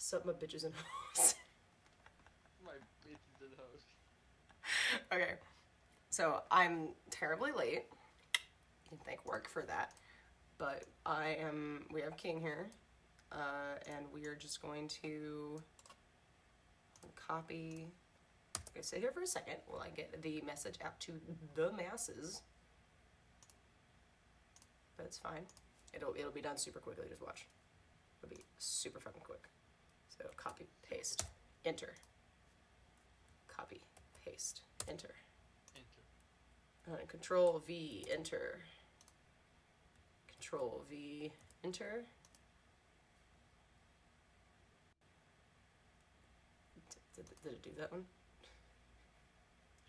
Sup, my bitches and hoes. My bitches and hoes. Okay, so I'm terribly late. You can thank work for that. But we have King here, and we are just going to copy. Okay, sit here for a second while I get the message out to the masses. But it's fine. It'll be done super quickly. Just watch. It'll be super fucking quick. So copy, paste, enter. Copy, paste, enter. Control V, enter. Control V, enter. Did it do that one?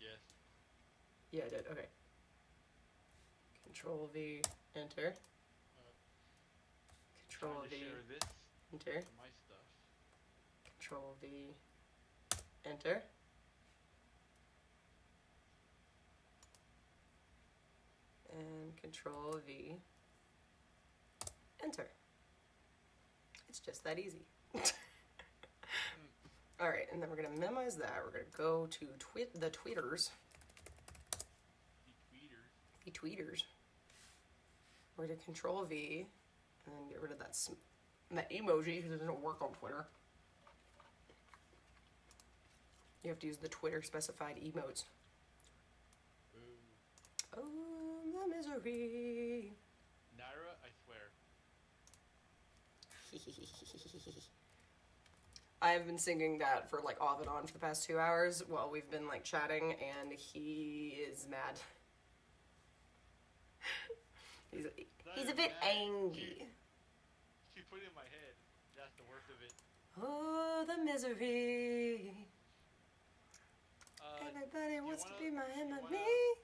Yes. Yeah, it did. Okay. Control V, enter. Control V, share this enter. to my stuff. Control V, enter. And Control V, enter. It's just that easy. All right, and then we're gonna minimize that. We're gonna go to the tweeters. The tweeters. We're gonna Control V, and then get rid of that emoji because it doesn't work on Twitter. You have to use the Twitter specified emotes. Oh, the misery. Naira, I swear. I've been singing that for like off and on for the past 2 hours while we've been like chatting, and he is mad. He's a bit angry. She put it in my head. That's the worst of it. Oh, the misery. Everybody wants to be my enemy.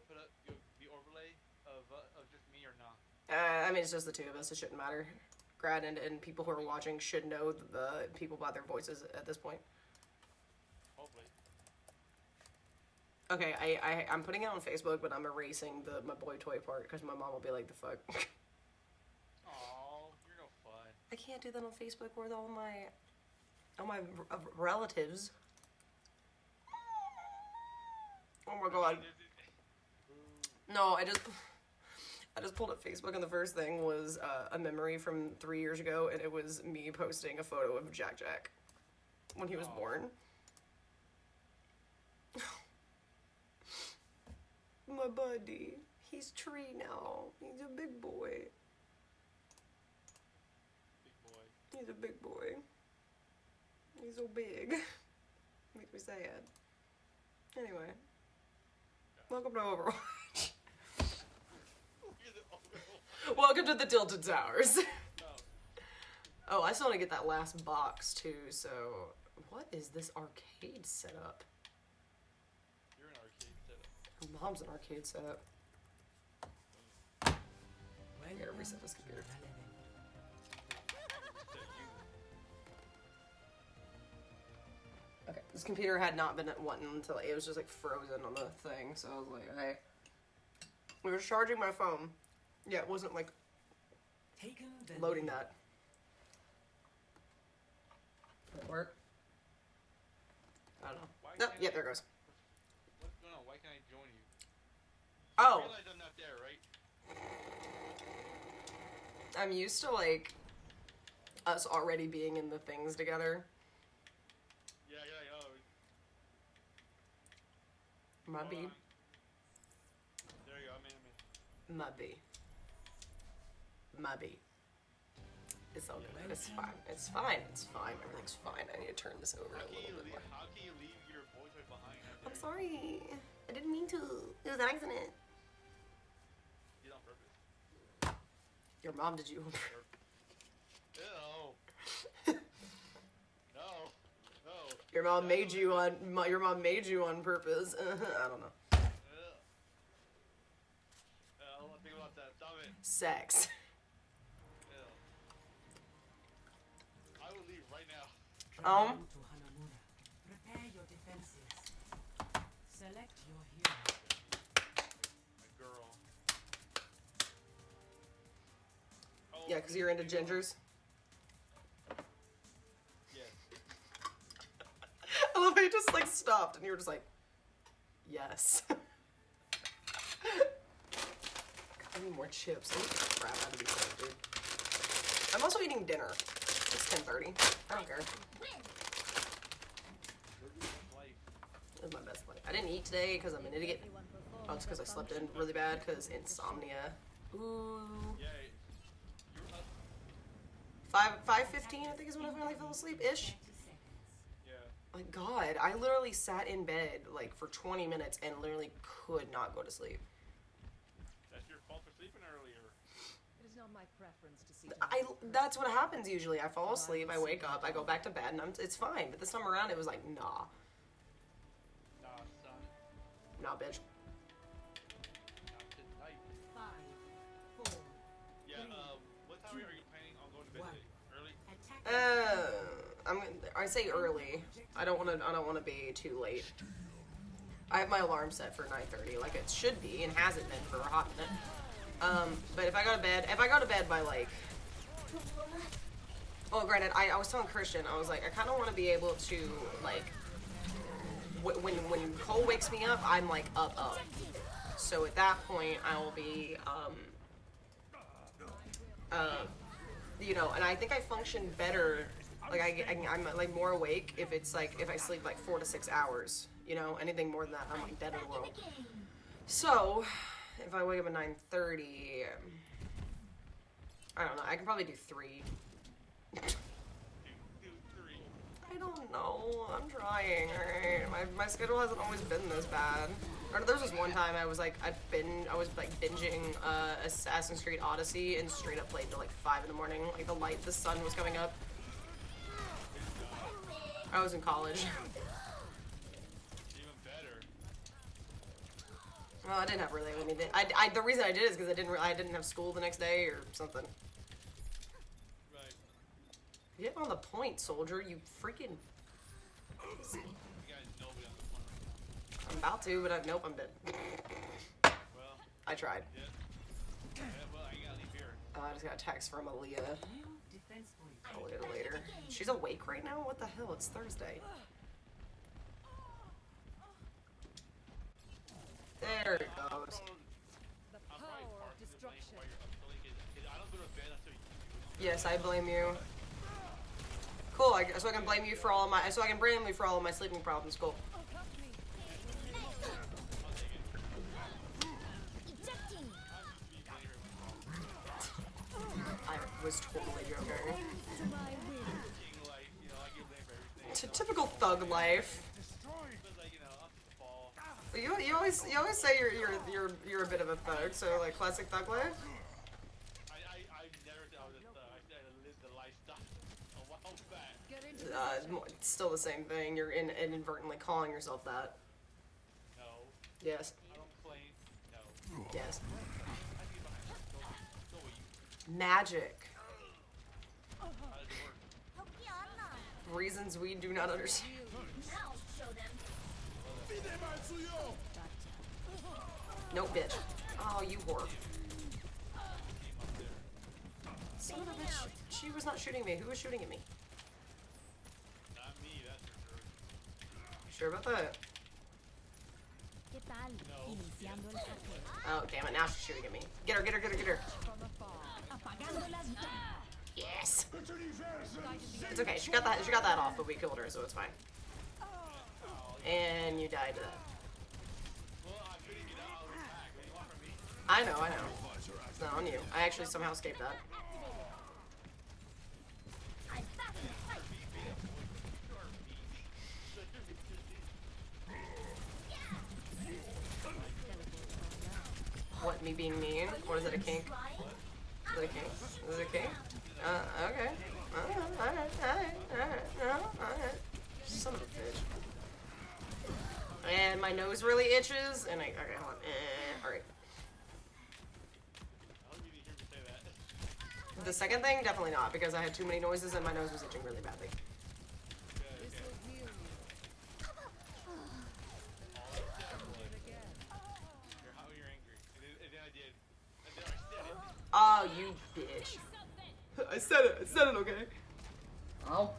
Put up the overlay of just me or not? I mean, it's just the two of us. It shouldn't matter. Grad and people who are watching should know the people by their voices at this point. Hopefully. Okay, I'm putting it on Facebook, but I'm erasing my boy toy part because my mom will be like, the fuck. Aw, you're no fun. I can't do that on Facebook with all my relatives. Oh my god. No, I just pulled up Facebook, and the first thing was a memory from 3 years ago, and it was me posting a photo of Jack when he was born. My buddy, he's tree now. He's a big boy. Big boy. He's a big boy. He's so big. Makes me sad. Anyway, welcome to Overwatch. Welcome to the Tilted Towers. No. Oh, I still want to get that last box too, so... What is this arcade setup? You're an arcade setup. Her mom's an arcade setup. I gotta reset this computer. Okay, this computer had not been wanting until it was just like frozen on the thing, so I was like, hey. We were charging my phone. Yeah, it wasn't like loading that. Did it work? I don't know. No, yeah, there it goes. What's going on? Why can't I join you? Oh! You realize I'm not there, right? I'm used to like us already being in the things together. Yeah, oh. My B. There you go, I'm in. My B. My B. It's all good. It's fine. It's fine. It's fine. Everything's fine. I need to turn this over a little bit more. How can you leave your boy toy behind? I'm sorry. I didn't mean to. It was an accident. You did on purpose. Your mom did you? Ew. No. No. Your mom made you on. Your mom made you on purpose. I don't know. I don't want to think about that. Stop it. Sex. Ew. I will leave right now. To Hanamura. Prepare your defenses. Select your hero. My girl. Oh, Yeah, because you're into gingers. Yes. just like stopped and you were just like, yes. God, I need more chips. I need the crap out of these things, dude. I'm also eating dinner. It's 10:30. I don't care. It's my best life. I didn't eat today because I'm an idiot. Oh, it's because I slept in really bad because insomnia. Ooh. 5:15 I think is when I finally fell asleep-ish. Yeah. My God, I literally sat in bed like for 20 minutes and literally could not go to sleep. That's your fault for sleeping earlier. It is not my preference to see. That's what happens usually. I fall asleep, I wake up, I go back to bed, and it's fine. But this time around, it was like, nah. Nah, son. Nah, bitch. Not tonight. 5, 4. Yeah, what time are you planning on going to bed today? Early? I say early. I don't want to be too late. I have my alarm set for 9:30, like it should be, and hasn't been for a hot minute. But if I go to bed by like, well, granted, I was telling Christian, I was like, I kind of want to be able to like, when Cole wakes me up, I'm like up. So at that point, I will be, you know, and I think I function better. Like I'm like more awake if it's like if I sleep like 4 to 6 hours. You know, anything more than that, I'm like dead in the world. So if I wake up at 9:30, I don't know. I can probably do 3. Do 3. I don't know. I'm trying. Alright, my schedule hasn't always been this bad. There was this one time I was like binging Assassin's Creed Odyssey and straight up played till like 5 in the morning. Like the sun was coming up. I was in college. Even better. Well, I didn't have really anything. The reason I did is because I didn't have school the next day or something. Right. Get on the point, soldier. You freaking. You guys know me on the phone right now. I'm about to, but nope, I'm dead. Well, I tried. yeah. Yeah, well, I gotta leave here. I just got a text from Aaliyah. New defense point. I'll look at it later. She's awake right now? What the hell? It's Thursday. There it goes. The power of destruction. I don't go to bed until you. Yes, I blame you. Cool. So I can blame you for all of my. So I can blame you for all of my sleeping problems. Cool. I was totally joking. It's a typical thug life. You always say you're a bit of a thug. So like classic thug life. I never thought I was a thug. I lived the lifestyle a while back. It's still the same thing. You're inadvertently calling yourself that. No. Yes. I don't claim. No. Yes. I think behind. Go with you. Magic. How does it work? Reasons we do not understand. Nope, bitch. Oh, you whore. Son of a bitch. She was not shooting me. Who was shooting at me? Not me, that's for sure. Sure about that? ¿Qué tal? No. Iniciando el hackeo. Oh, damn it. Now she's shooting at me. Get her, get her, get her, get her. Apagando las Yes. It's okay. She got that off, but we killed her, so it's fine. And you died to that. Well, I couldn't get out of the pack. What do you want from me? I know. It's not on you. I actually somehow escaped that. What, me being mean? What is it, a kink? Is it a kink? Is it a kink? Okay. Alright. Son of a bitch. And my nose really itches, and okay, hold on. Alright. I hope you didn't hear me say that. The second thing, definitely not, because I had too many noises and my nose was itching really badly. You're angry. And then I did. And then I said it. Oh, you bitch. I said it, okay? Oh.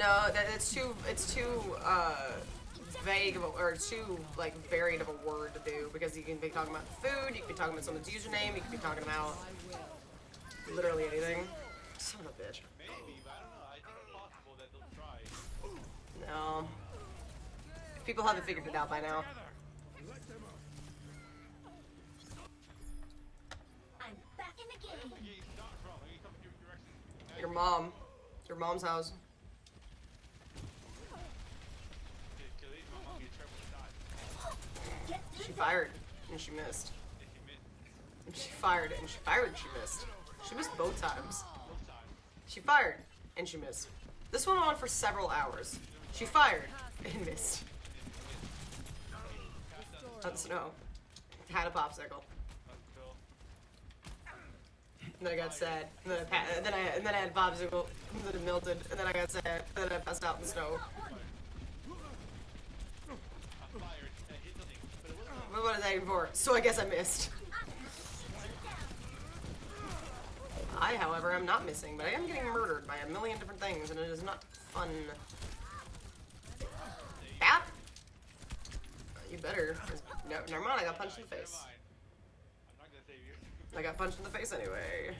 No, it's too vague of a, or too like varied of a word to do because you can be talking about food, you can be talking about someone's username, you can be talking about literally anything. Son of a bitch. Maybe, but I don't know. I think it's possible that they'll try. No. People haven't figured it out by now. I'm back in the game. Okay, stop from. Let me come your direction. Your mom. Your mom's house. Okay, these mom get trouble with that. She fired and she missed. If you miss And she fired and she fired and she missed. She missed both times. both times. She fired and she missed. This went on for several hours. She fired and missed. On snow. Had a popsicle. That's cool. And then I got sad. And then I had a popsicle. And then it melted. And then I got sad. And then I passed out in the snow. I fired. I hit something, but it wasn't. What was I aiming for? So I guess I missed. I, however, am not missing, but I am getting murdered by a million different things, and it is not fun. Cap? You better. No, never mind, I got punched in the face. I'm not gonna save you. I got punched in the face anyway.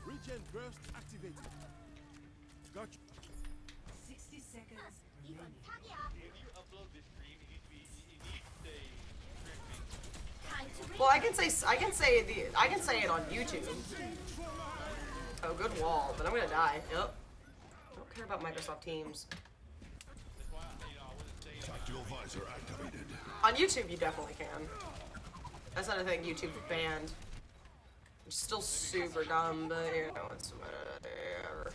Regen burst activated. Got you. 60 seconds remaining. If you upload this stream, it needs to be. It needs to say scripting. Time to Well, I can say it on YouTube. Oh, good wall, but I'm gonna die. Yep. I don't care about Microsoft Teams. That's why I wasn't saying. Tactical visor activated. On YouTube, you definitely can. That's not a thing YouTube's banned. It's still super dumb, but you know, it's whatever.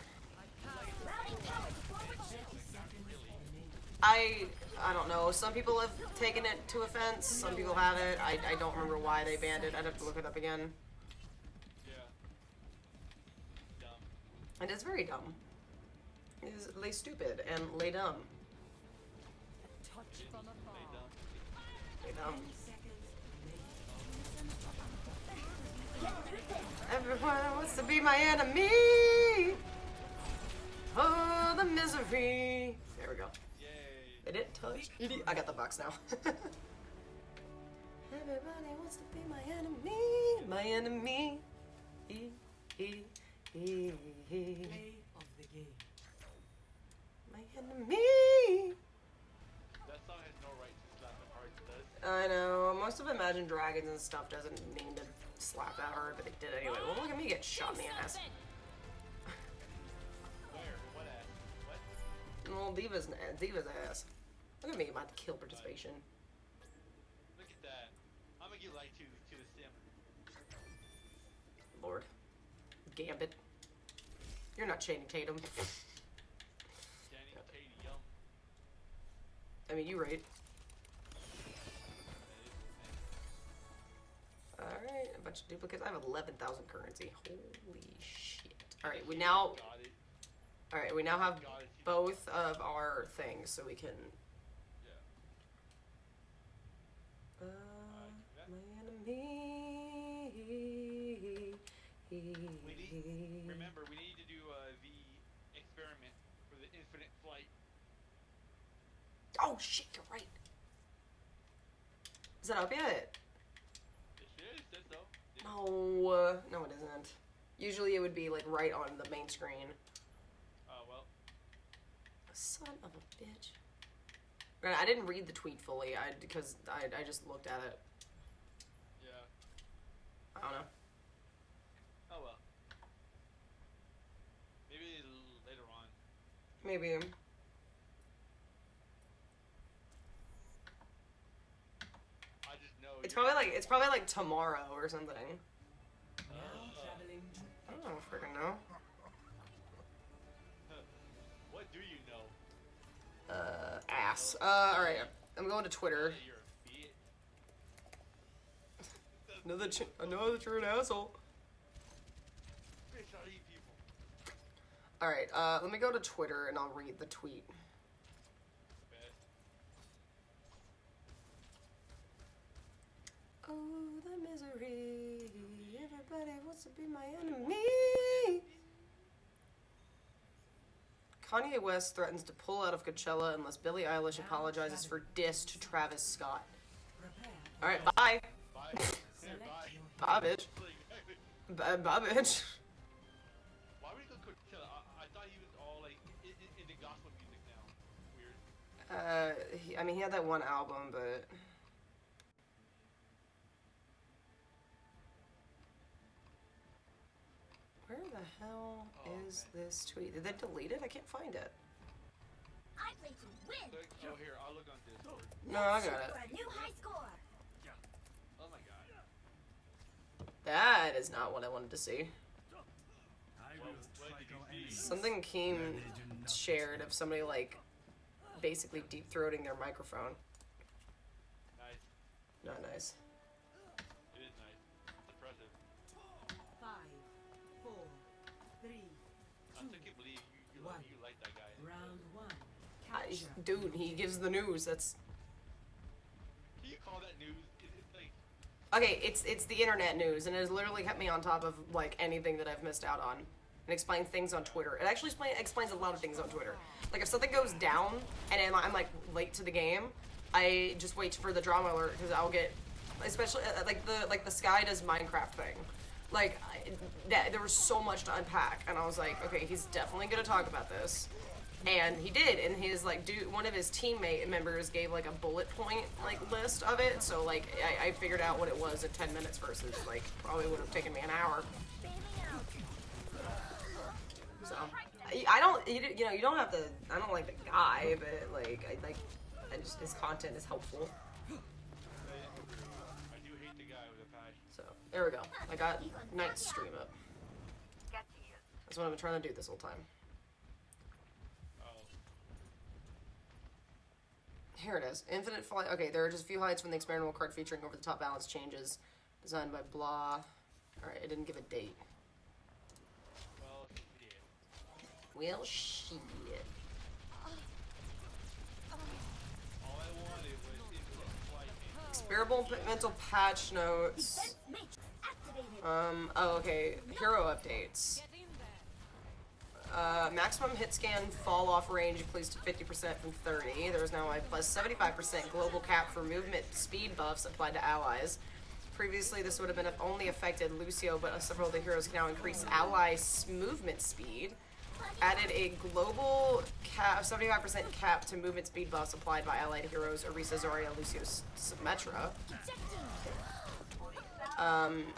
I don't know. Some people have taken it to offense. Some people haven't. I don't remember why they banned it. I'd have to look it up again. Yeah. Dumb. And it's very dumb. It is lay stupid and lay dumb. Touch from afar. They dumb. Lay dumb. get through this. Everyone wants to be my enemy. Oh, the misery. There we go. Yay. They didn't touch. I got the box now. Everybody wants to be my enemy. My enemy. Play of the game. My enemy. That song has no right to slap the heart, does. I know. Most of Imagine Dragons and stuff doesn't mean to slap that hard, but they did anyway. Well, look at me get shot in the ass. Where? What ass? What? Well, Diva's ass. Look at me, my kill participation. Look at that. I'm gonna get light to the sim. Lord. Gambit. You're not Channing Tatum. Danny, Katie, yum. I mean, you right. Alright, a bunch of duplicates. I have 11,000 currency. Holy shit. Alright, we now... Got it. Alright, we now have both of our things, so we can... Yeah. my enemy... Remember, we need to do the experiment for the infinite flight. Oh shit, you're right. Is that up yet? It says so. No, it isn't. Usually it would be like right on the main screen. Oh, well. Son of a bitch. Granted, I didn't read the tweet fully, because I just looked at it. Yeah. I don't know. Oh, well. Maybe later on. Maybe. I just know. It's probably like tomorrow or something. Traveling to I don't freaking know. What do you know? Ass. Alright. I'm going to Twitter. That you're a bitch. I know that you're an asshole. Bitch, I eat people. Alright, let me go to Twitter and I'll read the tweet. Bad. Oh, the misery. Everybody wants to be my enemy. Kanye West threatens to pull out of Coachella unless Billie Eilish apologizes for diss to Travis Scott. Alright, bye. Bye. Select Bye. your Bye, bitch. Like, Bye, bitch. why would he go to Coachella? I thought he was all like into gospel music now. Weird. I mean, he had that one album, but... Where the hell is this tweet? Did they delete it? I can't find it. I play to win. Look, oh, here, I'll look on Discord. No, I got it. For a new high score. Oh my god. That is not what I wanted to see. What did you see? Something Keem shared of somebody, like, basically deep-throating their microphone. Nice. Not nice. It is nice. It's impressive. 5, 4, 3, I still can't believe you like that guy. round 1. I, Capture. dude, he gives the news. That's... Can you call that news? It's like, Okay, it's the internet news, and it has literally kept me on top of, like, anything that I've missed out on. And explains things on Twitter. It actually explains a lot of things on Twitter. Like, if something goes down, and I'm like, late to the game, I just wait for the drama alert, because I'll get... Especially, like the Sky does Minecraft thing. Like, there was so much to unpack, and I was like, okay, he's definitely gonna talk about this. And he did, and his, like, one of his teammate members gave, like, a bullet point, like, list of it, so, like, I figured out what it was in 10 minutes versus, like, probably would have taken me an hour. So, I don't, you know, you don't have to, I don't like the guy, but, like, I just, his content is helpful. I do hate the guy with a passion. So, there we go. I got Night's stream up. That's what I've been trying to do this whole time. Oh. Here it is. Infinite Flight. Okay, there are just a few highlights from the experimental card featuring over-the-top balance changes. Designed by blah. Alright, it didn't give a date. Well, yeah. Well, shit. All I wanted was infinite flight. Experimental patch notes. Defense matrix activated. Oh, okay. Hero updates. Maximum hit scan fall off range increased to 50% from 30. There is now a plus 75% global cap for movement speed buffs applied to allies. Previously, this would have been only affected Lucio, but several of the heroes can now increase ally movement speed. Added a global cap, 75% cap to movement speed buffs applied by allied heroes Orisa, Zarya, Lucio, Symmetra.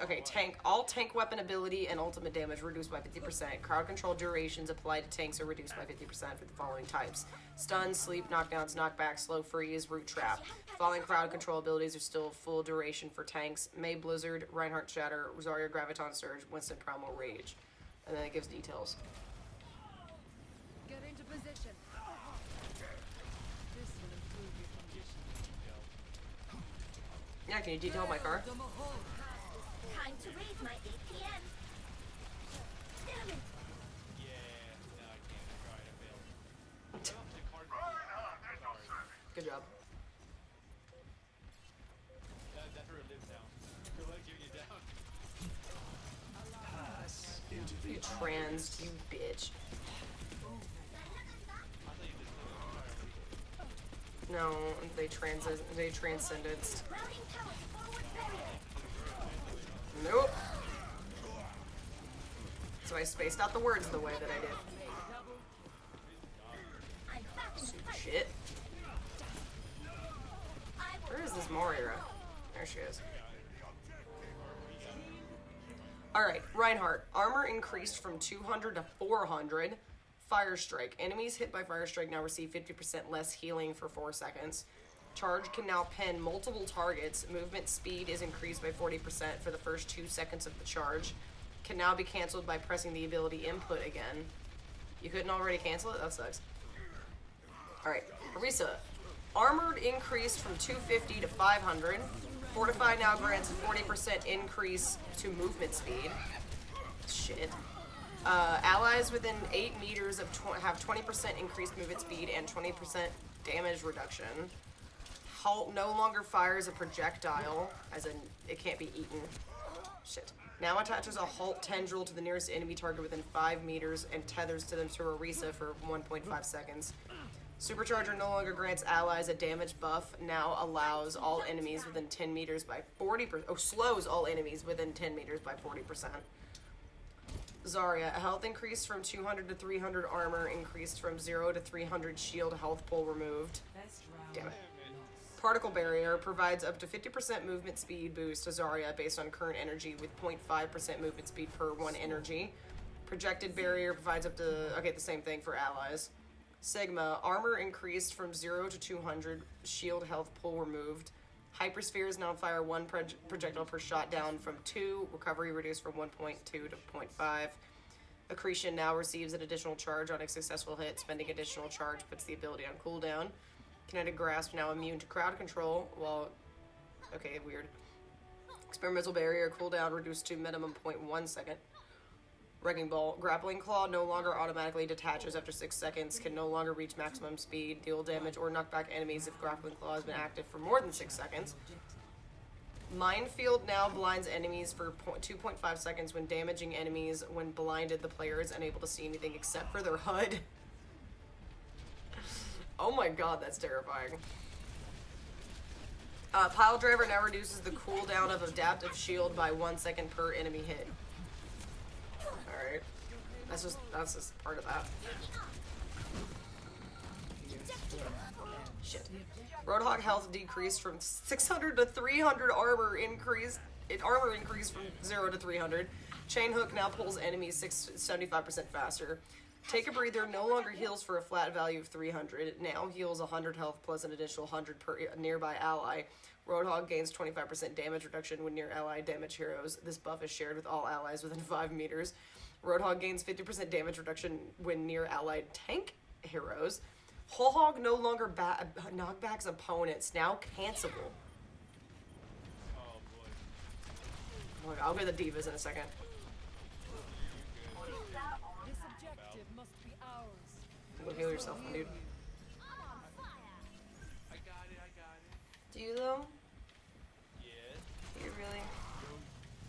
Okay, all tank weapon ability and ultimate damage reduced by 50%. Crowd control durations applied to tanks are reduced by 50% for the following types: stun, sleep, knockdowns, knockback, slow freeze, root trap. Following crowd control abilities are still full duration for tanks: May Blizzard, Reinhardt Shatter, Zarya Graviton Surge, Winston Primal Rage. And then it gives details. Get into position. This will improve your condition. Yeah, can you detail my car? Time to raise my APM. Damn it. Yeah, no, I can't. I tried. I failed. Get off the card. Sorry. Good job. That's where it lives now. Good luck giving you down. You trans, you bitch. I thought you just No, they transcendenced. Routing power forward barrier. Nope. So I spaced out the words the way that I did. I'm back in the fight. Shit. I will Where is this Moira? There she is. Alright, Reinhardt. Armor increased from 200 to 400. Fire Strike. Enemies hit by Fire Strike now receive 50% less healing for 4 seconds. Charge can now pen multiple targets. Movement speed is increased by 40% for the first 2 seconds of the charge. Can now be cancelled by pressing the ability input again. You couldn't already cancel it? That sucks. Alright, Orisa. Armored increased from 250 to 500. Fortify now grants a 40% increase to movement speed. Shit. Allies within 8 meters of have 20% increased movement speed and 20% damage reduction. Halt no longer fires a projectile, as in it can't be eaten. Shit. Now attaches a halt tendril to the nearest enemy target within 5 meters and tethers to them to Orisa for 1.5 seconds. Supercharger no longer grants allies a damage buff, now allows all enemies within 10 meters by 40%. Oh, slows all enemies within 10 meters by 40%. Zarya, health increased from 200 to 300, armor increased from 0 to 300, shield health pool removed. Damn it. Particle Barrier provides up to 50% movement speed boost to Zarya based on current energy with 0.5% movement speed per 1 energy. Projected Barrier provides up to, okay, the same thing for allies. Sigma, armor increased from 0 to 200, shield health pool removed. Hyperspheres now fire 1 projectile per shot down from 2, recovery reduced from 1.2 to 0.5. Accretion now receives an additional charge on a successful hit. Spending additional charge puts the ability on cooldown. Kinetic Grasp now immune to crowd control, while... Okay, weird. Experimental Barrier cooldown reduced to minimum 0.1 second. Wrecking Ball. Grappling Claw no longer automatically detaches after 6 seconds, can no longer reach maximum speed, deal damage, or knock back enemies if Grappling Claw has been active for more than 6 seconds. Minefield now blinds enemies for 2.5 seconds when damaging enemies. When blinded, the player is unable to see anything except for their HUD. Oh my god, that's terrifying. Pile Driver now reduces the cooldown of Adaptive Shield by 1 second per enemy hit. Alright. That's just part of that. Shit. Roadhog health decreased from 600 to 300, armor increased from 0 to 300. Chain Hook now pulls enemies 75% faster. Take a Breather no longer heals for a flat value of 300. It now heals 100 health plus an additional 100 per nearby ally. Roadhog gains 25% damage reduction when near ally damage heroes. This buff is shared with all allies within 5 meters. Roadhog gains 50% damage reduction when near allied tank heroes. Whole Hog no longer knockbacks opponents, now cancelable. Oh boy. Oh, I'll get the divas in a second. This objective must be ours. Go heal yourself, my dude. I got it. Do you though? Yes. Do you really?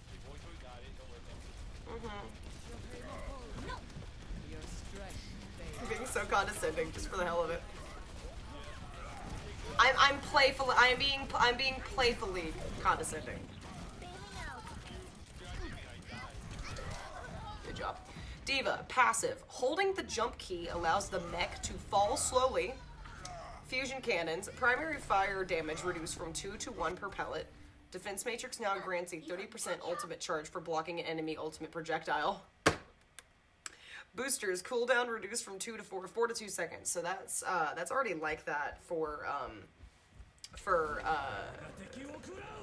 Your boy got it. Don't worry about it. Your strength, baby. I'm being so condescending just for the hell of it. I'm being playfully condescending. Good job. Diva, passive. Holding the jump key allows the mech to fall slowly. Fusion cannons. Primary fire damage reduced from 2 to 1 per pellet. Defense matrix now grants a 30% ultimate charge for blocking an enemy ultimate projectile. Boosters, cooldown reduced from 2 to 4 to 2 seconds. So that's already like that for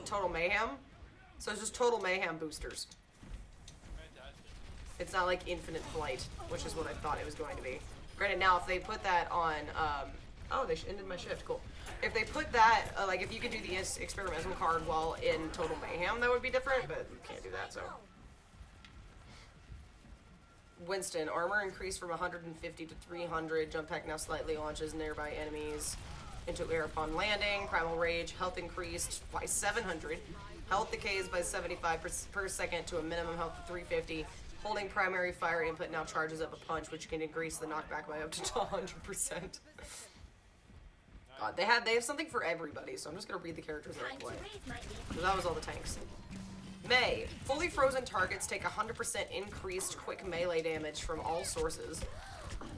Total Mayhem. So it's just Total Mayhem boosters. Fantastic. It's not like Infinite Flight, which is what I thought it was going to be. Granted, now if they put that on, oh, they ended my shift. Cool. If they put that, like if you could do the experimental card while in Total Mayhem, that would be different. But you can't do that, so. Winston, armor increased from 150 to 300. Jump pack now slightly launches nearby enemies into air upon landing. Primal Rage, health increased by 700. Health decays by 75 per second to a minimum health of 350. Holding primary fire input now charges up a punch, which can increase the knockback by up to 100%. God, they have something for everybody, so I'm just gonna read the characters that I Time to play. raise my So that was all the tanks. May. Fully frozen targets take 100% increased quick melee damage from all sources.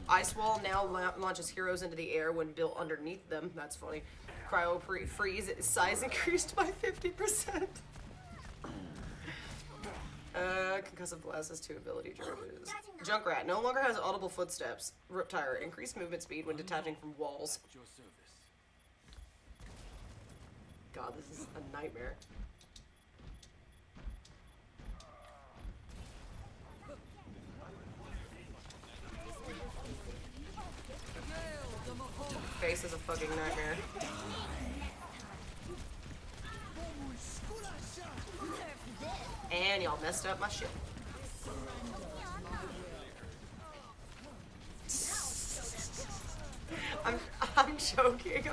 Ice Wall now launches heroes into the air when built underneath them. That's funny. Cryo Freeze. Size increased by 50%. Concussive Blast has 2 ability charges. Junkrat no longer has audible footsteps. Riptire. Increased movement speed when detaching from walls. Your service. God, this is a nightmare. Face is a fucking nightmare. And y'all messed up my shit. I'm joking.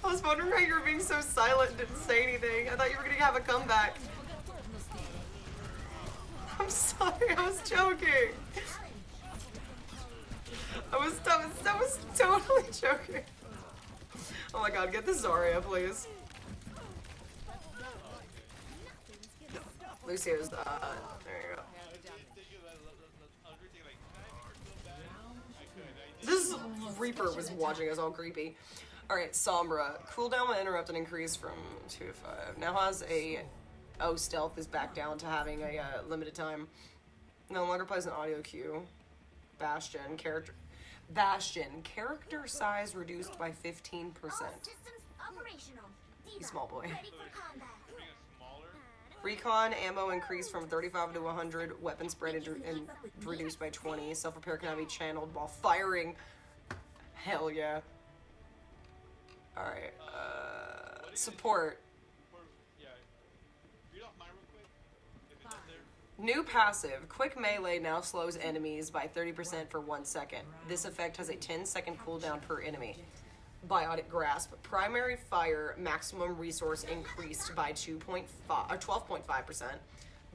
I was wondering why you were being so silent and didn't say anything. I thought you were gonna have a comeback. I'm sorry, I was joking. I was totally joking. Oh my god, get the Zarya, please. Lucio's, there you go. This Reaper was watching us all creepy. Alright, Sombra. Cooldown will interrupt and increase from 2 to 5. Now has a... Oh, stealth is back down to having a limited time. No longer plays an audio cue. Bastion. Character size reduced by 15%. All systems operational. You small boy. Ready for combat. Recon ammo increased from 35 to 100. Weapon spread and reduced by 20. Self-repair can now be channeled while firing. Hell yeah. Alright, support. New passive. Quick melee now slows enemies by 30% for 1 second. This effect has a 10-second cooldown per enemy. Biotic grasp. Primary fire maximum resource increased by 12.5%.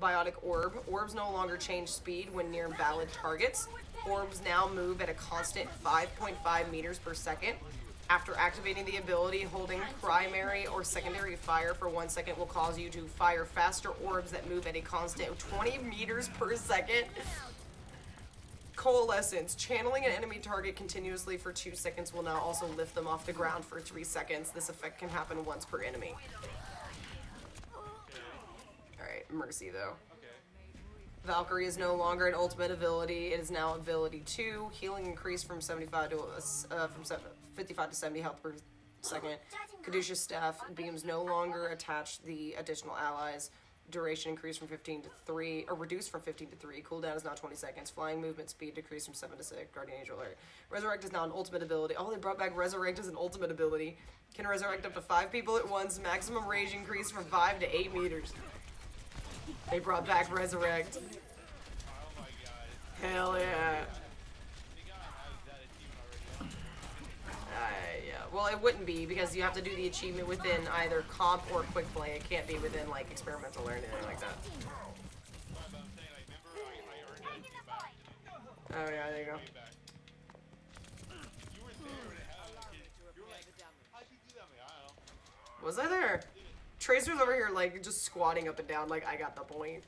Biotic orb. Orbs no longer change speed when near valid targets. Orbs now move at a constant 5.5 meters per second. After activating the ability, holding primary or secondary fire for 1 second will cause you to fire faster orbs that move at a constant 20 meters per second. Coalescence. Channeling an enemy target continuously for 2 seconds will now also lift them off the ground for 3 seconds. This effect can happen once per enemy. Alright, Mercy though. Valkyrie is no longer an ultimate ability. It is now ability 2. Healing increased from 55 to 55 to 70 health per second. Caduceus staff beams no longer attach the additional allies. Duration increased from 15 to 3, or reduced from 15 to 3. Cooldown is now 20 seconds. Flying movement speed decreased from 7 to 6. Guardian Angel alert. Resurrect is now an ultimate ability. Oh, they brought back Resurrect as an ultimate ability. Can resurrect up to 5 people at once. Maximum rage increased from 5 to 8 meters. They brought back Resurrect. Hell yeah. Yeah. Well, it wouldn't be because you have to do the achievement within either comp or quick play. It can't be within like experimental or anything like that. Oh yeah, there you go. Was I there? Tracer's over here like just squatting up and down like I got the point.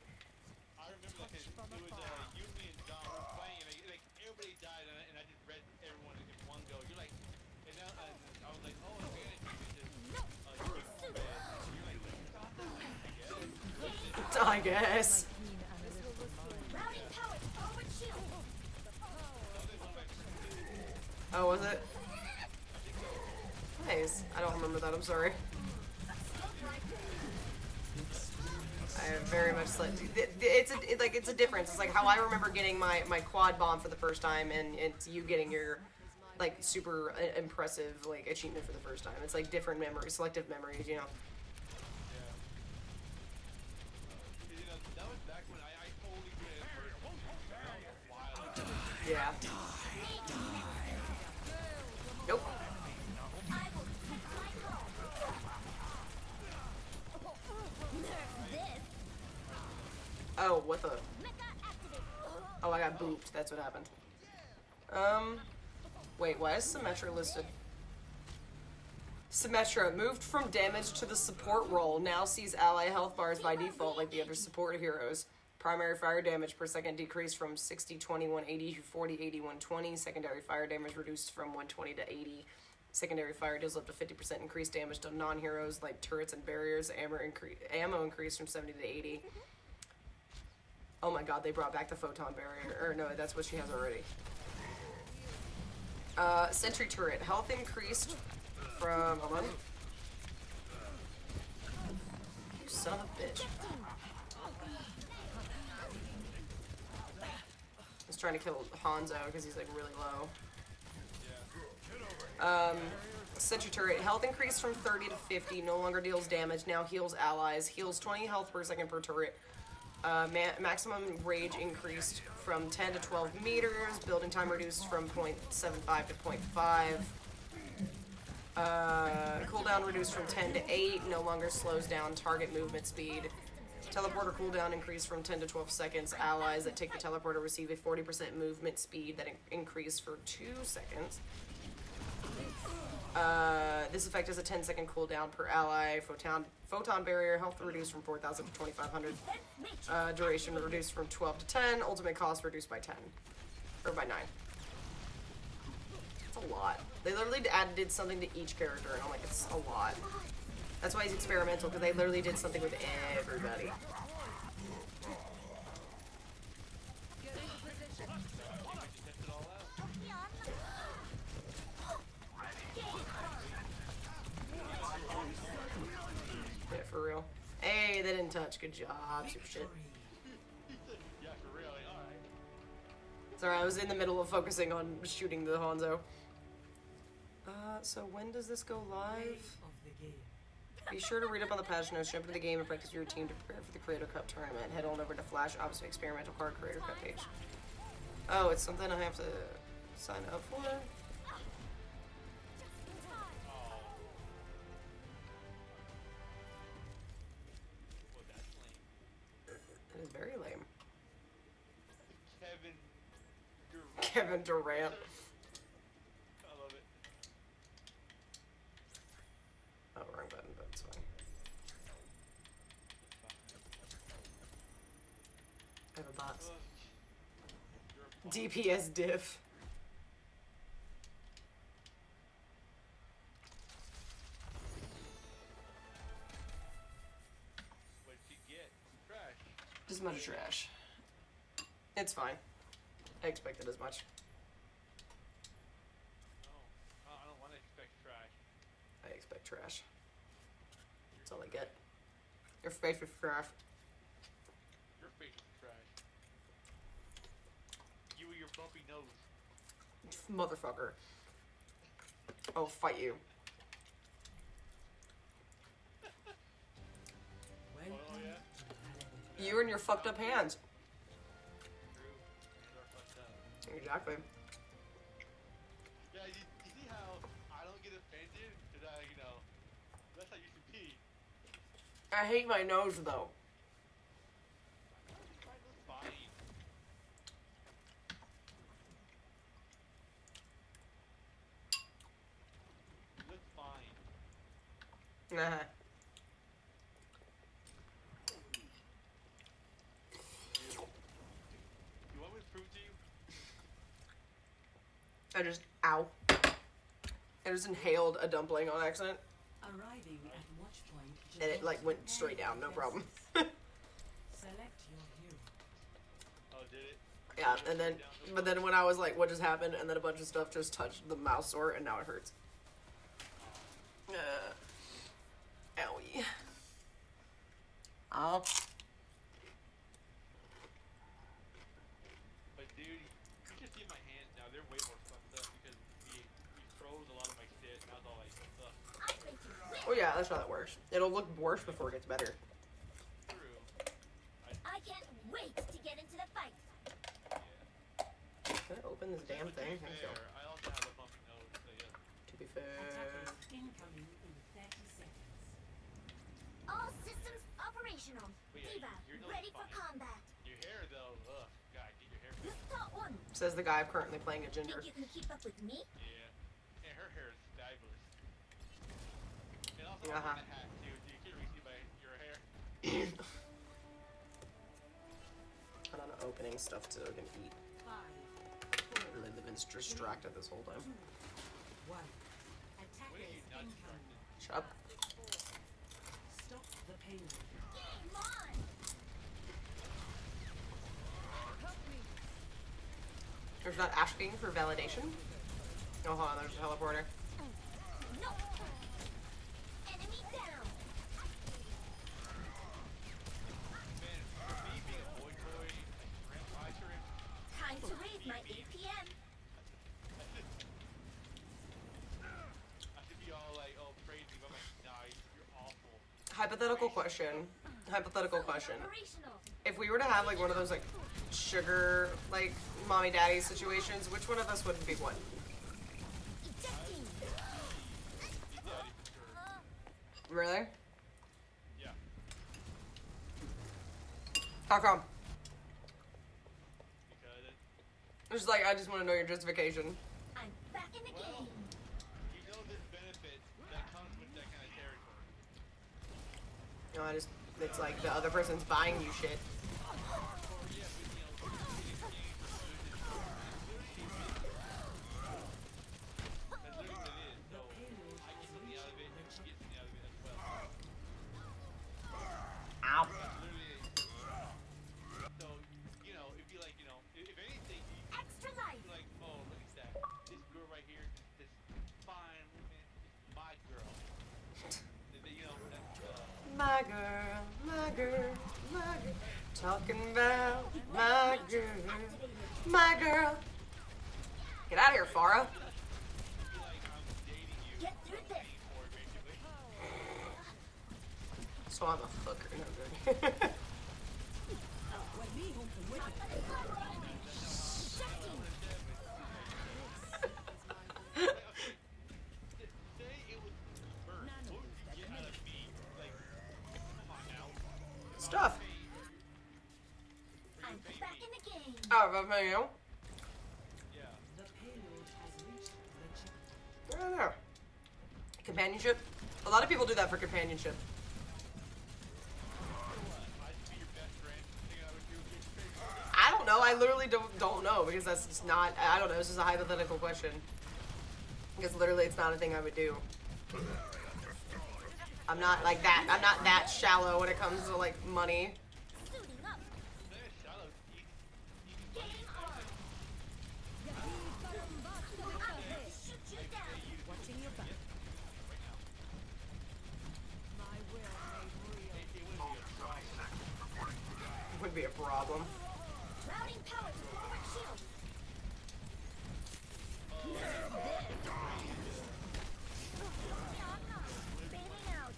I guess. Oh, was it? Nice. I don't remember that. I'm sorry. I very much it's a difference. It's like how I remember getting my quad bomb for the first time, and it's you getting your like super impressive like achievement for the first time. It's like different memories, selective memories, you know. Yeah. Nope. Oh, what the? Oh, I got booped. That's what happened. Wait, why is Symmetra listed? Symmetra moved from damage to the support role. Now sees ally health bars by default like the other support heroes. Primary fire damage per second decreased from 60, 20, 180 to 40, 80, 120. Secondary fire damage reduced from 120 to 80. Secondary fire deals up to 50% increased damage to non-heroes like turrets and barriers. Ammo increased from 70 to 80. Oh my god, they brought back the photon barrier. Or no, that's what she has already. Sentry turret. Health increased from... Hold on. You son of a bitch. I was trying to kill Hanzo because he's like really low. Sentry turret. Health increased from 30 to 50. No longer deals damage. Now heals allies. Heals 20 health per second per turret. Maximum rage increased from 10 to 12 meters. Building time reduced from 0.75 to 0.5. Cooldown reduced from 10 to 8. No longer slows down target movement speed. Teleporter cooldown increased from 10 to 12 seconds. Allies that take the teleporter receive a 40% movement speed that increased for 2 seconds. This effect has a 10-second cooldown per ally. Photon barrier health reduced from 4,000 to 2,500. Duration reduced from 12 to 10. Ultimate cost reduced by 10. Or by 9. That's a lot. They literally did something to each character, and I'm like, it's a lot. That's why he's experimental, because they literally did something with everybody. Yeah, for real. Hey, they didn't touch. Good job. Super shit. Yeah, for real. Like, alright. Sorry, I was in the middle of focusing on shooting the Hanzo. So when does this go live? Be sure to read up on the patch notes, jump into the game, and practice your routine to prepare for the Creator Cup tournament. Head on over to Flash Ops Experimental Card Creator Cup page. Oh, it's something I have to sign up for? Well, that's lame. It is very lame. Kevin Durant. Kevin Durant. I love it. Oh, wrong button, but it's fine. I have a box. You're a DPS diff. What'd you get? Trash. Just a bunch of trash. It's fine. I expected as much. No, I don't want to expect trash. I expect trash. That's all I get. Your face is trash. Your face is trash. You and your bumpy nose. Motherfucker. I'll fight you. Oh, yeah? You and your fucked up hands. True. Hands are fucked up. Exactly. Yeah, you see how I don't get offended? Because I, that's how you should pee. I hate my nose though. Fine. You look fine. Nah. You want me to prove to you? I just ow. I just inhaled a dumpling on accident, Arriving at watch point. and it like went straight down, no problem. Select your hero. Oh, did it? Yeah, and then, but then when I was like, what just happened? And then a bunch of stuff just touched the mouse sore, and now it hurts. Owie. Ow. But dude, you can see my hands now. They're way more fucked up because we froze a lot of my shit. Now it's all like, ugh. I'm going to win. Oh yeah, that's how that works. It'll look worse before it gets better. True. I can't wait to get into the fight. Can I open this damn But to thing? be Thank you. fair, I also have a bumpy nose, so yeah. To be fair. Attackers incoming in 30 seconds. All systems operational. But yeah, Diva, your nose ready is for fine. combat. Your hair though, ugh. God, get your hair This fixed. thought one. Says the guy currently playing a ginger. Think you can keep up with me? Yeah. And her hair is fabulous. And also, Uh-huh. I'm wearing a hat too, so you can't really see my your hair. I don't know, opening stuff to eat. 5, I've been distracted this whole time. 1. What are Attackers you not incoming. distracted? Shut up. Stop the payload. Game on! Help me. There's not asking for validation. Oh, hold on, there's a teleporter. No! Enemy down! Man, for me being a boy toy, grandfather, Time to raise my APM. I should be all like, oh, praise me, but I'm like, nah, you're awful. Hypothetical question. Hypothetical question. Operational. If we were to have like one of those like sugar like mommy daddy situations, which one of us would be what? Ejecting. Be daddy for sure. Really? Yeah. How come? Because It's just like, I just want to know your justification. I'm back in the game. you know this benefit that comes with that kind of territory. You know, it's like the other person's buying you shit. That's literally what it is. So I get something out of it, and she gets something out of it as well. Ow. That's literally it. So, you know, it'd be like, you know, if anything, Extra life. you'd be like, oh, look at that. This girl right here, this fine woman, is my girl. You know, that's, My girl, my girl, my girl. Talking about my girl, my girl. Get out of here, Farah. it'd be like I'm dating you. Get through this. Or basically. So I'm a hooker. No, I'm joking. Say it was birth. What would you get out of me? Like, come on now. Stuff. I'm back in the game. Oh, but you know, Yeah. The payload has reached the checkpoint. I don't know. Companionship. A lot of people do that for companionship. I'd be your best friend. Hang out with you. I don't know. I literally don't know because that's just not. I don't know. It's just a hypothetical question. Because literally, it's not a thing I would do. I'm not like that. I'm not that shallow when it comes to like money. Suiting up. Shallow. Game on. I'm going to shoot you down. Watching your back. My will made real. Would be a problem. Routing power to forward shield. Bailing out.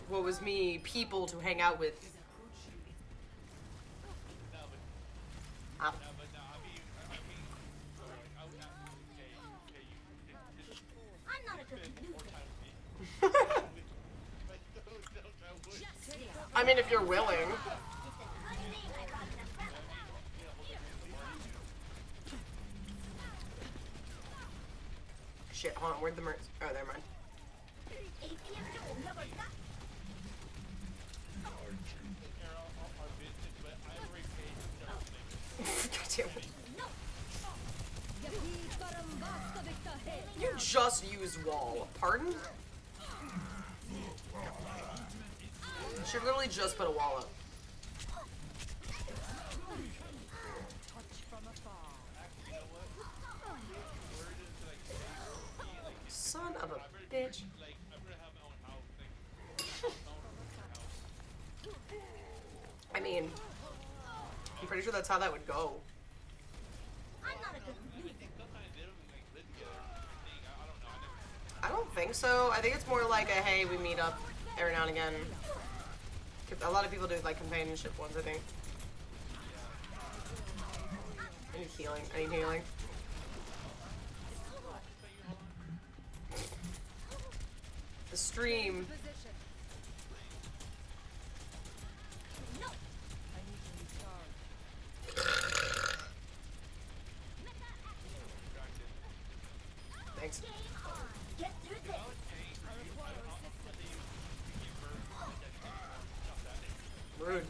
What was me people to hang out with? No, but Ah, no, I mean, I would okay, you just I'm not a good spend more loser. time with me. But don't I would. I mean, if you're willing. It's a good thing I brought enough battle pass. Shit, hold on. Where'd the mercs? Oh, never mind. APM number that. Our business, but I already paid several things. God damn it. You just used wall. Pardon? She literally just put a wall up. Son of a bitch. Like, I'm gonna have my own house. Like, I mean, I'm pretty sure that's how that would go. I'm not a good loser. sometimes they don't like live together. I think. I don't know. I don't think so. I think it's more like a hey, we meet up every now and again. A lot of people do like companionship ones, I think. I need healing. I need healing. The stream. Position. No. I need to recharge. Thanks. Game on. Get through this. Rude.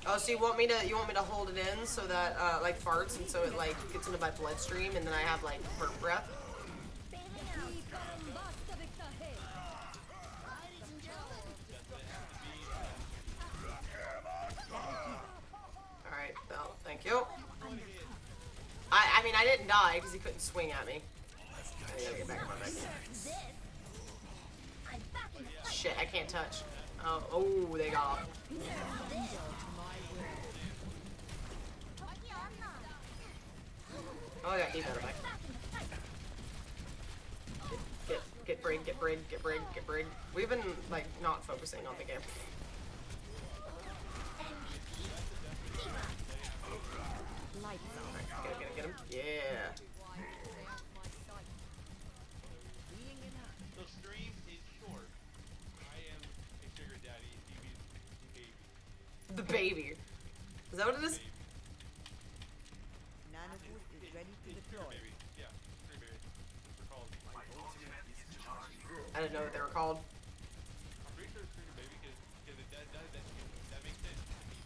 Oh, so you want me to hold it in so that like farts and so it like gets into my bloodstream and then I have like burp breath? Bailing out. Ladies and gentlemen. All right, well, thank you. I mean I didn't die because he couldn't swing at me. I gotta get back on my back. This. I'm back in the fight. Shit, I can't touch. Oh, they got off. Oh, I got deep out of my. Get brig, get brig, get brig, get brig. We've been like not focusing on the game. Lights on. Get him. Yeah. The stream is short. I am a sugar daddy. TV baby. baby. Is that what it is? Nanoboot is ready to deploy. Baby. Yeah. Trigger baby. They're called. I didn't know what they were called. I'm pretty sure it's trigger baby because that makes sense to me.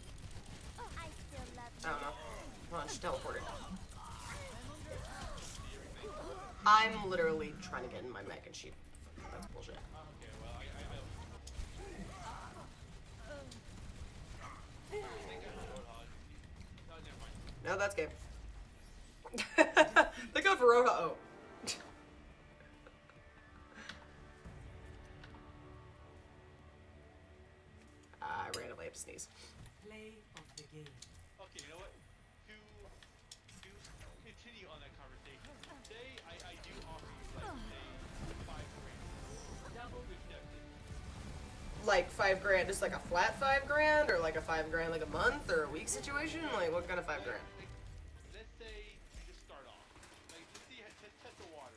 I still love I don't know. Hold on, she teleported. See everything. I'm literally trying to get in my mech and she. That's bullshit. Okay, well, I think I know Roadhog. No, never mind. No, that's game. They go for Roha. Oh. I randomly have to sneeze. Play of the game. Okay, you know what? To continue on that conversation, say I do offer you, like, say, 5 grand. Double accepted. Like 5 grand, just like a flat 5 grand, or like a 5 grand like a month or a week situation? Like what kind of 5 grand? Like, let's say you just start off. Like, just see, test the water.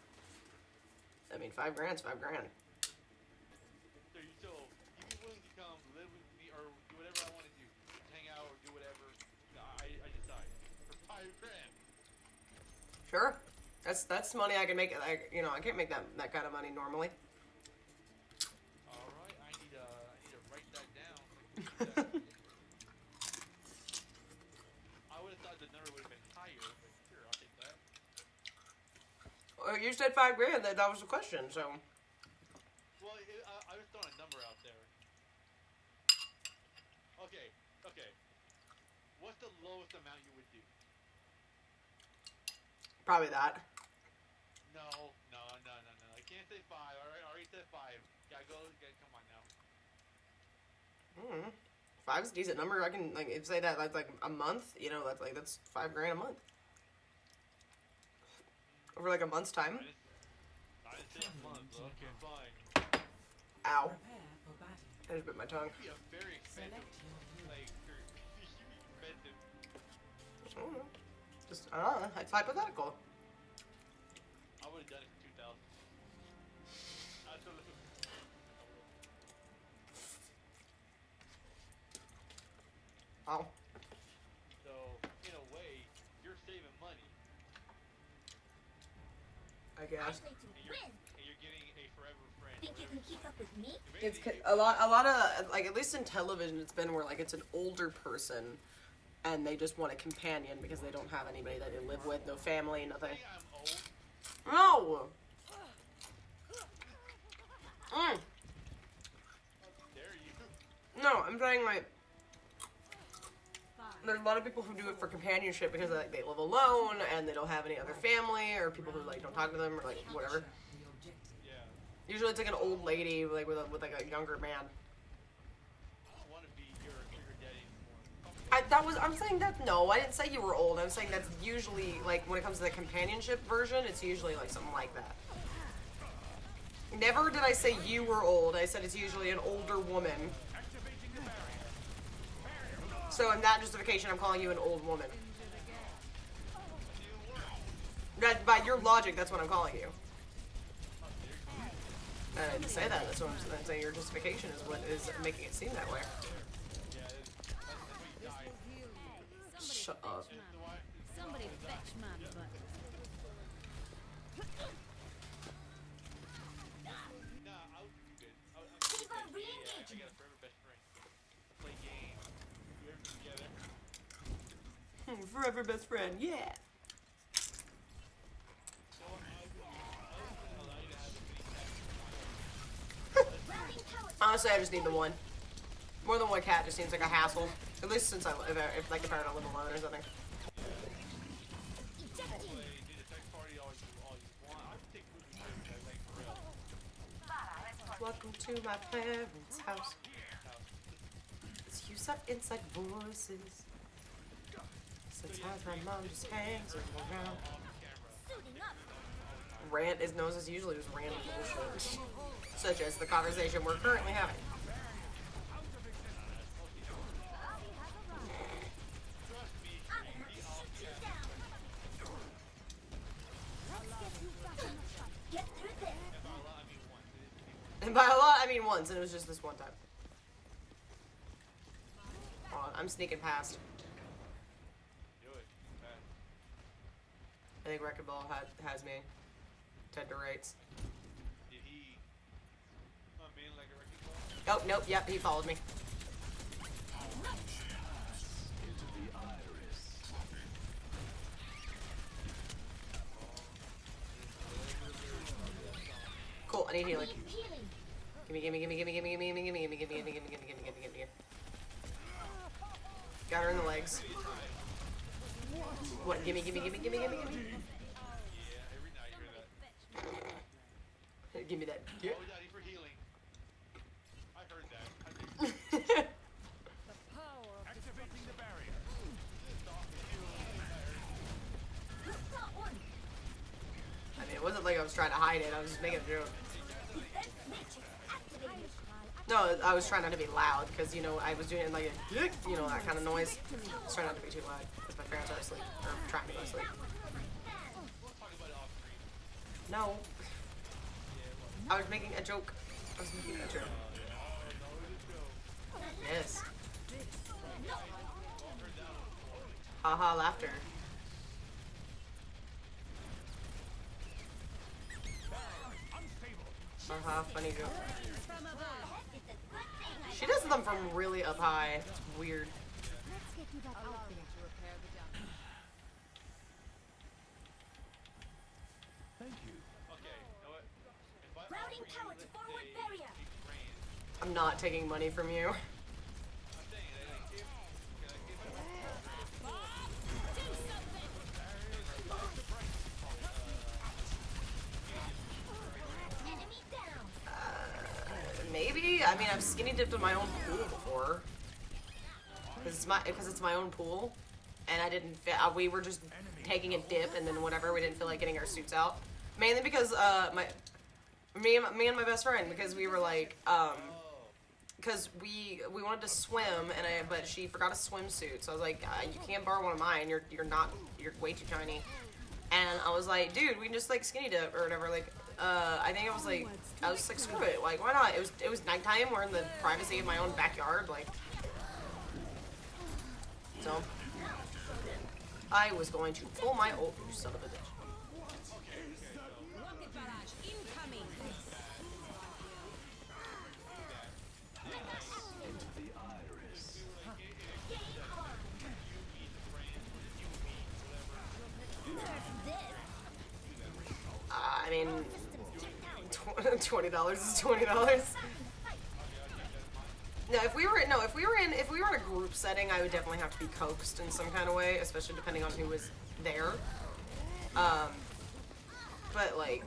I mean, 5 grand's 5 grand. So you'd be willing to come live with me or do whatever I want to do, hang out or do whatever I decide for 5 grand. Sure. That's money I can make. I can't make that kind of money normally. All right, I need to write that down. I would have thought the number would have been higher, but sure, I'll take that. Well, you said 5 grand. That was the question. So Well, I was throwing a number out there. Okay. What's the lowest amount you would do? probably that. No. I can't say 5. All right, I already said 5. Come on now. 5's a decent number. I can say that like a month. That's 5 grand a month. Over like a month's time. I didn't say a month. Okay, fine. Ow. Prepare for battle. I just bit my tongue. It'd be a very expensive, Select your hero. like, you'd be expensive. I don't know. Just, I don't know. It's hypothetical. I would have done it for 2,000. Absolutely. Oh. So, in a way, you're saving money, I I guess. play to and win. you're getting a forever friend. Think you can keep up with me? It's a lot of like, at least in television, it's been where like it's an older person, and they just want a companion because they don't have anybody that they live with, no family, nothing. Saying I'm old. No. How dare you? No, I'm saying like there's a lot of people who do it for companionship because like they live alone and they don't have any other family or people who like don't talk to them or like whatever. The objective. Yeah. Usually it's like an old lady like with like a younger man. I don't want to be your daddy anymore. I'm saying that no, I didn't say you were old. I'm saying that's usually like when it comes to the companionship version, it's usually like something like that. Never did I say you were old. I said it's usually an older woman. So in that justification, I'm calling you an old woman. That, by your logic, that's what I'm calling you. I didn't say that. That's what I'm saying. Your justification is what is making it seem that way. Yeah, that's what you died. Shut up. Somebody fetch my butt. Nah, I would be good. I'm Keep on I re-engaging. got a forever best friend. Play games. Do everything together. Forever best friend, yeah. So I would allow you to have as many pets Rallying power. Honestly, I just need the one. More than one cat just seems like a hassle. At least since if I were to live alone or something. Ejecting. play, do the sex party all you want. I would take movie trips, like for real. Welcome to my parents' house. It's you suck inside voices. Sometimes my mom just hangs around. Off camera. Suiting up. Rant is known as usually just random bullshit. Such as the conversation we're currently having. Trust me, I'm going to shoot you down. Let's get you back on the fight. Get through this. and by a lot, I mean once. And by a lot, I mean once, and it was just this one time. I'm sneaking past. Do it. Fast. I think Wrecking Ball has me. Dead to rights. Did he come in like a wrecking ball? Oh, nope, yep, he followed me. Cool, I need healing. Healing. Gimme, gimme, gimme, gimme, gimme, gimme, gimme, gimme, gimme, gimme, gimme, gimme, gimme, gimme, gimme, gimme. Got her in the legs. What? Gimme, gimme, gimme, gimme, gimme, gimme. Yeah, every night you hear that. Give me that. Oh, Daddy, for healing. I heard that. I think The power of Activating the barrier. Got one. I mean, it wasn't like I was trying to hide it. I was just making a joke. Defense matrix activated. No, I was trying not to be loud because, you know, I was doing it like a, you know, that kind of noise. I was trying not to be too loud because my parents are asleep, or trying to go to sleep. we'll talk about it off screen. No. I was making a joke. I was making a joke. Yes. Haha, laughter. Haha, funny joke. from above. It's a good thing I She does them from really up high. It's weird. Let's get you that outfit to repair the damage. Thank you. Okay, you know what? If I Routing offer you, power to let's forward say, barrier. 8 grand, I'm not taking money from you. I'm saying that like, if I Enemy down. Maybe. I mean, I've skinny dipped in my own pool before. Because it's my own pool, and I didn't fit. We were just taking a dip, and then whatever. We didn't feel like getting our suits out. Mainly because me and my best friend, because we were like because we wanted to swim, but she forgot a swimsuit, so I was like, you can't borrow one of mine. You're way too tiny. And I was like, dude, we can just like skinny dip or whatever. Like, I think I was just like, screw it. Like, why not? It was nighttime. We're in the privacy of my own backyard. Like, so I was going to pull my you son of a bitch. Rocket barrage incoming. I mean, $20 is $20. No, if we were in a group setting, I would definitely have to be coaxed in some kind of way, especially depending on who was there. But like,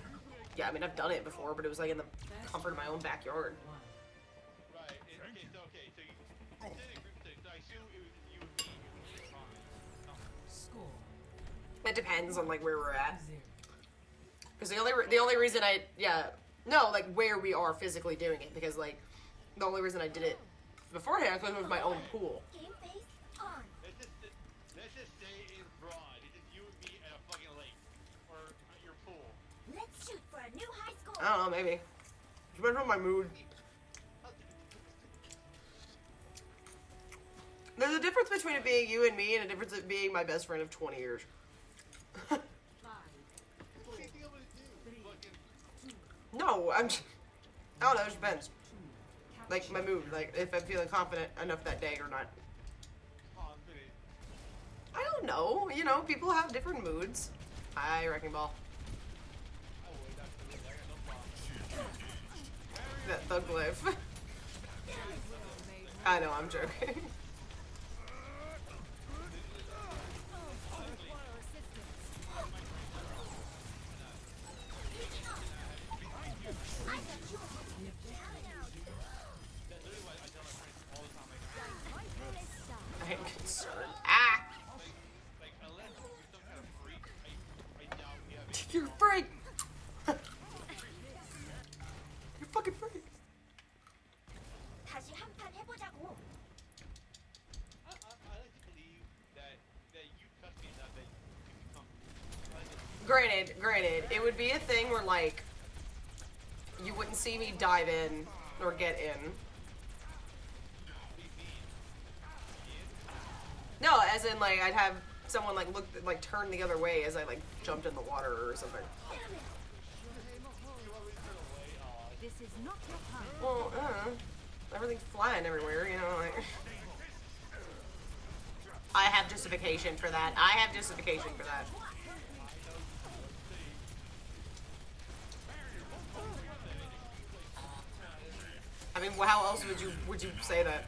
yeah, I mean, I've done it before, but it was like in the comfort of my own backyard. Right. Okay. So you said a group thing. So I assume it was you and me. It was fine. Score It depends on like where we're at. 0. Because the only reason like where we are physically doing it, because like the only reason I did it beforehand because it was my own pool. Game face on. Let's just say it's broad. It's just you and me at a fucking lake or at your pool. Let's shoot for a new high score. I don't know, maybe. Depends on my mood. There's a difference between it being you and me and a difference of being my best friend of 20 years. What do you think I'm gonna do? Fucking. No, I don't know, it just depends. Like my mood, like if I'm feeling confident enough that day or not. Confident. I don't know, you know, people have different moods. Hi, Wrecking Ball. I would. Absolutely. I got no problem. That thug life. I know, I'm joking. I am concerned. Ah! Like unless you're some kind of freak, I doubt we have it. You're a freak! You're a fucking freak! 다시 한 판 해보자고. I like to believe that you trust me enough that you become. Granted, it would be a thing where, like, you wouldn't see me dive in or get in. No, as in like I'd have someone like look like turn the other way as I like jumped in the water or something. This is not your time. Well, everything's flying everywhere, you know. Like, I have justification for that. I have justification for that. I mean, how else would you say that?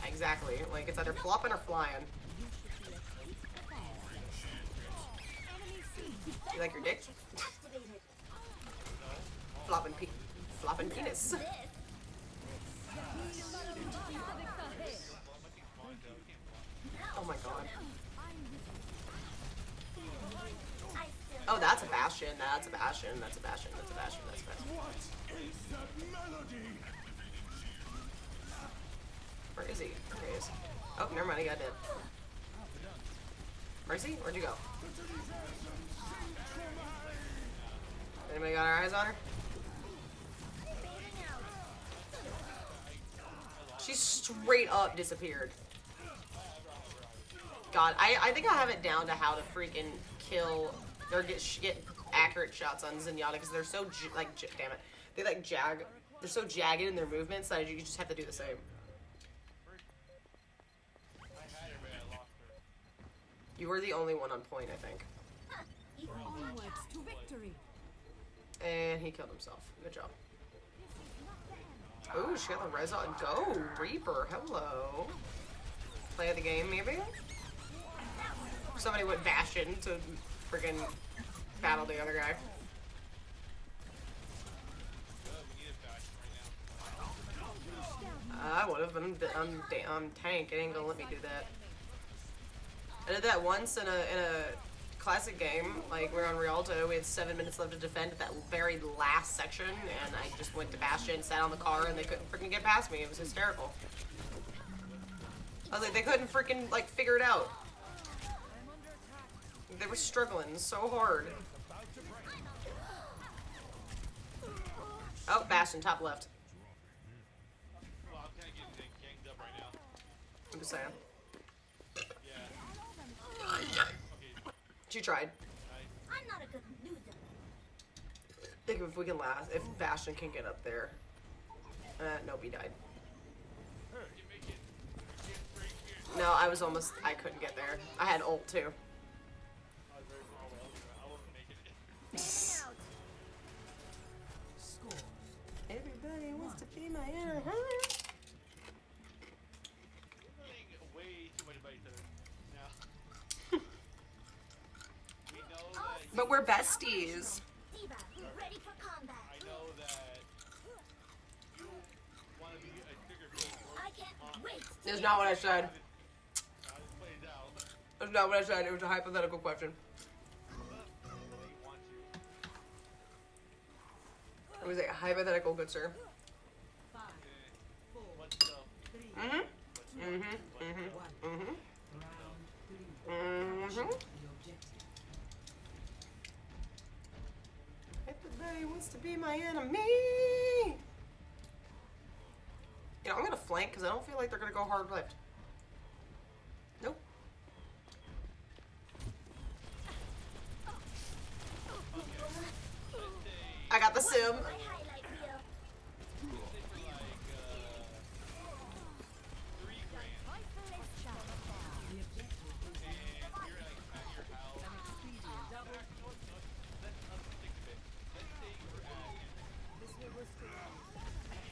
Exactly. Like it's either flopping or flying. You like your dick? Flopping penis. Oh my god. Oh, that's a bastion. That's a bastion. That's a bastion. That's a bastion. That's a bastion. What is that melody? Where is he? There he is. Oh, never mind. He got dead. Mercy, where'd you go? Anybody got our eyes on her? She straight up disappeared. God, I think I have it down to how to freaking kill or get accurate shots on Zenyatta because they're so damn it, they like they're so jagged in their movements that you just have to do the same. You were the only one on point, I think. Onwards to victory. And he killed himself. Good job. Ooh, she got the res on. Go, Reaper. Hello. Play of the game, maybe? Somebody went Bastion to freaking battle the other guy. I would have, but I'm tank. It ain't gonna let me do that. I did that once in a classic game. Like, we're on Rialto. We had 7 minutes left to defend at that very last section, and I just went to Bastion, sat on the car, and they couldn't freaking get past me. It was hysterical. I was like, they couldn't freaking, like, figure it out. They were struggling so hard. Oh, Bastion, top left. Well, I'm kind of getting ganged up right now. I'm just saying. Yeah. She tried. I'm not a good loser. Think if we can last, if Bastion can get up there. Nope, he died. No, I was almost, I couldn't get there. I had ult too. I was very far away. I wasn't making it. Score. Everybody wants to be my inner We're learning way too much about each other now. We know that But we're besties. Diva, ready for combat. I know that you want to be a bigger face. I can't wait. That's not what I said. How this plays out. That's not what I said. It was a hypothetical question. You want to. It was a hypothetical, good sir. 5, 4, What's the 3, Mm-hmm. 1. Mm-hmm. Round 3. Mm-hmm. The objective. Everybody wants to be my enemy. You know, I'm gonna flank because I don't feel like they're gonna go hard left. Nope. I got the sim. My highlight reel. The objective.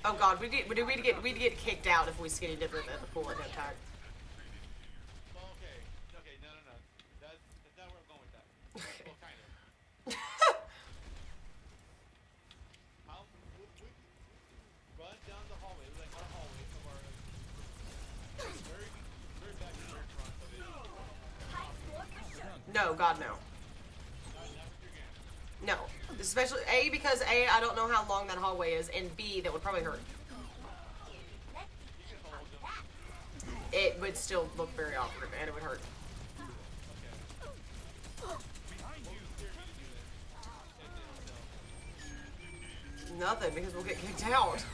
Oh god, we'd get kicked out if we skinny dipped at the pool at that time. Well, okay, no. That's not where I'm going with that. Well, kind of. Run down the hallway, like our hallway, from our very back to very front of it. No, god no. Not with your game. No. Especially A, because A, I don't know how long that hallway is, and B, that would probably hurt. You can hold them. It would still look very awkward, and it would hurt. Nothing, because we'll get kicked out.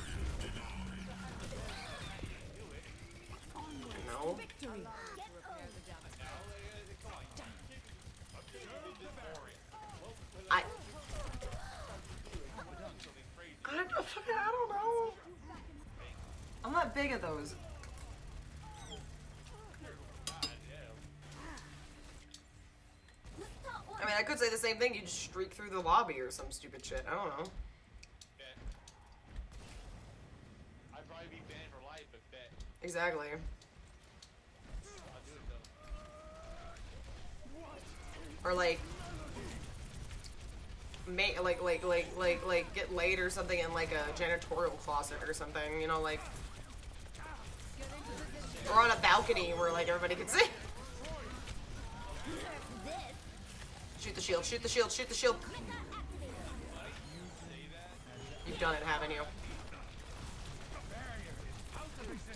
big are those? I mean, I could say the same thing. You just streak through the lobby or some stupid shit. I don't know. Bet. I'd probably be banned for life, but bet. Exactly. I'll do it though. Or like, get laid or something in like a janitorial closet or something. You know, like, or on a balcony where like everybody can see. Shoot the shield, shoot the shield, shoot the shield. You've done it, haven't you?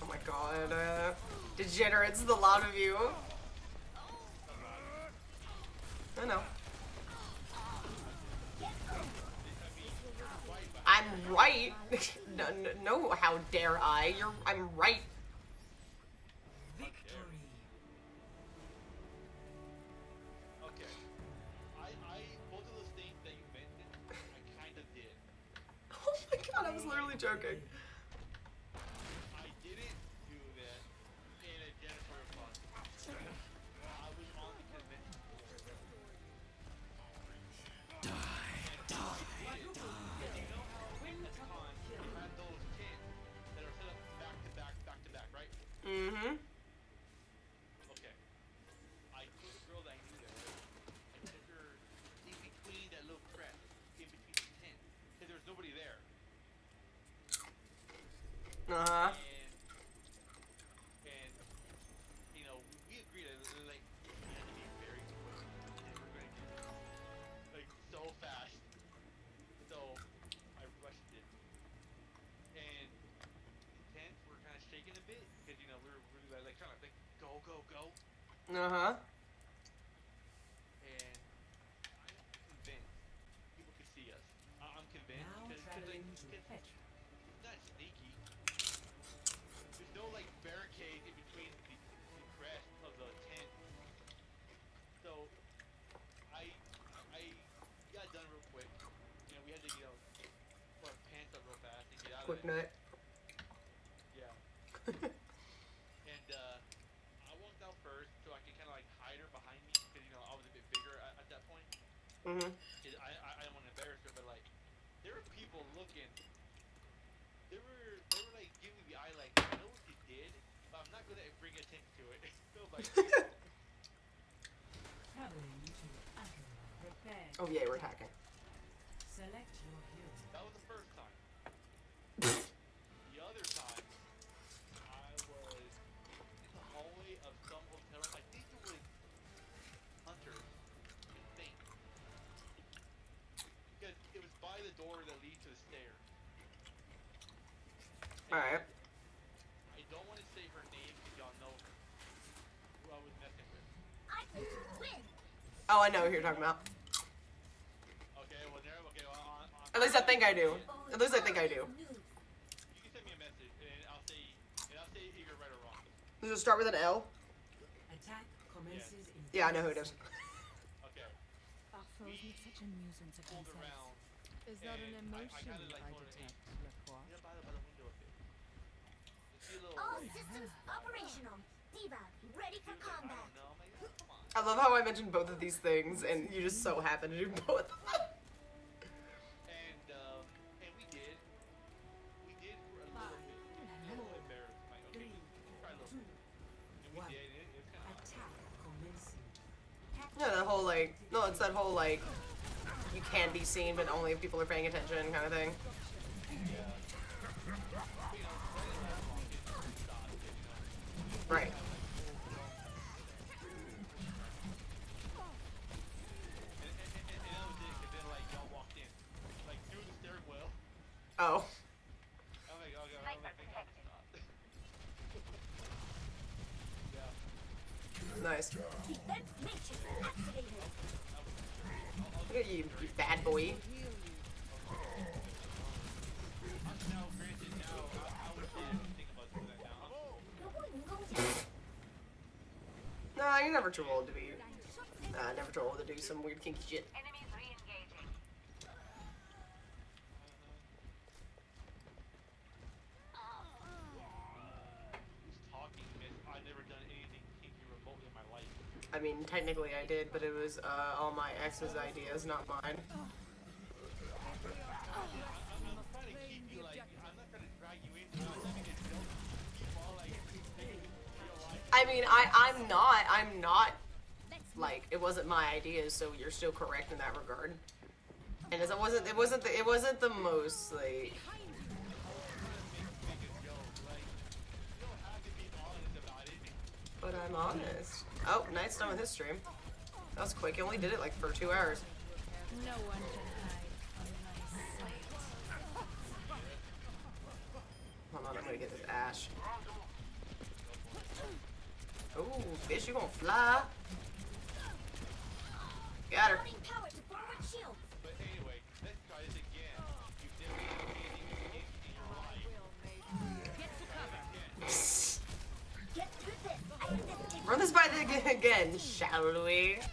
Oh my god. Degenerates, the lot of you. I know. I'm right. No, how dare I? I'm right. Okay. Both of those things that you mentioned, I kind of did. Oh my god, I was literally joking. I didn't do that in a janitorial closet. I was on the convention floor. You know how at the con you had those tents that are set up back to back, back to back, right? Mm-hmm. Okay. I took a girl that I knew there. I took her in between that little crest, in between the tents, because there was nobody there. Uh-huh. And you know, we agreed that like we had to be very quick, and we're gonna get like so fast. So I rushed it, and the tents were kind of shaking a bit because you know we were really like trying to like go, go, go, Uh-huh. and I'm convinced people could see us. I'm convinced Now because traveling like to it's Petra. not sneaky. There's no like barricade in between the crest of the tent. So I got done real quick. You know, we had to put our pants up real fast and get out Quick of it. nut. Yeah. And I walked out first so I could kind of like hide her behind me because you know I was a bit bigger at that point. Mm-hmm. 'Cause I didn't want to embarrass her, but like there were people looking. They were like giving me the eye like I know what you did, but I'm not gonna bring attention to it. So like Traveling to Agra. Prepare. Oh yeah, we're hacking. Select your hero. that was the first time. The other time I was in the hallway of some hotel room. I think it was Hunter's. I think. Because it was by the door that leads to the stairs. Alright. I don't want to say her name because y'all know her. Who I was messing with. I think you win. Oh, I know who you're talking about. Okay, well, there. Okay, well, At least I think I do. At least I think I do. You can send me a message, and I'll say either right or wrong. Does it start with an L? Attack commences in. Yeah, I know who it is. Okay, Our foes make such a nuisance of pulled themselves. around. Is that an and I emotion kinda, like, I told her, detect, Lacroix? Get by the window a bit. You see a little. All systems operational. Diva, ready for I combat. don't know, man. Come on. I love how I mentioned both of these things and you just so happen to do both. And we did. We did for a little bit. A little embarrassed. Like, okay, try a little bit. And we did. It's kind of. Attack commencing. Yeah, that whole like, no, it's that whole like, you can be seen but only if people are paying attention kind of thing. Right. And that was it, 'cause then like y'all walked in, like through the stairwell. Oh. I'm like, okay, I'm like, thank God it's not. Yeah. Nice. Defense matrix activated. Look at you, you bad boy. Now, granted, I would think about doing that now. Nah, you're never too old to be. Nah, never too old to do some weird kinky shit. Enemies re-engaging. technically I did, but it was all my ex's ideas, not mine. I mean, I'm not, like, it wasn't my ideas, so you're still correct in that regard. And it wasn't the most, like... But I'm honest. Oh, Knight's done with his stream. That was quick, he only did it, like, for 2 hours. No one can hide from my sight. Hold on, I'm gonna get this Ash. Ooh, bitch, you gonna fly? Got her. Loading power to forward shield. But anyway, let's try this again. You've never seen anything in your life. Get to cover. Get through this. I have this. Run this by the again, shall we? Yeah, 'cause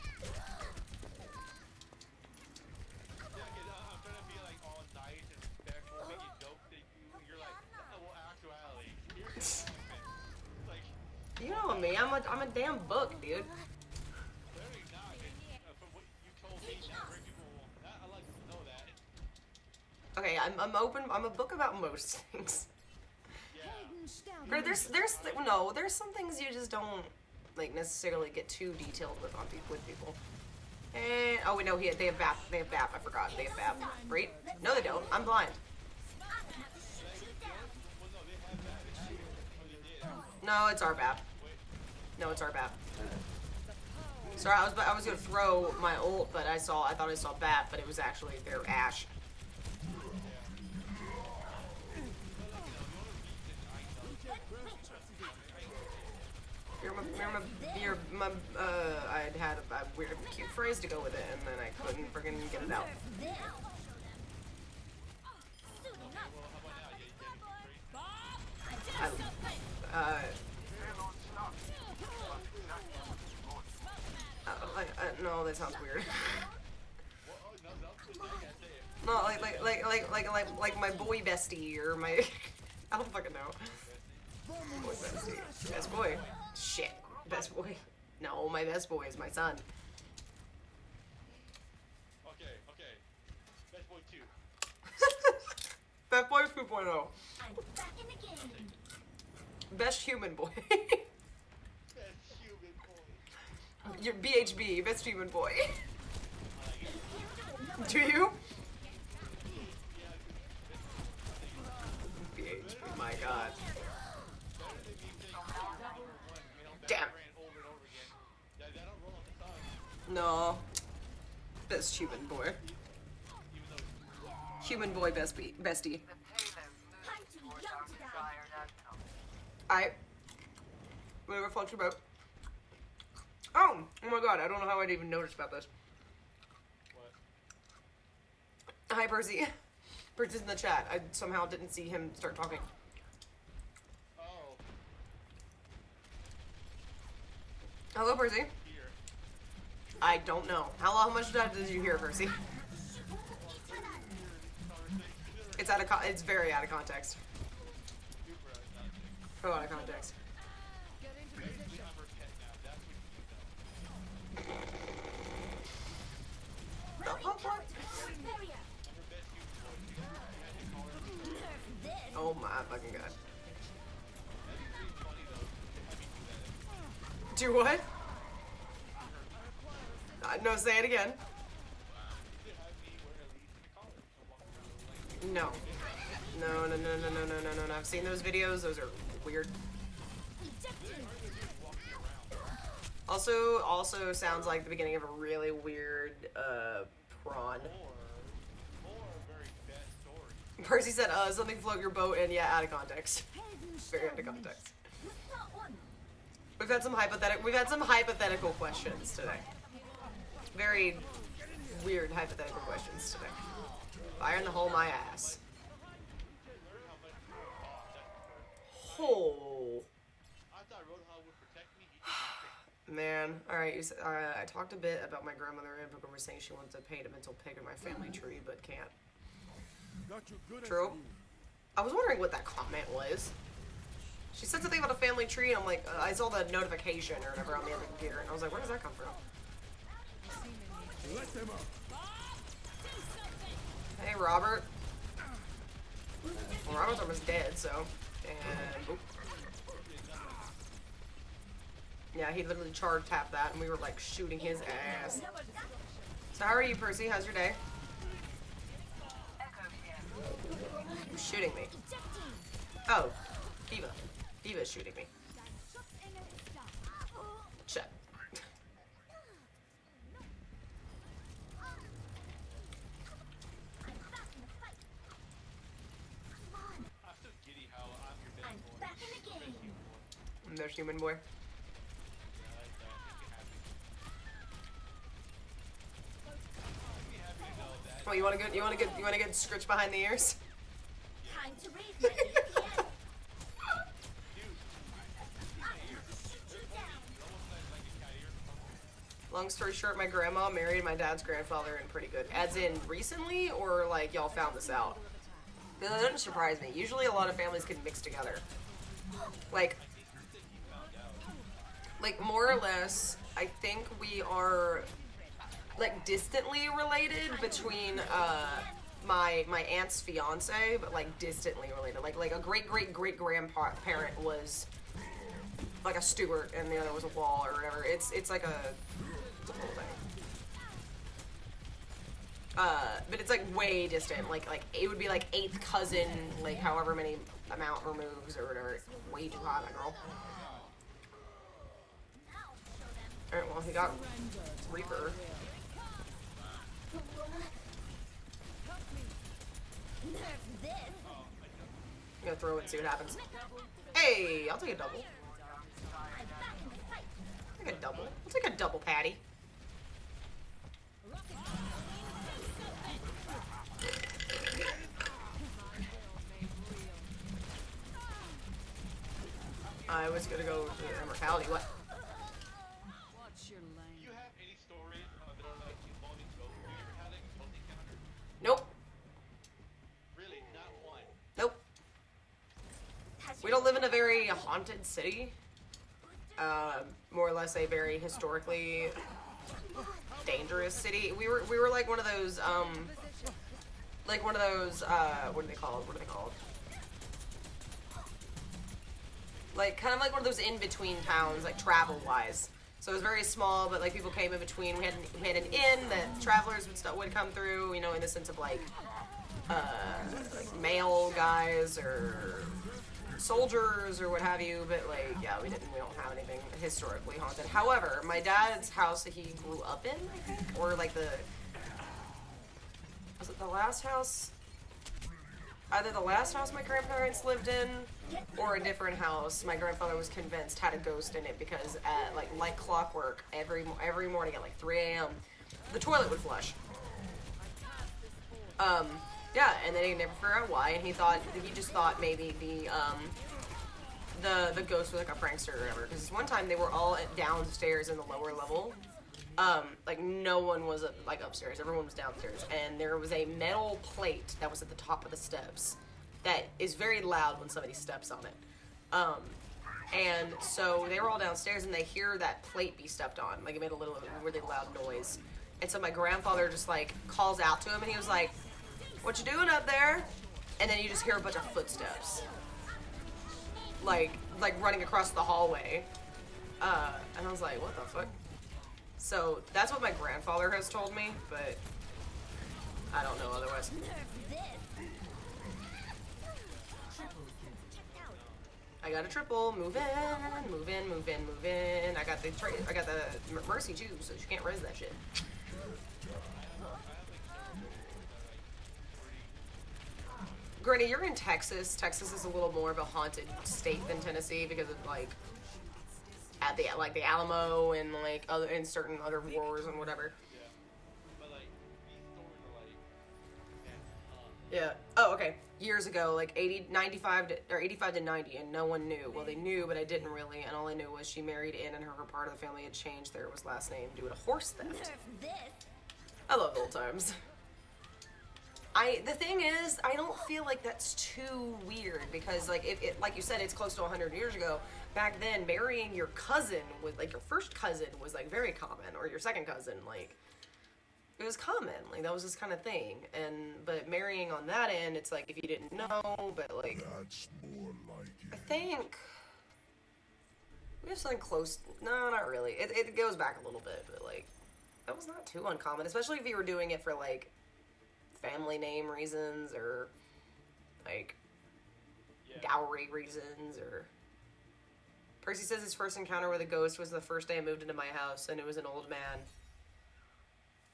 I'm trying to be like all nice and respectful, making jokes at you, and you're like, well, actuality, here's the moment. Like, You know me, I'm a damn book, dude. clearly not, 'cause, from what you told me, not very people will, I like to know that. Okay, I'm open. I'm a book about most things. Yeah. But there's some things you just don't like necessarily get too detailed with with people. And oh wait, no, they have BAP. They have BAP. I forgot. They have BAP. Right? No, they don't. I'm blind. I'm gonna have to shoot you down. Well, no, they have that. It's true. Oh, they did. No, it's our BAP. No, it's our BAP. Sorry, I was gonna throw my ult, but I thought I saw BAP, but it was actually their Ash. I had a weird, cute phrase to go with it, and then I couldn't friggin' get it out. This. Suiting up. No, that sounds weird. No, like my boy bestie or my, I don't fucking know. Boy bestie, best boy. Shit, best boy. No, my best boy is my son. Okay. Best boy 2. Best boy 2.0. I'm back in the game. Best human boy. Best human boy. Your BHB, best human boy. Handle Do you? BHB, my god. Damn. No. Best human boy. Human boy bestie. I'm too young to die. I. Whatever floats your boat. Oh my god, I don't know how I'd even noticed about this. What? Hi, Percy. Percy's in the chat. I somehow didn't see him start talking. Oh, Hello, Percy. here. I don't know. How much did you hear, Percy? It's very out of context. Super out of context. So out of context. Get into position. I'm her pet now. That's what you know. Loading power to forward barrier. I'm her best human boy. You had to call her. Nerf this. Oh my fucking god. That'd be pretty funny though. To have me do that. Do what? No, say it again. To have me wear a leash and a collar and walk around like. No. No. I've seen those videos. Those are weird. Ejected. Also sounds like the beginning of a really weird prawn. Or very bad story. Percy said, something float your boat, and yeah, out of context. Very out of context. Not one. We've had some hypothetical questions today. Very weird hypothetical questions today. Fire in the hole my ass. Oh. I thought Roadhog would protect me. He didn't. Man, alright, I talked a bit about my grandmother and was saying she wants to paint a mental pig in my family tree, but can't. Got you good True. as new. I was wondering what that comment was. She said something about a family tree, and I'm like, I saw the notification or whatever on the other computer, and I was like, where does that come from? Let them up. Hey, Robert. Well, Robert's almost dead, so. And. Oop. Yeah, he literally charge tapped that, and we were like shooting his ass. So, how are you, Percy? How's your day? Who's shooting me? Oh, Diva. Diva's shooting me. Shit. I'm so giddy how I'm your best I'm boy. back in the game. There's human boy. Yeah, I like that. Make me happy to know that. Well, you want to get scritched behind the ears? Time to raise my EPS. Dude, I have to shoot you down. almost like a cat ear. Long story short, my grandma married my dad's grandfather and pretty good. As in recently, or like y'all found this out? Because that doesn't surprise me. Usually a lot of families can mix together. Like more or less, I think we are like distantly related between my aunt's fiance, but like distantly related. Like a great grandparent was like a Stewart and the other was a Wall or whatever. It's like a whole thing. But it's like way distant. Like it would be like 8th cousin, like however many amount removes or whatever. Way too hot, my girl. Alright, well he got Reaper. Nerf this. I'm gonna throw it and see what happens. Hey, I'll take a double. I'm back in the fight. I'll take a double. I'll take a double patty. I was gonna go to immortality. What? Watch your Do lane. you have any stories that are like involving ghosts? Do you ever have like a ghost encounter? Nope. Really, not one. Nope. We don't live in a very haunted city. More or less a very historically dangerous city. We were like one of those what are they called? Like kind of like one of those in between towns, like travel wise. So it was very small, but like people came in between. We had an inn that travelers would come through, you know, in the sense of like male guys or soldiers or what have you, but like yeah, we don't have anything historically haunted. However, my dad's house that he grew up in, I think, or like was it the last house? Either the last house my grandparents lived in or a different house my grandfather was convinced had a ghost in it because at like clockwork every morning at like 3 a.m. the toilet would flush. Yeah, and then he never figured out why, and he just thought maybe the ghost was like a prankster or whatever. Because one time they were all downstairs in the lower level, like no one was like upstairs, everyone was downstairs, and there was a metal plate that was at the top of the steps that is very loud when somebody steps on it. And so they were all downstairs and they hear that plate be stepped on, like it made a really loud noise. And so my grandfather just like calls out to him and he was like, "What you doing up there?" And then you just hear a bunch of footsteps, like running across the hallway. And I was like, "What the fuck?" So that's what my grandfather has told me, but I don't know otherwise. Nerf this. I got a triple. Move in. I got the mercy too, so you can't res that shit. Granted, you're in Texas. Texas is a little more of a haunted state than Tennessee because of like at the Alamo and like other in certain other wars and whatever. But like these stories are like, Yeah. Oh, okay. Years ago, like 85 to 90, and no one knew. Well, they knew, but I didn't really, and all I knew was she married in, and her part of the family had changed their last name due to horse theft. Nerf this. I love old times. The thing is, I don't feel like that's too weird because, like, like you said, it's close to 100 years ago. Back then, marrying your cousin was like your first cousin was like very common, or your second cousin, like it was common. Like that was this kind of thing. But marrying on that end, it's like if you didn't know, but like That's more like I it. think we have something close. No, not really. It goes back a little bit, but like that was not too uncommon, especially if you were doing it for like family name reasons or like Yeah. dowry reasons. Or Percy says his first encounter with a ghost was the first day I moved into my house, and it was an old man.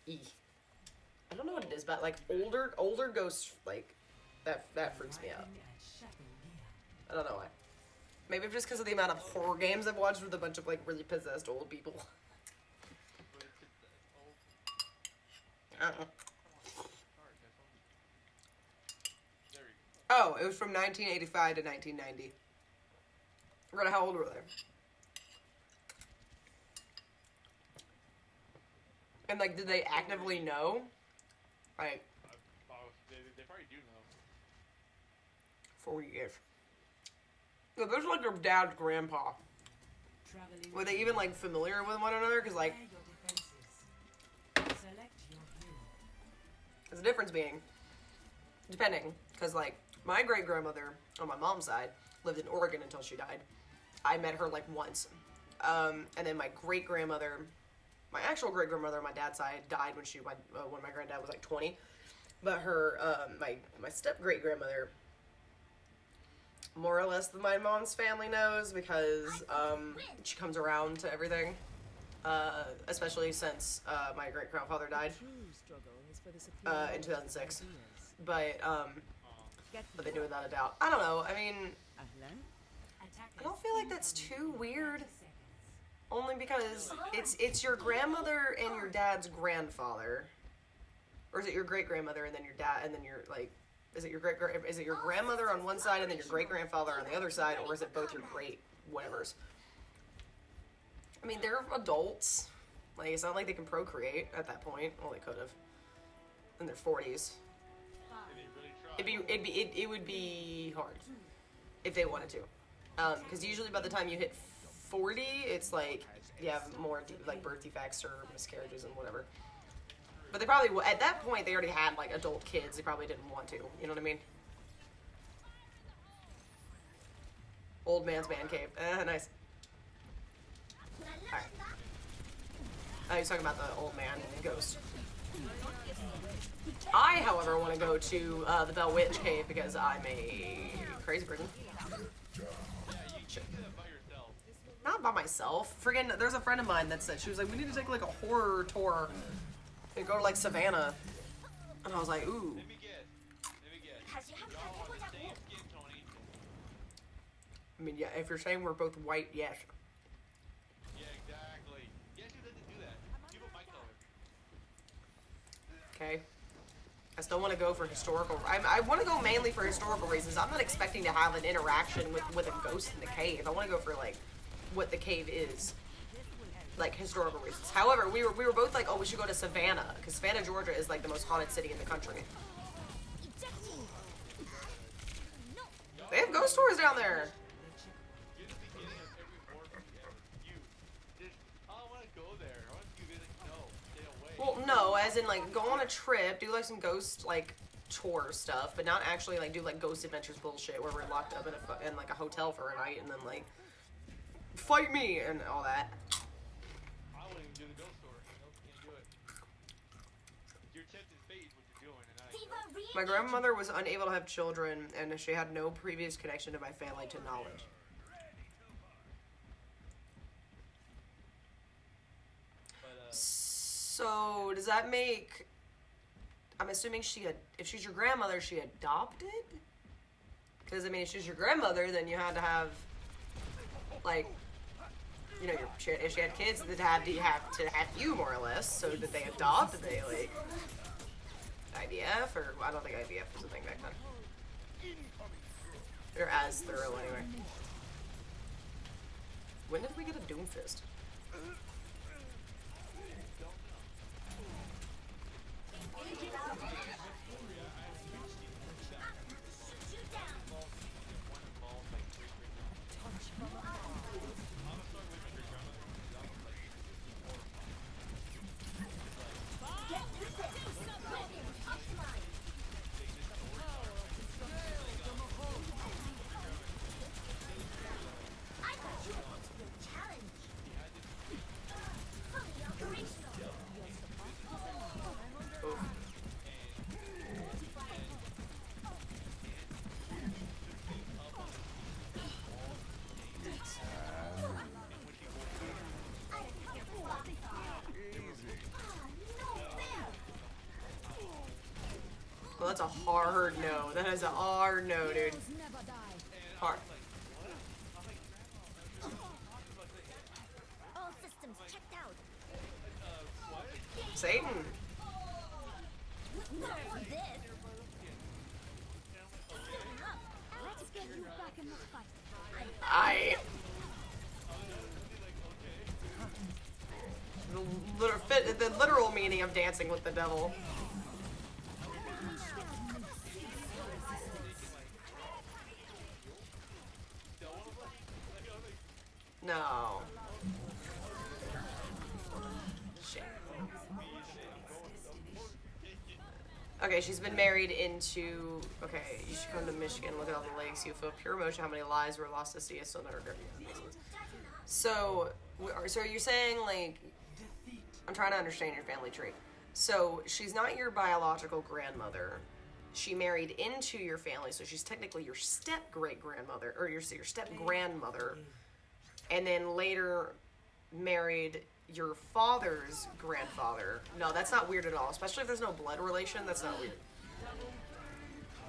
I don't know what it is, but like older ghosts, like that freaks me out. Arriving at Shadowmere. I don't know why. Maybe just because of the amount of horror games I've watched with a bunch of like really possessed old people. But it's just that old I don't know. card. There we go. Oh, it was from 1985 to 1990. Right, how old were they? And like, did they actively know? Like, They probably do know. 40 years. So there's like your dad's grandpa. Traveling Were they even like familiar with one another? Because like, Prepare your defenses. Select your hero. there's a difference being, depending. Because like, my great grandmother on my mom's side lived in Oregon until she died. I met her like once. And then my great grandmother, my actual great grandmother on my dad's side died when my granddad was like 20. But her, my step great grandmother, more or less my mom's family knows because she comes around to everything. Especially since my great grandfather died in 2006. But they do without a doubt. I don't know. I mean, I don't feel like that's too weird. Only because it's your grandmother and your dad's grandfather, or is it your great grandmother and then your dad and then your like, is it your grandmother on one side and then your great grandfather on the other side, or is it both your great whatevers? I mean, they're adults. Like it's not like they can procreate at that point. Well, they could have in their 40s. Did they really try? It would be hard if they wanted to, because usually by the time you hit 40, it's like you have more like birth defects or miscarriages and whatever. But they probably at that point they already had like adult kids. They probably didn't want to. You know what I mean? Old man's man cave. Nice. Alright. He's talking about the old man ghost. I, however, want to go to the Bell Witch cave because I'm a crazy person. Not by myself. Friggin', there's a friend of mine that said, she was like, we need to take like a horror tour and go to like Savannah. And I was like, ooh. Let me guess. Y'all are the same skin tone, ain't you? I mean, yeah, if you're saying we're both white, yes. Yeah, exactly. Yes, who doesn't do that? People my color. Okay. I still want to go for historical. I want to go mainly for historical reasons. I'm not expecting to have an interaction with a ghost in the cave. I want to go for like what the cave is, like historical reasons. However, we were both like, oh, we should go to Savannah because Savannah, Georgia, is like the most haunted city in the country. They have ghost tours down there. You're the beginning of every horror movie ever. You just, I don't want to go there. I want to be like, no, stay away. Well, no, as in like go on a trip, do like some ghost like tour stuff, but not actually like do like Ghost Adventures bullshit where we're locked up in like a hotel for a night and then like fight me and all that. I wouldn't even do the ghost story. Nope, can't do it. You're tempting fate is what you're doing, and I ain't doing it. My grandmother was unable to have children, and she had no previous connection to my family to knowledge. But, So does that make? I'm assuming if she's your grandmother, she adopted. Because I mean, if she's your grandmother, then you had to have, like, you know, if she had kids, they'd have to have you more or less. So did they adopt? Did they like IVF, or I don't think IVF was a thing back then. Or as thorough anyway. When did we get a Doomfist? Well, that's a hard no. That is a hard no, dude. Heroes never die. And Hard. I'm like, what? I'm like, Grandma, what are you talking about? Like, All systems checked out. what? Satan. Not for this. And I'm like, okay. Let's get you back in the fight. I. The literal meaning of dancing with the devil. No. Shit. Okay, she's been married into. Okay, you should come to Michigan. Look at all the lakes. You feel pure emotion. How many lives were lost to sea? It's still never good. So, so you're saying like, I'm trying to understand your family tree. So she's not your biological grandmother. She married into your family, so she's technically your step great grandmother or your step grandmother, and then later married your father's grandfather. No, that's not weird at all. Especially if there's no blood relation. That's not weird.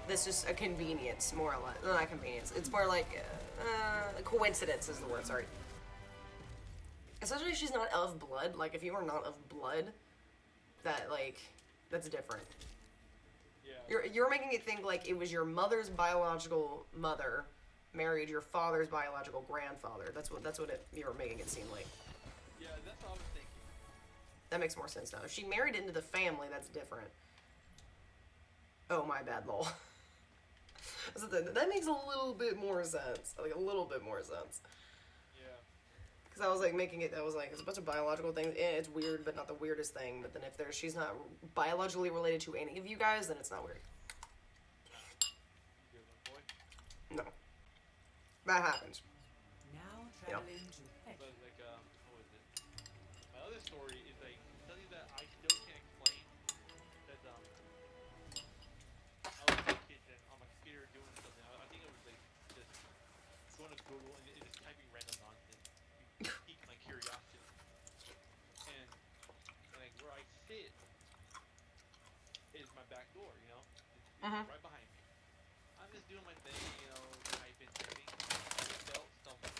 That's just a convenience, more or less. No, not convenience. It's more like coincidence is the word. Sorry. Especially if she's not of blood. Like if you are not of blood, that's different. Yeah. You're making it think like it was your mother's biological mother married your father's biological grandfather. That's what you were making it seem like. Yeah, that's what I was thinking. That makes more sense now. If she married into the family, that's different. Oh, my bad, lol. That makes a little bit more sense. Like, a little bit more sense. Yeah. Because I was, like, making it, I was like, it's a bunch of biological things. It's weird, but not the weirdest thing. But then if she's not biologically related to any of you guys, then it's not weird. You good, my boy? No. That happens. Now traveling to Petra. But like, what was it? My other story is like something that I still can't explain. That I was in the kitchen on my computer doing something. I think it was like just going to Google and just typing random nonsense. You pique my curiosity. And like where I sit is my back door. You know, it's right behind me. I'm just doing my thing. You know, typing. I felt something.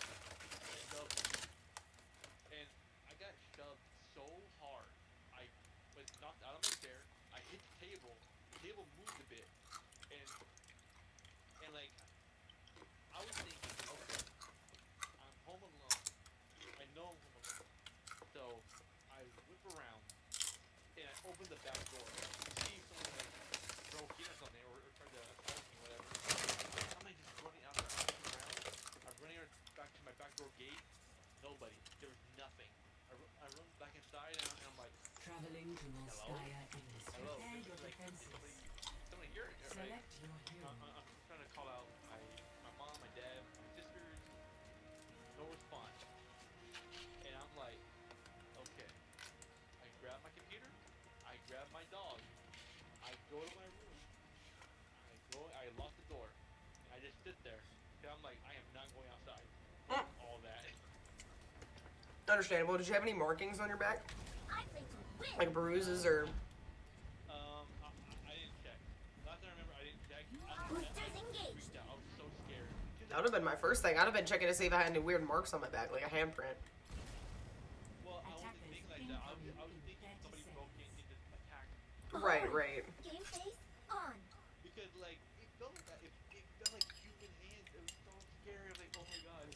And I got shoved so hard. I was knocked out of my chair. I hit the table. The table moved a bit. And like, I was thinking, okay, I'm home alone. I know I'm home alone. So I whip around and I open the back door. See if someone like broke in or something or tried to assault me, whatever. I'm like just running out around. I'm running back to my back door gate. Nobody. There was nothing. I run back inside and I'm like, Traveling to Nostaya East. hello. Prepare your Like, defenses. somebody here. Right? Select your hero. I'm trying to call out my mom, my dad, my sisters. No response. And I'm like, okay. I grab my computer. I grab my dog. I go to my room. I lock the door. And I just sit there. And I'm like, I am not going outside. All that. Understandable. Did you have any markings on your back? I play to win. Like bruises or... I didn't check. Last time I remember, I didn't check. Boosters engaged. Freaked out. I was so scared. That would have been my first thing. I'd have been checking to see if I had any weird marks on my back, like a handprint. Well, I wasn't thinking like that. I was thinking somebody broke in and just attacked me. Right. Game face on. Because like it felt like that. It felt like human hands. It was so scary. I was like, oh my god.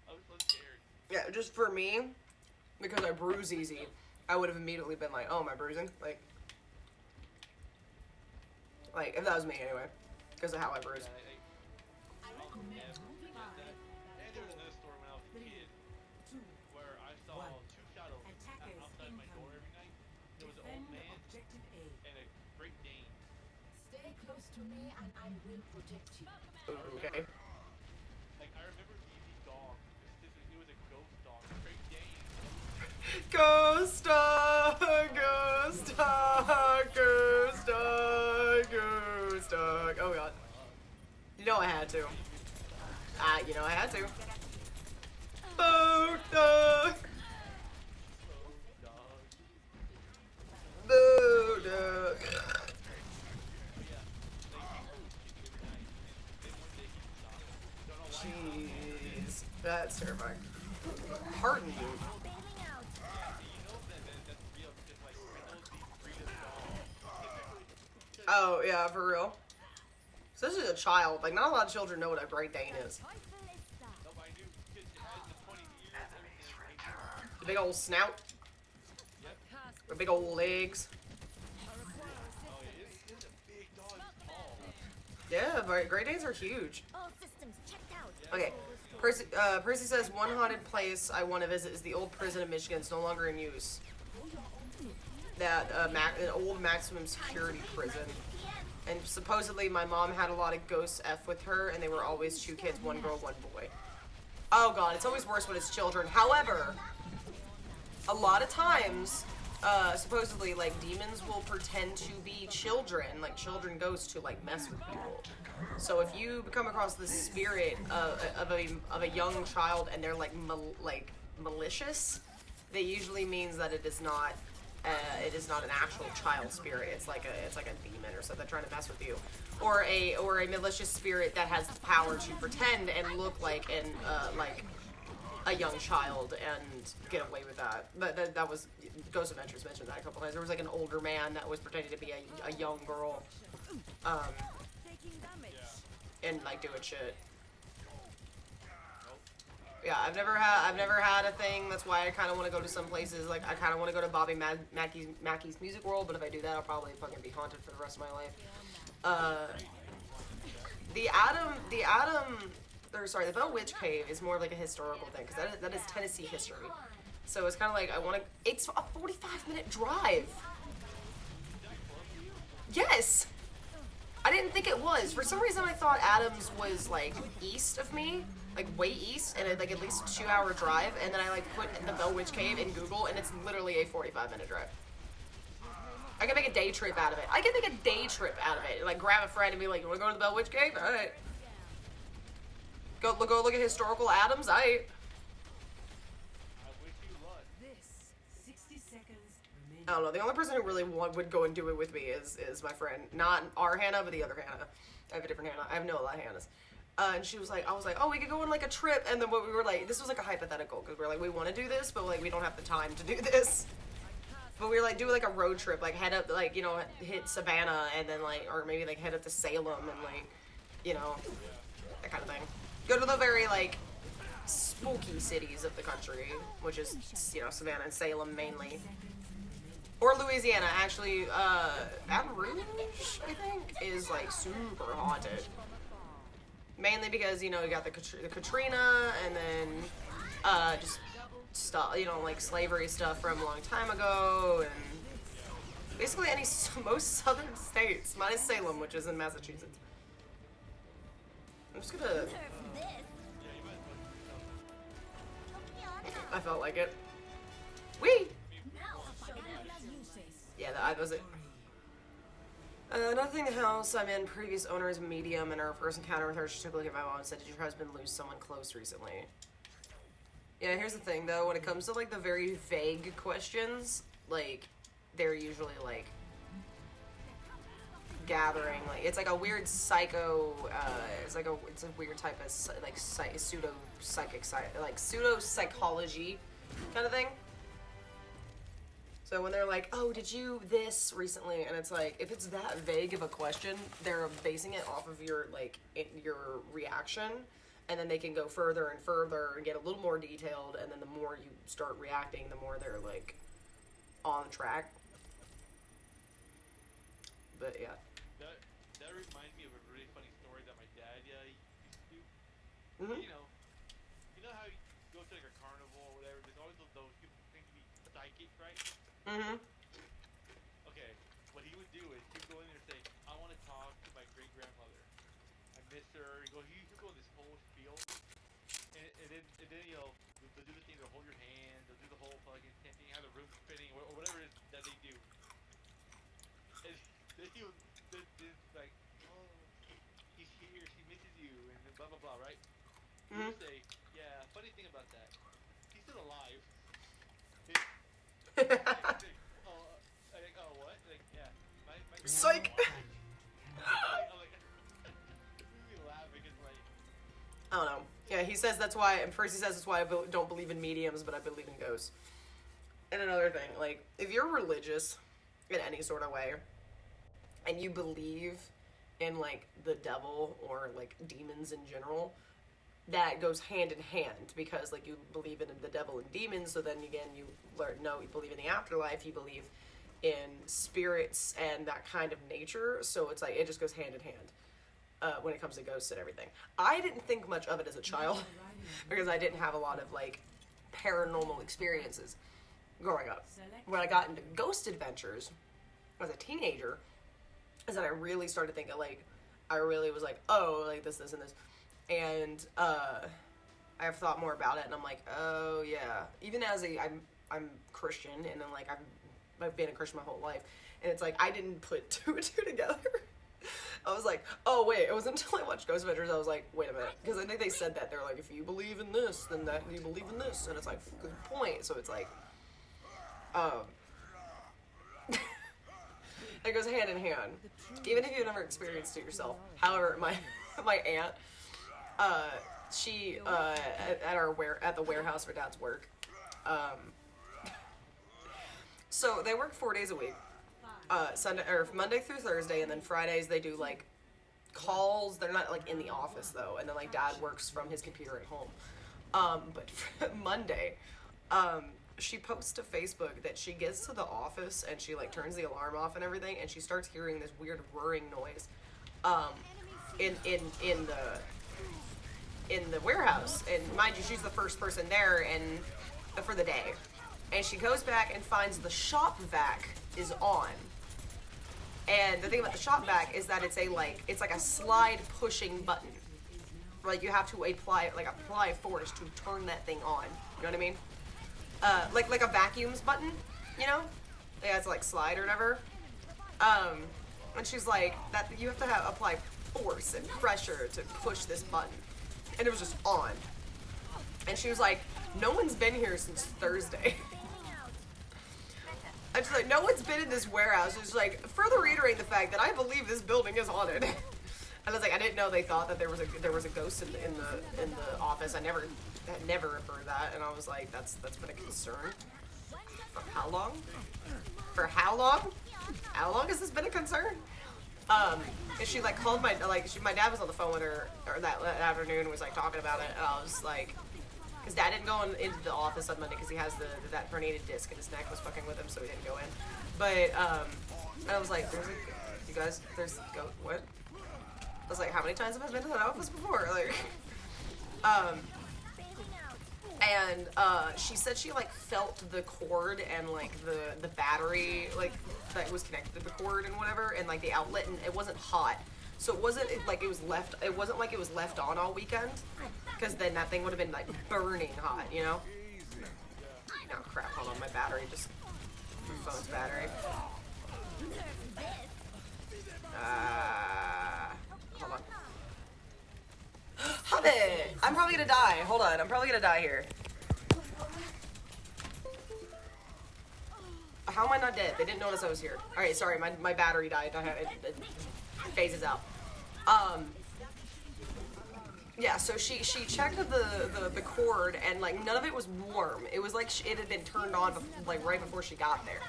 I was so scared. Yeah, just for me, because I bruise easy, I would have immediately been like, oh, am I bruising? Like, if that was me anyway, because of how I bruise. Yeah, I'll never forget that. And there was another story when I was a kid where I saw two shadows Attackers outside my door every night. There was an old Defend man objective A. and a Great Dane. Stay close to me and I will protect you. Okay. Like I remember the dog. It was a ghost dog. Great Dane. Ghost dog, ghost dog, ghost dog, ghost dog. Oh god. You know I had to. You know I had to. Boat dog. Dog. Boat dog. That's terrifying. Pardon you. Bailing out. That's real because like I know these breed of dogs typically. Oh, yeah, for real. Especially a child. Like, not a lot of children know what a Great Dane is. Nobody knew because it has the 20 years everything. The big old snout. The big old legs. Oh yeah, it's a big dog. It's tall. Yeah, but Great Danes are huge. All systems checked out. Okay. Percy says, one haunted place I want to visit is the old prison in Michigan. It's no longer in use. That, an old maximum security prison. And supposedly my mom had a lot of ghosts F with her, and they were always 2 kids, 1 girl, 1 boy. Oh god, it's always worse when it's children. However, a lot of times, supposedly, like, demons will pretend to be children, like children ghosts, to, like, mess with people. So if you come across the spirit of a young child and they're, like, malicious, that usually means that it is not an actual child spirit. It's like a demon or something trying to mess with you, or a malicious spirit that has the power to pretend and look like a young child and get away with that. That was Ghost Adventures mentioned that a couple times. There was like an older man that was pretending to be a young girl, and like doing shit. Yeah, I've never had a thing. That's why I kind of want to go to some places. Like, I kind of want to go to Bobby Mackey's Music World, but if I do that, I'll probably fucking be haunted for the rest of my life. The Bell Witch Cave is more of like a historical thing, because that is Tennessee history. So it's kind of like, it's a 45-minute drive. Yes! I didn't think it was. For some reason, I thought Adams was, like, east of me. Like, way east, and like at least a 2-hour drive, and then I like put the Bell Witch Cave in Google, and it's literally a 45-minute drive. I can make a day trip out of it. Like, grab a friend and be like, you wanna go to the Bell Witch Cave? Alright. Go look at historical Adams? Alright. I wish you luck. This 60 seconds remaining. I don't know, the only person who really would go and do it with me is my friend. Not our Hannah, but the other Hannah. I have a different Hannah. I have a lot of Hannahs. And she was like, I was like, oh, we could go on like a trip, and then what we were like, this was like a hypothetical, because we were like, we want to do this, but like we don't have the time to do this. But we were like, do like a road trip, like head up, like, you know, hit Savannah, and then like, or maybe like head up to Salem, and like, you know, that kind of thing. Go to the very like spooky cities of the country, which is, you know, Savannah and Salem mainly. Or Louisiana, actually, Baton Rouge, I think, is like super haunted. Mainly because, you know, you got the Katrina, and then just stuff, you know, like slavery stuff from a long time ago, and basically most southern states, minus Salem, which is in Massachusetts. I'm just gonna. I felt like it. Whee! Yeah, that was it. Another thing, the house I'm in, previous owner is medium, and our first encounter with her, she took a look at my mom and said, did your husband lose someone close recently? Yeah, here's the thing, though, when it comes to, like, the very vague questions, like, they're usually, like, gathering, like, it's like a weird psycho, it's a weird type of, like, pseudo-psychology kind of thing. So when they're like, oh, did you this recently? And it's like, if it's that vague of a question, they're basing it off of your, like, your reaction. And then they can go further and further and get a little more detailed. And then the more you start reacting, the more they're, like, on track. But, yeah. That reminds me of a really funny story that my dad used to do. Mm-hmm. You know how you go to, like, a carnival or whatever, there's always those people who think to be psychic, right? Mm-hmm. Okay, what he would do is he'd go in there and say, I want to talk to my great-grandmother. I miss her. He used to go this whole spiel. And then you know, they'll do the thing, they'll hold your hand, they'll do the whole fucking thing, have the room spinning, or whatever it is that they do. And then he would, like, oh, he's here, she misses you, and then blah, blah, blah, right? He would say, yeah, funny thing about that, he's still alive. Like, oh, what? Like, yeah, my Psych! I'm like, we laugh because, like, I don't know. Yeah, he says that's why, at first he says that's why I don't believe in mediums, but I believe in ghosts. And another thing, like, if you're religious in any sort of way, and you believe in, like, the devil or, like, demons in general, that goes hand in hand, because, like, you believe in the devil and demons, so then, again, you you believe in the afterlife, you believe in spirits and that kind of nature, so it's like, it just goes hand in hand when it comes to ghosts and everything. I didn't think much of it as a child, because I didn't have a lot of, like, paranormal experiences growing up. When I got into ghost adventures as a teenager, is that I really started thinking, like, I really was like, oh, like, this, and this. And, I have thought more about it, and I'm like, oh, yeah. Even as I'm Christian, and then, like, I've been a Christian my whole life, and it's like, I didn't put two and two together. I was like, oh, wait, it wasn't until I watched Ghost Adventures, I was like, wait a minute, because I think they said that, they're like, if you believe in this, then that, you believe in this, and it's like, good point, so it's like, it goes hand in hand, even if you've never experienced it yourself. However, my aunt, she at the warehouse for Dad's work, so they work 4 days a week, Monday through Thursday, and then Fridays they do like calls. They're not like in the office though, and then like Dad works from his computer at home. But Monday, she posts to Facebook that she gets to the office and she like turns the alarm off and everything, and she starts hearing this weird whirring noise, in the warehouse. And mind you, she's the first person there and for the day, and she goes back and finds the shop vac is on. And the thing about the shop vac is that it's like a slide pushing button. Like you have to apply force to turn that thing on. You know what I mean? Like a vacuums button, you know? Yeah, it's like slide or whatever. And she's like, that you have to apply force and pressure to push this button. And it was just on. And she was like, no one's been here since Thursday. I'm just like, no one's been in this warehouse. It's like, further reiterating the fact that I believe this building is haunted. And I was like, I didn't know they thought that there was a ghost in the office. I never heard that, and I was like, that's been a concern. For how long? For how long? How long has this been a concern? And she like called my dad was on the phone with her that afternoon and was like talking about it, and I was like, because Dad didn't go into the office on Monday because he has that herniated disc and his neck was fucking with him, so he didn't go in. But I was like, what? I was like, how many times have I been to that office before? Like, and she said she like felt the cord and like the battery like that was connected to the cord and whatever, and like the outlet, and it wasn't hot, so it wasn't like it wasn't like it was left on all weekend, because then that thing would have been like burning hot, you know? Oh crap, hold on, my battery just, my phone's battery. Hold on. Hubby! I'm probably gonna die. Hold on, I'm probably gonna die here. How am I not dead? They didn't notice I was here. Alright, sorry, my battery died. It phases out. Yeah, so she checked the cord, and like none of it was warm. It was like it had been turned on like right before she got there.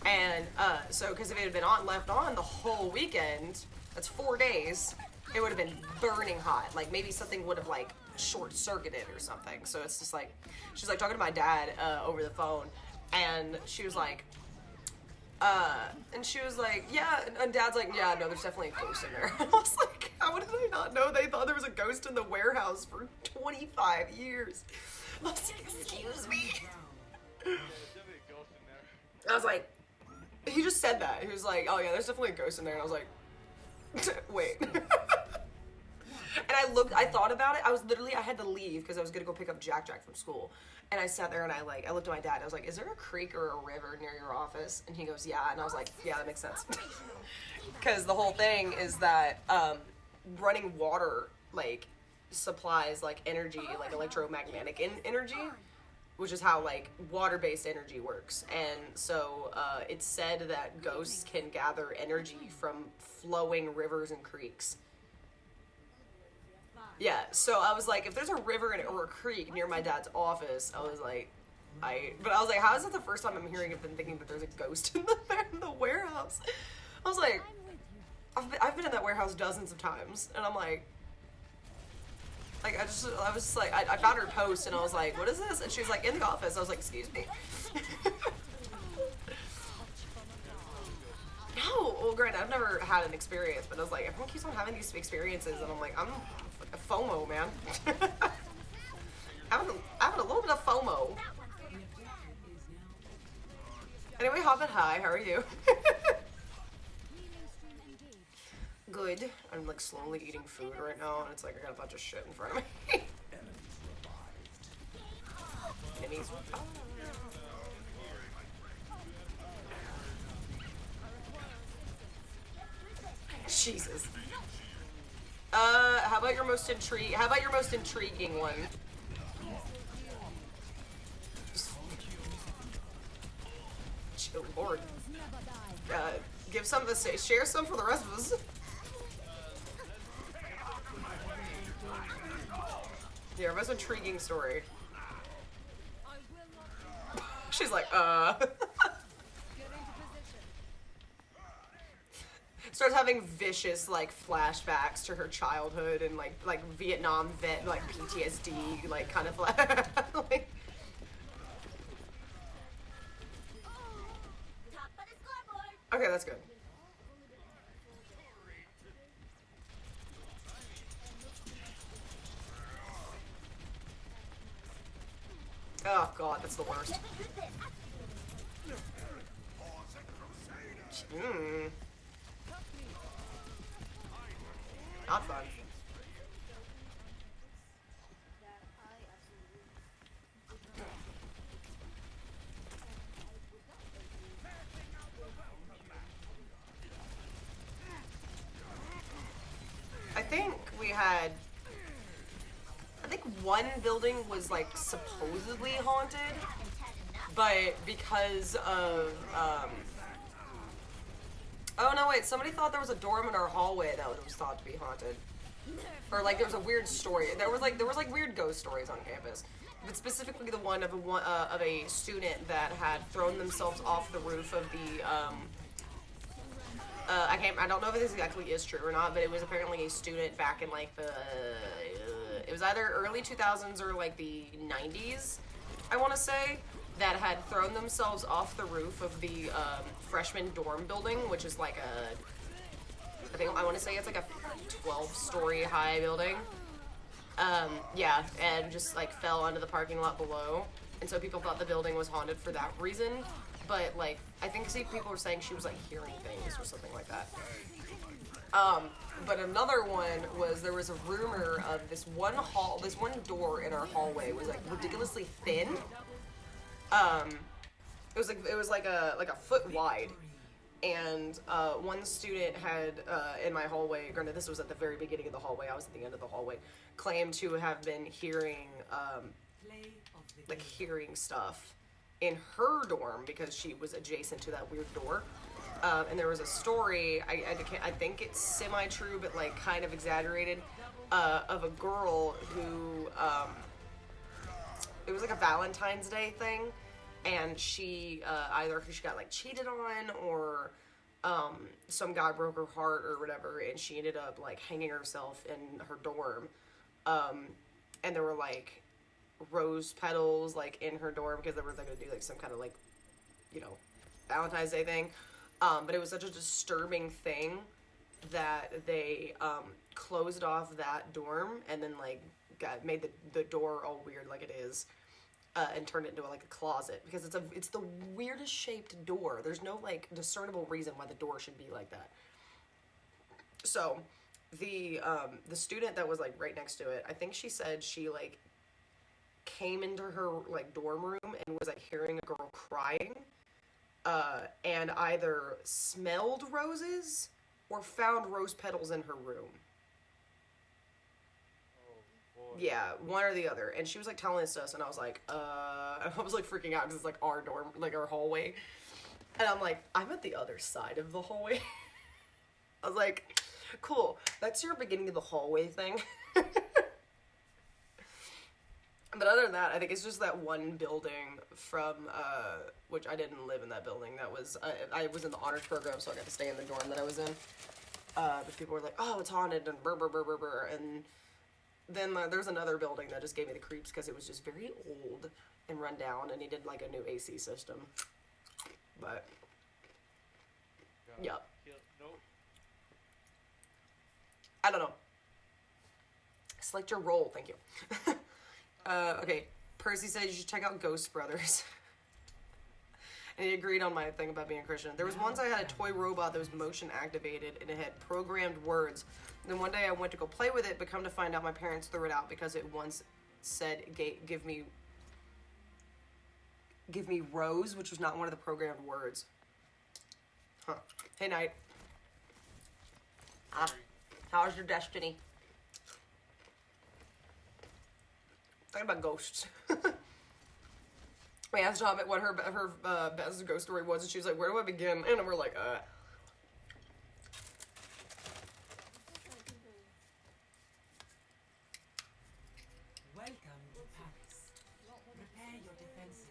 And so because if it had been left on the whole weekend, that's 4 days, it would have been burning hot. Like maybe something would have like short circuited or something. So it's just like, she's like talking to my dad over the phone, and she was like, yeah, and Dad's like, yeah, no, there's definitely a ghost in there. I was like, how did I not know they thought there was a ghost in the warehouse for 25 years? I was like, excuse me? Yeah, there's definitely a ghost in there. I was like, he just said that. He was like, oh yeah, there's definitely a ghost in there. And I was like, wait. And I thought about it. I had to leave because I was going to go pick up Jack from school. And I sat there and I looked at my dad. I was like, is there a creek or a river near your office? And he goes, yeah. And I was like, yeah, that makes sense. Because the whole thing is that running water, like, supplies, like, energy, like, electromagnetic energy, which is how, like, water-based energy works. And so it's said that ghosts can gather energy from flowing rivers and creeks. Yeah, so I was like, if there's a river or a creek near my dad's office, I was like, but I was like, how is it the first time I'm hearing of them thinking that there's a ghost in the warehouse? I was like, I've been in that warehouse dozens of times, and I'm like I was just like, I found her post, and I was like, what is this? And she was like, in the office. I was like, excuse me? No, well, granted, I've never had an experience, but I was like, everyone keeps on having these experiences, and I'm like, I'm a FOMO, man. having a little bit of FOMO. Anyway, Hobbit, hi, how are you? Good. I'm like slowly eating food right now, and it's like I got a bunch of shit in front of me. Enemies. Oh. Jesus. How about your most intriguing one? Oh, Lord. Give some of us, share some for the rest of us. Yeah, most intriguing story. She's like, Starts having vicious, like, flashbacks to her childhood and, like Vietnam vet, like, PTSD, like, kind of, like, like... Okay, that's good. Oh, God, that's the worst. Not fun. I think one building was like supposedly haunted, but because of oh no, wait, somebody thought there was a dorm in our hallway that was thought to be haunted. Or like there was a weird story. There was like weird ghost stories on campus. But specifically the one of a student that had thrown themselves off the roof of the I don't know if this exactly is true or not, but it was apparently a student back in like the it was either early 2000s or like the 90s, I want to say, that had thrown themselves off the roof of the freshman dorm building, which is like I want to say it's like a 12-story high building. Yeah, and just like fell onto the parking lot below, and so people thought the building was haunted for that reason. But like, I think people were saying she was like hearing things or something like that. But another one was there was a rumor of this one door in our hallway was like ridiculously thin. It was like a foot wide, and one student had in my hallway. Granted, this was at the very beginning of the hallway. I was at the end of the hallway. Claimed to have been hearing hearing stuff in her dorm because she was adjacent to that weird door. And there was a story, I think it's semi-true, but like kind of exaggerated, of a girl who, it was like a Valentine's Day thing, and she, either she got like cheated on, or some guy broke her heart or whatever, and she ended up like hanging herself in her dorm. And there were like rose petals like in her dorm because they were gonna do like some kind of like, you know, Valentine's Day thing. But it was such a disturbing thing that they closed off that dorm and then like made the door all weird like it is, and turned it into like a closet because it's the weirdest shaped door. There's no like discernible reason why the door should be like that. So the student that was like right next to it, I think she said she like came into her like dorm room and was like hearing a girl crying, and either smelled roses or found rose petals in her room. Oh, boy. Yeah, one or the other. And she was like telling this to us, and I was like, I was like freaking out because it's like our dorm, like our hallway. And I'm like, I'm at the other side of the hallway. I was like, cool, that's your beginning of the hallway thing. But other than that, I think it's just that one building from, which I didn't live in that building. That was, I was in the honors program, so I got to stay in the dorm that I was in. But people were like, oh, it's haunted, and brr, brr, brr, brr, brr. And then there's another building that just gave me the creeps because it was just very old and run down, and he did like a new AC system. But, yeah. Nope. I don't know. Select your role, thank you. Okay, Percy said you should check out Ghost Brothers. And he agreed on my thing about being Christian. There was once I had a toy robot that was motion activated and it had programmed words. And then one day I went to go play with it, but come to find out my parents threw it out because it once said, give me rose, which was not one of the programmed words. Huh. Hey, Knight. How's your destiny? Talking about ghosts. We asked Hobbit what her best ghost story was, and she was like, where do I begin? And we're like, Welcome to Paris. Prepare your defenses.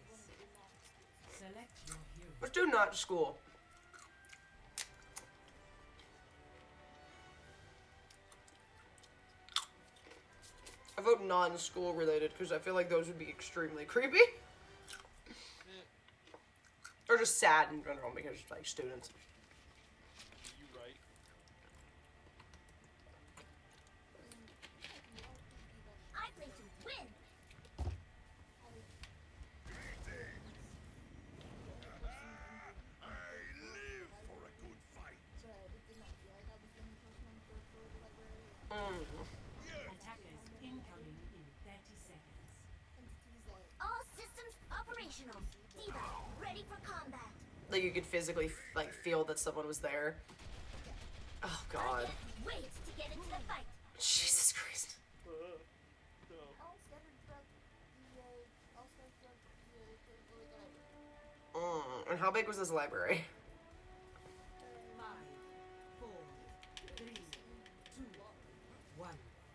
Select your hero. let's do not school. I vote non-school related because I feel like those would be extremely creepy. Or just sad in general because like students. You right. I play to win. I live for a good fight. Attackers incoming in 30 seconds. All systems operational. Diva, ready for combat. Like you could physically like feel that someone was there. Oh I god. can't wait to get into the fight. Jesus Christ. And how big was this library? 5, 4, 3, 2, 1.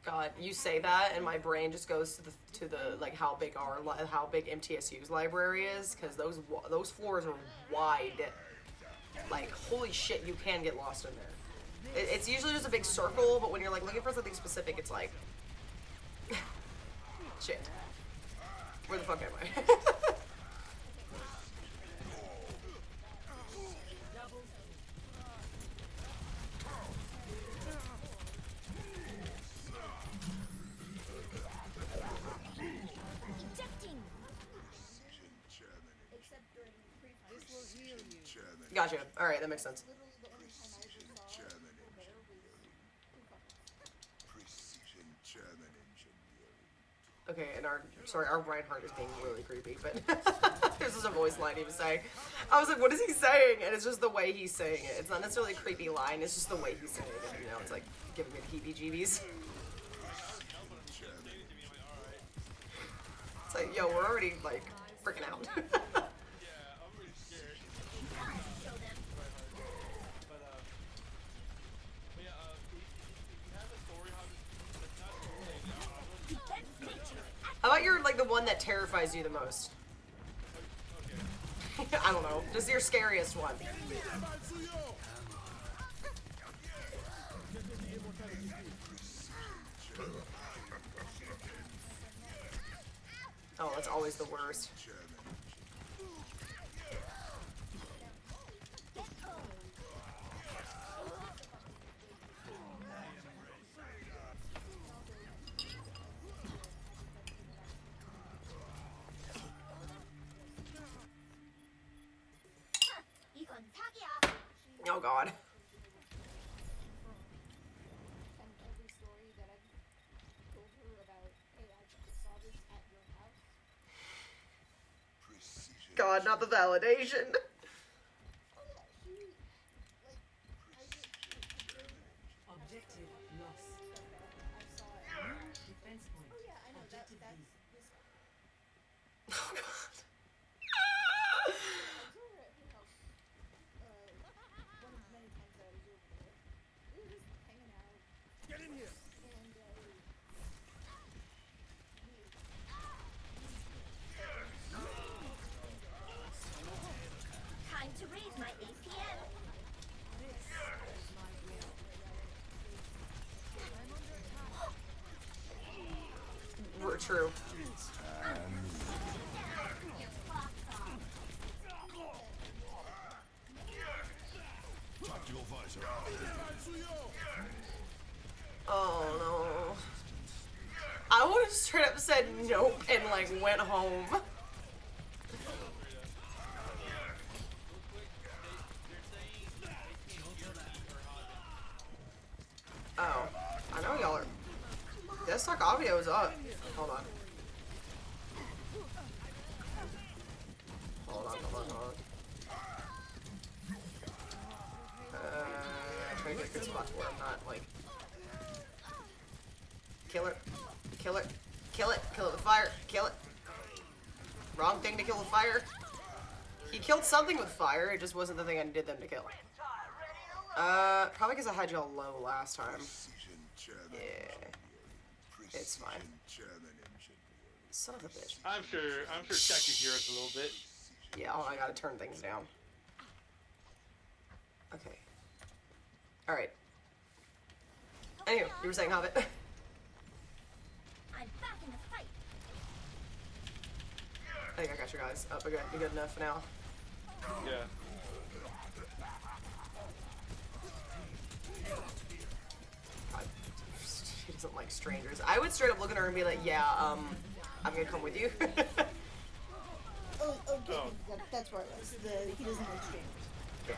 God, you say that, and my brain just goes to the like how big MTSU's library is, because those floors are wide. Like holy shit, you can get lost in there. It's usually just a big circle, but when you're like looking for something specific, it's like shit. Where the fuck am I? Ejecting. Gotcha. All right, that makes sense. Okay, and our Reinhardt is being really creepy, but this is a voice line he was saying. I was like, what is he saying? And it's just the way he's saying it. It's not necessarily a creepy line, it's just the way he's saying it. You know, it's like giving me the heebie-jeebies. It's like, yo, we're already, like, freaking out. Yeah, I'm really scared. Show them. But yeah, if you have a story how that's not Defense matrix. How about you're, like, the one that terrifies you the most? okay. I don't know. Just your scariest one. Oh, that's always the worst. 이건 사기야. Oh god. Every story that I've told her about, hey, I saw this at your house. God, not the validation. Oh yeah, she, like, I just, Objective lost. I saw it. Defense point. Oh yeah, I know, that's Objective B. this guy. Oh god. I was over at her house, one of many times that I was over there. We were just hanging out. Get in here! And, True. Tactical visor. Oh no. I would have straight up said nope and like went home. Oh, I know y'all are. Desktop audio is up. Hold on. Hold on, hold on, hold on. Trying to get a good spot where I'm not like. Kill it. Kill it. Kill it. Kill it with fire. Kill it. Wrong thing to kill with fire. He killed something with fire, it just wasn't the thing I needed them to kill. Probably because I had y'all low last time. Yeah. It's fine. Son of a bitch. I'm sure Jack can hear us a little bit. Yeah, oh, I gotta turn things down. Okay. Alright. Anyway, you were saying Hobbit. I'm back in the fight. I think I got you guys up again. You good enough for now? Yeah. God, she doesn't like strangers. I would straight up look at her and be like, yeah, I'm gonna come with you. Oh, okay, Oh. that's where I was. He doesn't like strangers. Yeah.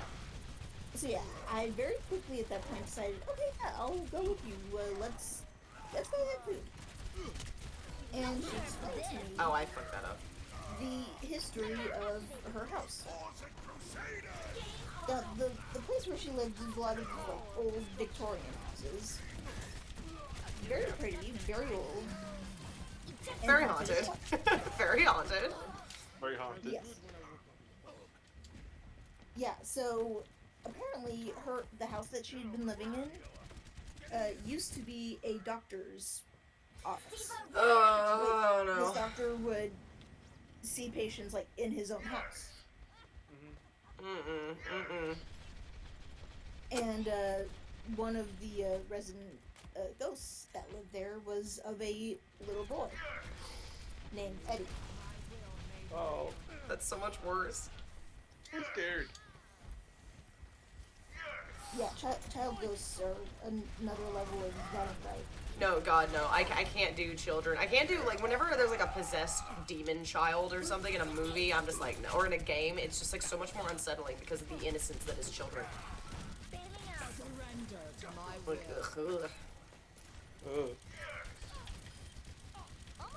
So yeah, I very quickly at that point decided, okay, yeah, I'll go with you. Let's go have food. And she explained to me Oh, I fucked that up. the history of her house. The place where she lived is a lot of like old Victorian houses. Very pretty, very old. and Very haunted. Very haunted. Very haunted. Yes. Yeah, so apparently the house that she'd been living in used to be a doctor's office. Oh, This no. doctor would see patients like in his own house. And one of the resident ghosts that lived there was of a little boy named Eddie. Oh, That's so much worse. I'm scared. Yeah, child ghosts are another level of running right. No, God, no. I can't do children. I can't do, like, whenever there's, like, a possessed demon child or something in a movie, I'm just like, no. Or in a game, it's just, like, so much more unsettling because of the innocence that is children. Like, ugh. Ugh.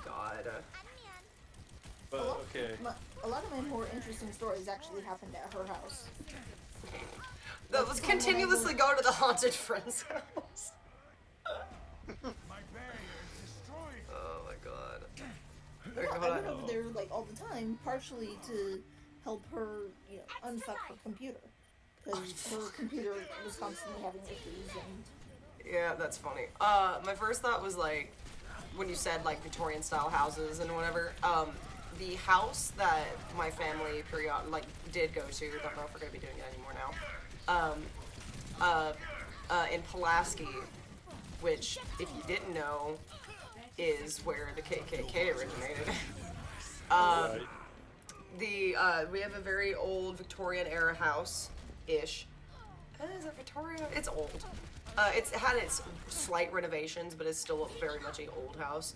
God. But okay. A lot of my more interesting stories actually happened at her house. Let's continuously go to the haunted friend's house. My barrier is destroyed. Oh, my God. Okay, Yeah, hold I on. went over there like all the time, partially to help her, unfuck her computer. Because her computer was constantly having issues and Yeah, that's funny. My first thought was like, when you said like Victorian style houses and whatever, the house that my family did go to, don't know if we're gonna be doing it anymore now, in Pulaski, which, if you didn't know, is where the KKK originated. Right. We have a very old Victorian era house-ish. Is it Victoria? It's old. It's had its slight renovations, but it's still very much an old house.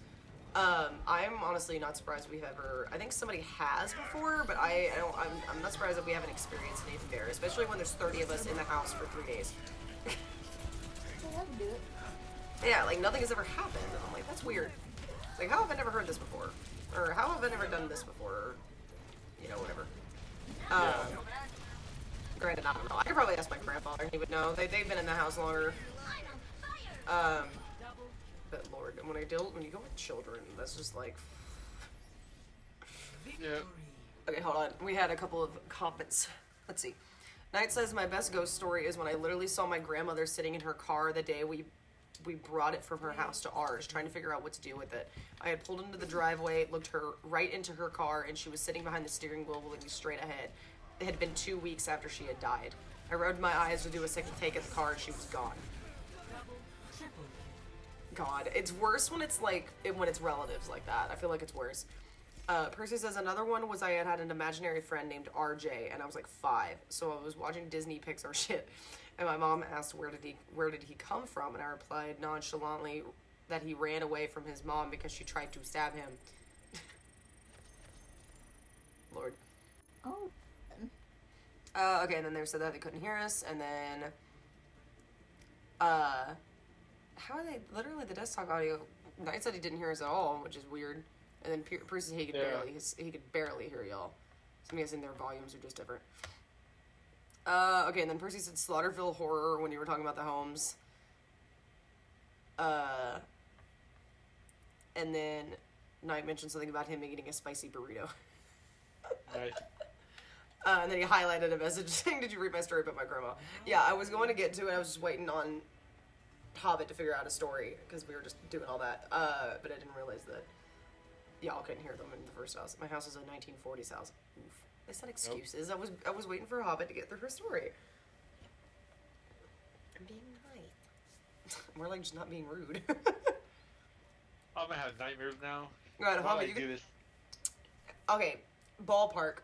I'm honestly not surprised we've ever. I think somebody has before, but I'm not surprised that we haven't experienced anything there, especially when there's 30 of us in the house for 3 days. so I had to do it. Yeah, like nothing has ever happened, and I'm like, that's weird. It's like, how have I never heard this before, or how have I never done this before, or, whatever. Granted, I don't know. I could probably ask my grandfather; he would know. They've been in the house longer. But Lord, when you go with children, that's just like. Yeah. Okay, hold on. We had a couple of comments. Let's see. Knight says my best ghost story is when I literally saw my grandmother sitting in her car the day we brought it from her house to ours, trying to figure out what to do with it. I had pulled into the driveway, looked her right into her car, and she was sitting behind the steering wheel, looking straight ahead. It had been 2 weeks after she had died. I rubbed my eyes to do a second take at the car, and she was gone. God, it's worse when it's like when it's relatives like that. I feel like it's worse. Percy says another one was I had an imaginary friend named RJ, and I was like 5, so I was watching Disney Pixar shit, and my mom asked where did he come from, and I replied nonchalantly that he ran away from his mom because she tried to stab him. Lord. Oh. Okay, and then they said that they couldn't hear us, and then how are they? Literally, the desktop audio. Knight said he didn't hear us at all, which is weird. And then Percy said he could barely hear y'all. So I'm guessing their volumes are just different. Okay, and then Percy said Slaughterville Horror when you were talking about the homes. And then Knight mentioned something about him eating a spicy burrito. Nice. And then he highlighted a message saying, "Did you read my story about my grandma?" Yeah, I was going to get to it. I was just waiting on Hobbit to figure out a story because we were just doing all that. But I didn't realize that y'all couldn't hear them in the first house. My house is a 1940s house. Oof. That's not excuses. Nope. I was waiting for Hobbit to get through her story. I'm being nice. More like just not being rude. I'm gonna have nightmares now. Right, Hobbit, you do this. Okay, ballpark.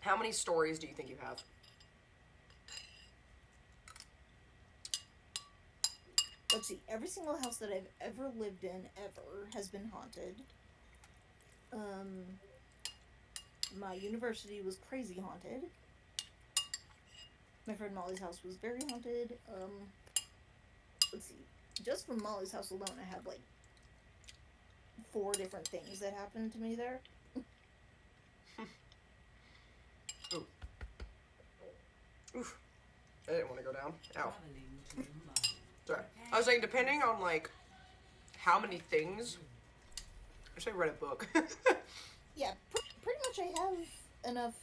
How many stories do you think you have? Let's see. Every single house that I've ever lived in, ever, has been haunted. My university was crazy haunted. My friend Molly's house was very haunted. Let's see. Just from Molly's house alone, I had like 4 different things that happened to me there. Oof. I didn't want to go down. Ow. Sorry. I was saying, depending on, like, how many things... I should have read a book. Yeah, pretty much I have enough...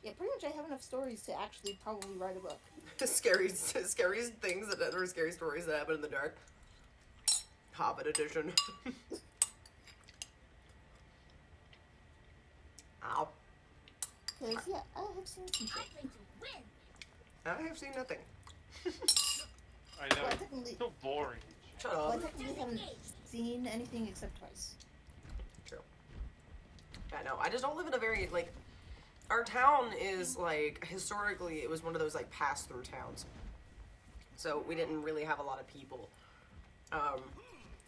Yeah, pretty much I have enough stories to actually probably write a book. scary things that or scary stories that happen in the dark. Hobbit edition. Ow. Because, yeah, I have seen some shit. I play to win. I have seen nothing. I know. Well, I It's technically, so boring. Shut well, I up. technically haven't seen anything except twice. True. Yeah, no, I just don't live in a very, like, our town is, like, historically, it was one of those, like, pass-through towns. So we didn't really have a lot of people.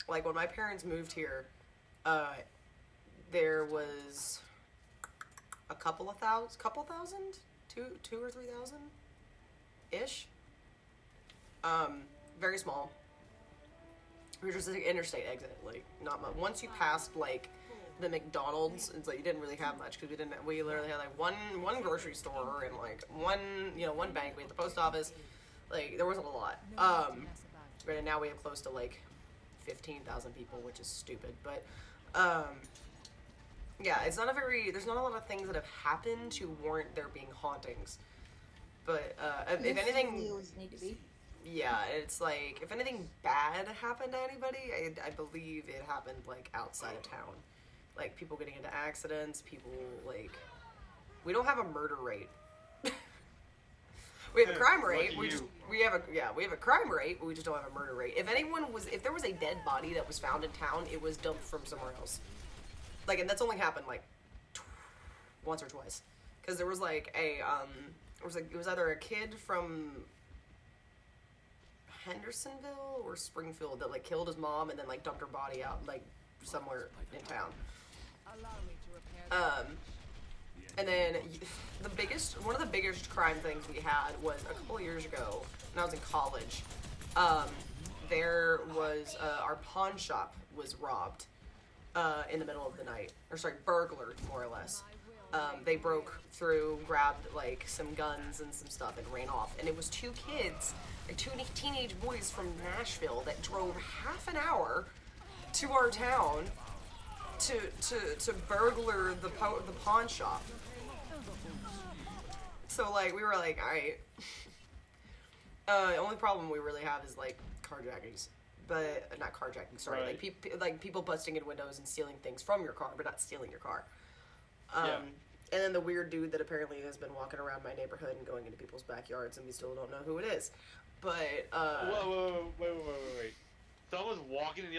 Like, when my parents moved here, there was a couple thousand? Two or 3,000? Ish. Very small. We were just like interstate exit, like, not much. Once you passed, like, the McDonald's, it's like you didn't really have much because we literally had like one grocery store and like one bank. We had the post office. Like, there wasn't a lot. Right now we have close to like 15,000 people, which is stupid. But yeah, there's not a lot of things that have happened to warrant there being hauntings. But if anything, They always need to be. yeah, it's like if anything bad happened to anybody, I believe it happened like outside of town. Like, people getting into accidents, people, like... We don't have a murder rate. We have a crime rate. We have a crime rate, but we just don't have a murder rate. If there was a dead body that was found in town, it was dumped from somewhere else. Like, and that's only happened, like, once or twice. Because there was, like, it was either a kid from Hendersonville or Springfield that, like, killed his mom and then, like, dumped her body out, like, somewhere in town. And then one of the biggest crime things we had was a couple years ago when I was in college. There was our pawn shop was robbed in the middle of the night, burglared more or less. They broke through, grabbed like some guns and some stuff, and ran off. And it was 2 kids, like 2 teenage boys from Nashville that drove half an hour to our town to burglar the pawn shop. So, like, we were like, alright. The only problem we really have is, like, carjackings. But, not carjacking, sorry. Right. Like, people busting in windows and stealing things from your car, but not stealing your car. Yeah. And then the weird dude that apparently has been walking around my neighborhood and going into people's backyards, and we still don't know who it is. But, Whoa, wait.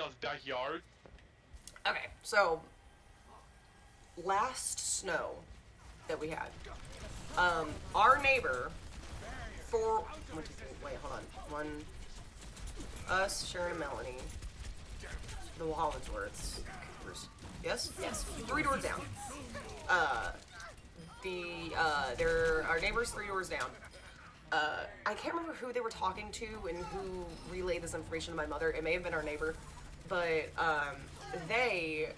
else's backyard. Okay, so last snow that we had, our neighbor for wait, hold on. One, us, Sharon, and Melanie, the Hollinsworths. Yes, yes, 3 doors down. Our neighbors 3 doors down. I can't remember who they were talking to and who relayed this information to my mother. It may have been our neighbor, but they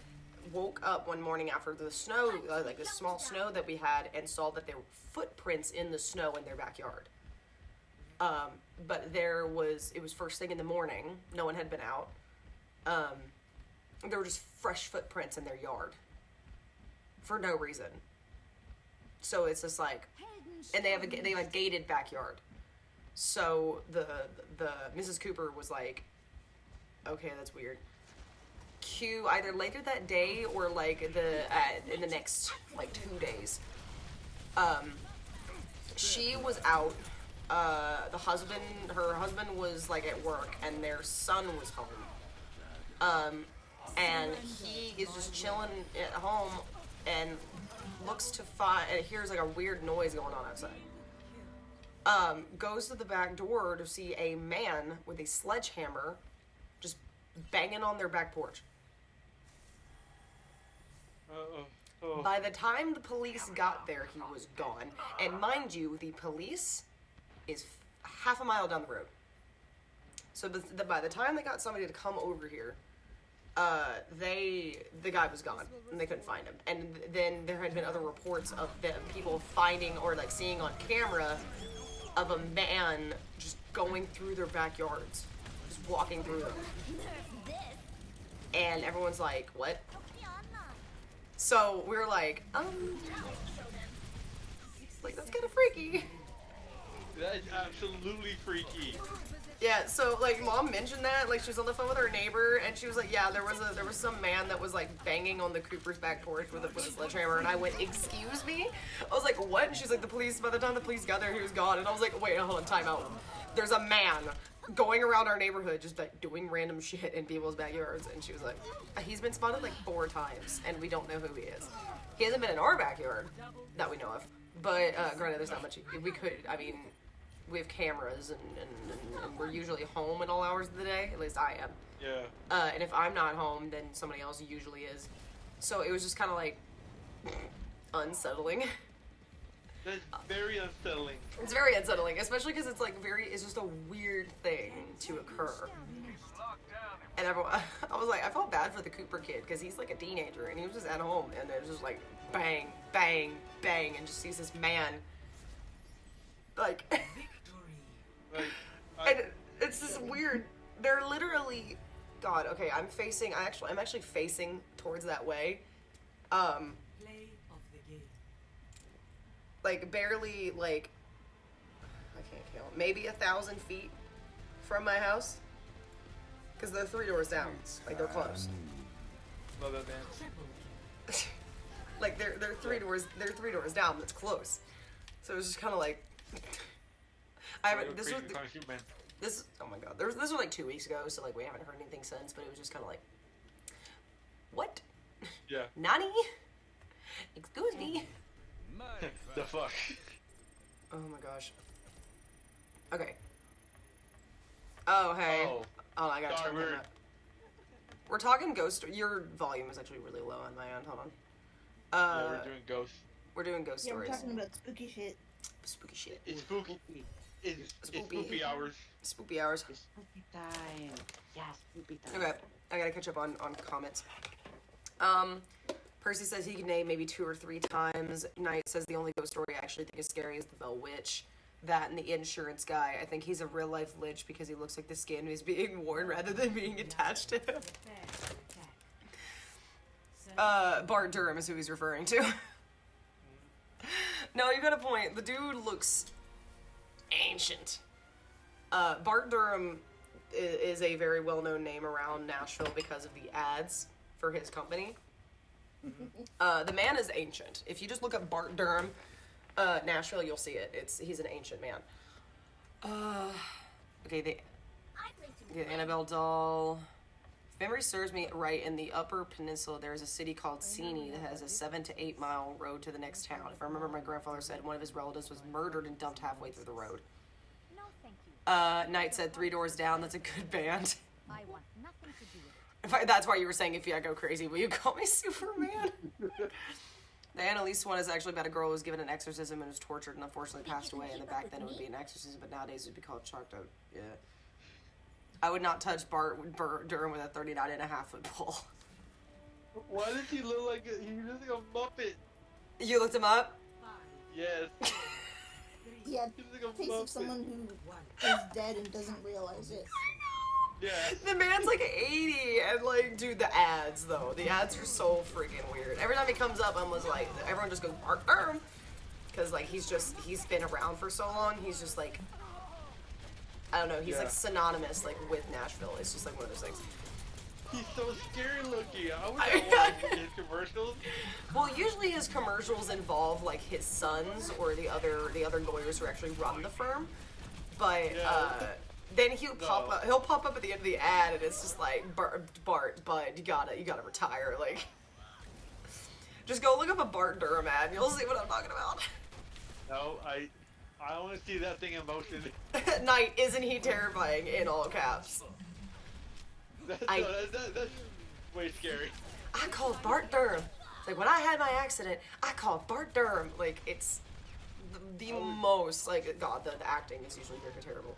woke up one morning after the snow, like the small snow that we had, and saw that there were footprints in the snow in their backyard. But it was first thing in the morning. No one had been out. There were just fresh footprints in their yard for no reason. So it's just like, and they have a gated backyard. So the Mrs. Cooper was like, okay, that's weird. Q either later that day or like in the next like 2 days. She was out. Her husband was like at work, and their son was home. And he is just chilling at home and looks to find, and hears like a weird noise going on outside. Goes to the back door to see a man with a sledgehammer just banging on their back porch. By the time the police got there, he was gone. And mind you, the police is half a mile down the road. So by the time they got somebody to come over here, the guy was gone and they couldn't find him. And then there had been other reports of people finding or like seeing on camera of a man just going through their backyards, just walking through them. And everyone's like, what? So we were like, like that's kind of freaky. That is absolutely freaky. Yeah, so like mom mentioned that, like she was on the phone with her neighbor, and she was like, yeah, there was some man that was like banging on the Cooper's back porch with a sledgehammer, and I went, excuse me? I was like, what? And she's like, by the time the police got there, he was gone. And I was like, wait, hold on, time out. There's a man going around our neighborhood just like doing random shit in people's backyards, and she was like, he's been spotted like 4 times, and we don't know who he is. He hasn't been in our backyard that we know of, but granted, there's not much we have cameras, and we're usually home at all hours of the day. At least I am. Yeah. And if I'm not home, then somebody else usually is. So it was just kind of like unsettling. That's very unsettling. It's very unsettling, especially because it's like it's just a weird thing to occur. And everyone, I felt bad for the Cooper kid because he's like a teenager and he was just at home and it was just like bang, bang, bang, and just sees this man like. And it's just weird. They're literally, God. Okay, I'm actually facing towards that way. Play of the game. Like barely like I can't count. Maybe 1,000 feet from my house. Because they're 3 doors down. Like they're close. Love that man. Like they're 3 doors. They're 3 doors down. That's close. So it was just kind of like. This oh my god, this was like 2 weeks ago, so like we haven't heard anything since, but it was just kind of like, what? Yeah. Nani? Excuse me. The fuck? Oh my gosh. Okay. Oh hey. Oh, I gotta turn that up. We're talking ghost. Your volume is actually really low on my end. Hold on. Yeah, we're doing ghosts. We're doing ghost Yeah, we're stories. talking about spooky shit. Spooky shit. It's spooky. It's spoopy hours. Spoopy hours. Spooky time. Yeah, spooky time. Okay, I gotta catch up on comments. Percy says he can name maybe 2 or 3 times. Knight says the only ghost story I actually think is scary is the Bell Witch. That and the insurance guy. I think he's a real life lich because he looks like the skin is being worn rather than being attached to him. Bart Durham is who he's referring to. No, you got a point. The dude looks ancient. Bart Durham is a very well-known name around Nashville because of the ads for his company. The man is ancient. If you just look up Bart Durham, Nashville, you'll see it. He's an ancient man. Okay, the Annabelle doll, memory serves me right, in the Upper Peninsula, there's a city called Sini that has a 7 to 8 mile road to the next town. If I remember, my grandfather said one of his relatives was murdered and dumped halfway through the road. No, thank you. Knight said 3 Doors Down. That's a good band. I want nothing to do with it. If I, that's why you were saying, if I go crazy, will you call me Superman? The Annalise one is actually about a girl who was given an exorcism and was tortured and unfortunately passed away. And then back then it would be an exorcism, but nowadays it would be called chalked up. Yeah. I would not touch Bart Durham with a 39.5-foot pole. Why does he look like he looks like a Muppet? You looked him up? Yes. Yeah, He looks like a face of Muppet. someone who is dead and doesn't realize it. Yeah. The man's like 80, and like, dude, the ads though. The ads are so freaking weird. Every time he comes up, I'm like, everyone just goes, Bart Durham. Because like, he's been around for so long, he's just like, I don't know, he's like synonymous like with Nashville. It's just like one of those things. He's so scary looking. I wish I watched his commercials. Well, usually his commercials involve like his sons or the other lawyers who actually run the firm. But then he'll pop up at the end of the ad, and it's just like, Bart, bud, you gotta retire. Like, just go look up a Bart Durham ad, and you'll see what I'm talking about. No, I want to see that thing in motion. Knight, isn't he terrifying? In all caps. That's way scary. I called Bart Durham. It's like, when I had my accident, I called Bart Durham. Like, it's the most, like, God, the acting is usually very terrible.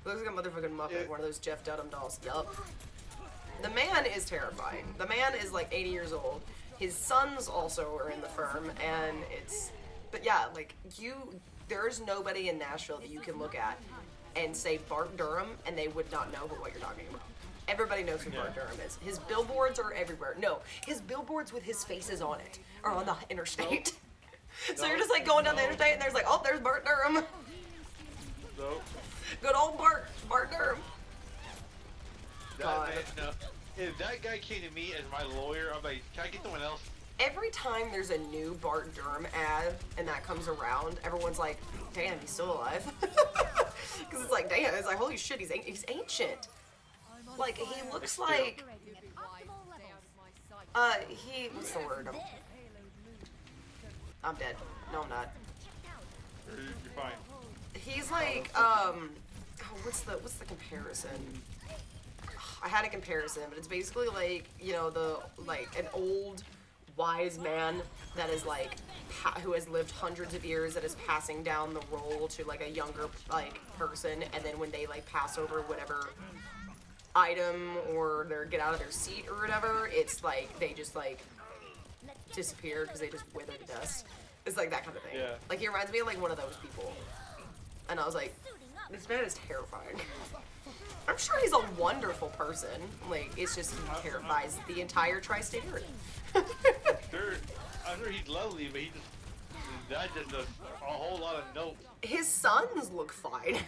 Looks like a motherfucking Muppet, one of those Jeff Dunham dolls. Yup. The man is terrifying. The man is like 80 years old. His sons also are in the firm, and it's, but yeah, like, there's nobody in Nashville that you can look at and say Bart Durham, and they would not know what you're talking about. Everybody knows who Bart Durham is. His billboards are everywhere. No, his billboards with his faces on it are on the interstate. So you're just like going down the interstate, and there's like, oh, there's Bart Durham. Nope. Good old Bart Durham. God. No. If that guy came to me as my lawyer, I'm like, can I get someone else? Every time there's a new Bart Durham ad and that comes around, everyone's like, damn, he's still alive. Because it's like, damn, it's like, holy shit, he's ancient. Like, he looks like, what's the word? I'm dead. No, I'm not. You're fine. He's like, what's the comparison? I had a comparison, but it's basically like, you know, an old wise man that is like, who has lived hundreds of years, that is passing down the role to like a younger like person, and then when they like pass over whatever item or they get out of their seat or whatever, it's like they just like disappear because they just wither to dust. It's like that kind of thing. Yeah. Like, he reminds me of like one of those people. And I was like, this man is terrifying. I'm sure he's a wonderful person. Like, it's just he terrifies the entire tri-state area. I'm sure he's lovely, but that just does a whole lot of notes. His sons look fine.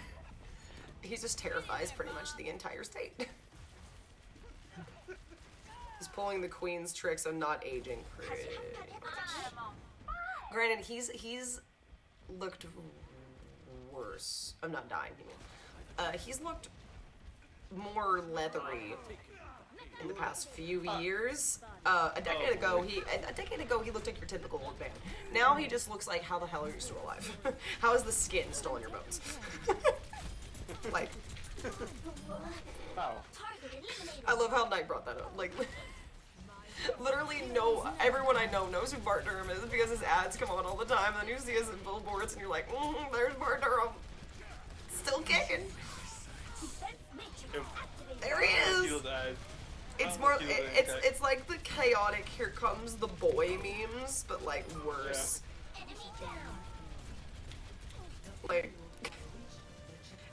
He just terrifies pretty much the entire state. He's pulling the queen's tricks of not aging pretty much. Granted, he's looked worse. I'm not dying. He's looked more leathery in the past few years. A decade ago, he looked like your typical old man. Now he just looks like, how the hell are you still alive? How is the skin still on your bones? Like, Wow. I love how Knight brought that up. Like, literally everyone I know knows who Bart Durham is because his ads come on all the time, and then you see his billboards and you're like, there's Bart Durham. Still kicking. There he is. It's more, it's like the chaotic "Here Comes the Boy" memes, but like worse. Like,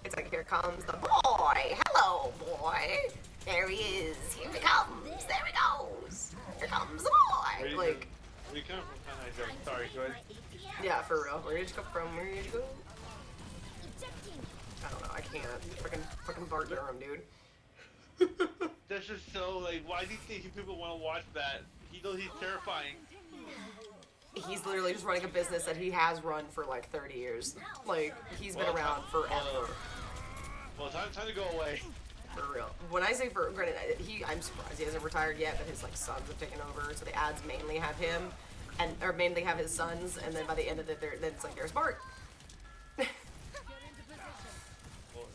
it's like, here comes the boy. Hello, boy. There he is. Here he comes. There he goes. Here comes the boy. Like, Where you come from? Sorry, go ahead. yeah, for real. Where did you come from? Where did you go? I don't know. I can't. Fucking Bart Durham, dude. That's just so, like, why do you think people want to watch that? He knows he's terrifying. He's literally just running a business that he has run for like 30 years. Like, he's been around forever. Well, time to go away. For real. When I say granted, I'm surprised he hasn't retired yet, but his like sons have taken over, so the ads mainly have him, or mainly have his sons, and then by the end of it, then it's like there's Bart.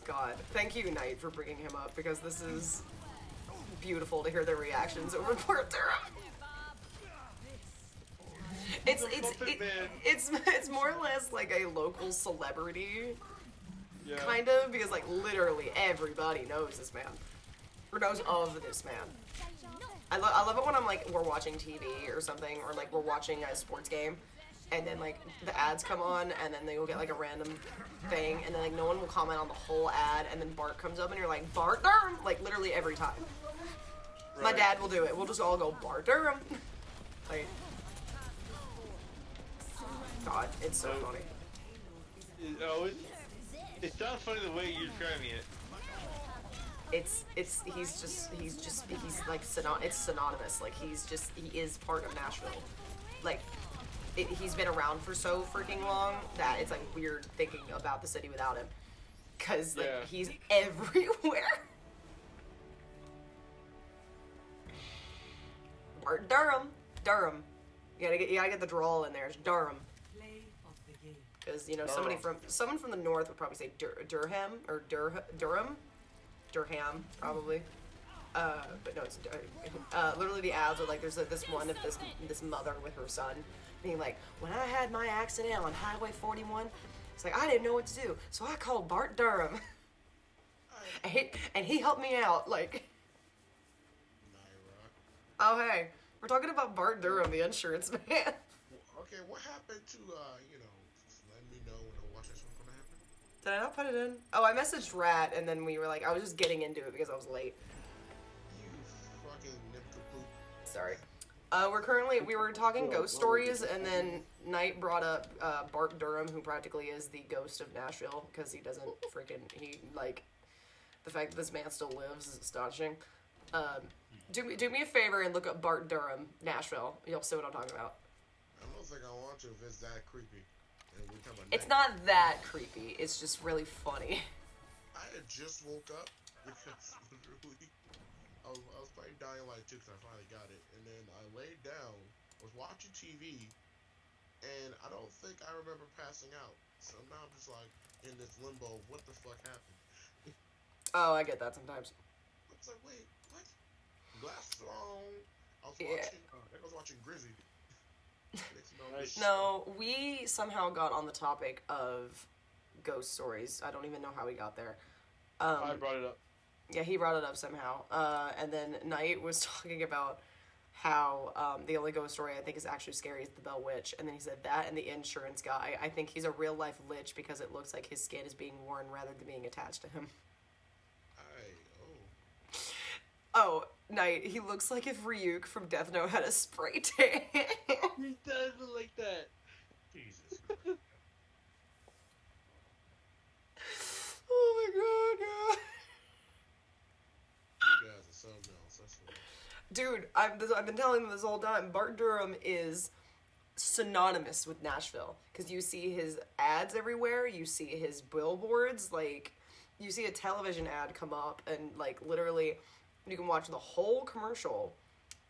God, thank you, Knight, for bringing him up because this is beautiful to hear their reactions over Bart Durham. It's more or less like a local celebrity. Yeah. Kind of, because like literally everybody knows this man. Or knows of this man. I love it when we're watching TV or something, or like we're watching a sports game, and then like the ads come on, and then they will get like a random thing, and then like no one will comment on the whole ad, and then Bart comes up and you're like, Bart Durham! Like literally every time. Right. My dad will do it. We'll just all go, Bart Durham! Like, God, it's so funny. It sounds funny the way you're describing it. He's like it's synonymous. Like he is part of Nashville. Like he's been around for so freaking long that it's like weird thinking about the city without him. Cause like he's everywhere. Bart Durham. You gotta get the drawl in there. It's Durham. Because someone from the north would probably say Durham or Durham, probably. But no, it's literally the ads are like there's this one of this mother with her son being like, when I had my accident on Highway 41, it's like I didn't know what to do, so I called Bart Durham, and he helped me out. Like, oh hey, we're talking about Bart Durham, the insurance man. Okay, what happened to let me know when Overwatch is gonna happen? Did I not put it in? Oh, I messaged Rat, and then we were like, I was just getting into it because I was late. You fucking nincompoop. Sorry. We were talking ghost stories, and then Knight brought up Bart Durham, who practically is the ghost of Nashville, because he doesn't the fact that this man still lives is astonishing. Do me a favor and look up Bart Durham, Nashville. You'll see what I'm talking about. I don't think I want to if it's that creepy. It's not that creepy. It's just really funny. I had just woke up because literally I was playing Dying Light 2 because I finally got it, and then I laid down, was watching TV, and I don't think I remember passing out. So now I'm just like in this limbo of what the fuck happened. Oh, I get that sometimes. I was like, wait, what? Glasses on. I was watching Grizzy. No, we somehow got on the topic of ghost stories. I don't even know how we got there. I brought it up. Yeah, he brought it up somehow. And then Knight was talking about how the only ghost story I think is actually scary is the Bell Witch. And then he said that and the insurance guy. I think he's a real life lich because it looks like his skin is being worn rather than being attached to him. Oh, Knight, he looks like if Ryuk from Death Note had a spray tan. He does look like that. Jesus. Oh my god, yeah. You guys are something else, that's what. Dude, I've been telling them this whole time, Bart Durham is synonymous with Nashville. Because you see his ads everywhere, you see his billboards, like, you see a television ad come up, and, like, literally, you can watch the whole commercial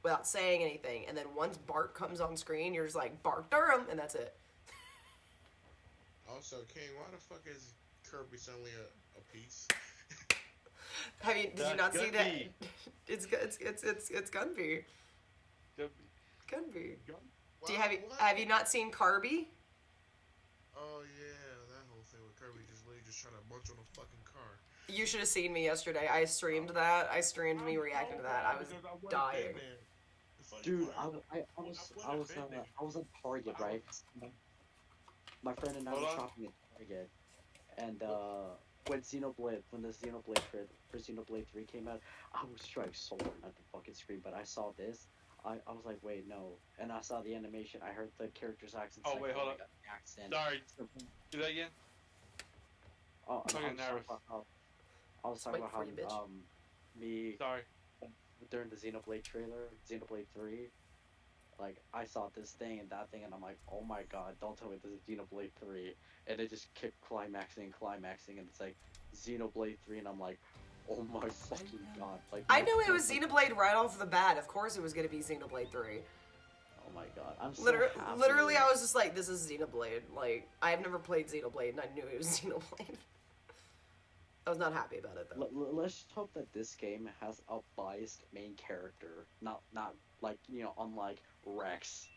without saying anything, and then once Bart comes on screen, you're just like, Bart Durham, and that's it. Also, King, why the fuck is Kirby suddenly a piece? Did you not see that? It's Gunby. Gunby. Have you not seen Kirby? Oh yeah, that whole thing with Kirby just trying to munch on a fucking car. You should have seen me yesterday. I streamed that. I streamed me reacting to that. I was dying. Dude, I was at Target, right? My friend and I were shopping at Target, and when the Xenoblade for Xenoblade 3 came out, I was trying so hard not to fucking scream, but I saw this. I was like, wait, no. And I saw the animation. I heard the character's accent. Oh, wait, hold on. Accent. Sorry. Do that again? Oh, I'm fucking nervous. I was talking about how, me... Sorry. During the Xenoblade trailer, Xenoblade 3, like, I saw this thing and that thing, and I'm like, oh my god, don't tell me this is Xenoblade 3. And it just kept climaxing, and it's like, Xenoblade 3, and I'm like, Oh my fucking god! Like I knew it was Xenoblade right off the bat. Of course it was gonna be Xenoblade 3. Oh my god! I'm so happy. Literally, I was just like, this is Xenoblade. Like, I've never played Xenoblade, and I knew it was Xenoblade. I was not happy about it though. Let's just hope that this game has a biased main character, not like unlike Rex.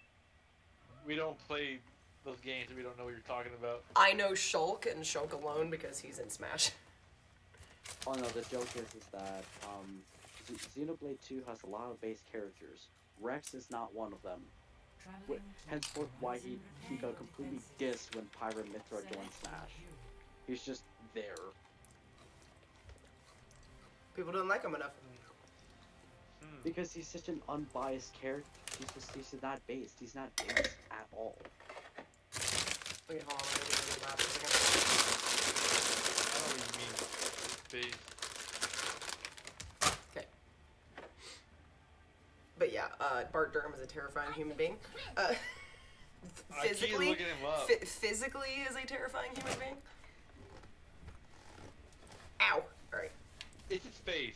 We don't play those games, and we don't know what you're talking about. I know Shulk and Shulk alone because he's in Smash. Oh no, the joke is that Xenoblade 2 has a lot of base characters. Rex is not one of them. Henceforth, why he got completely dissed when Pyra Mythra joined Smash. He's just there. People don't like him enough. Because he's such an unbiased character. He's not based. He's not based at all. Okay, hold on. Let me do the map for a second. I don't know what you mean. Base. Okay. But yeah, Bart Durham is a terrifying human being. Physically, I keep looking him up. Physically is a terrifying human being. Ow! Alright. It's his face.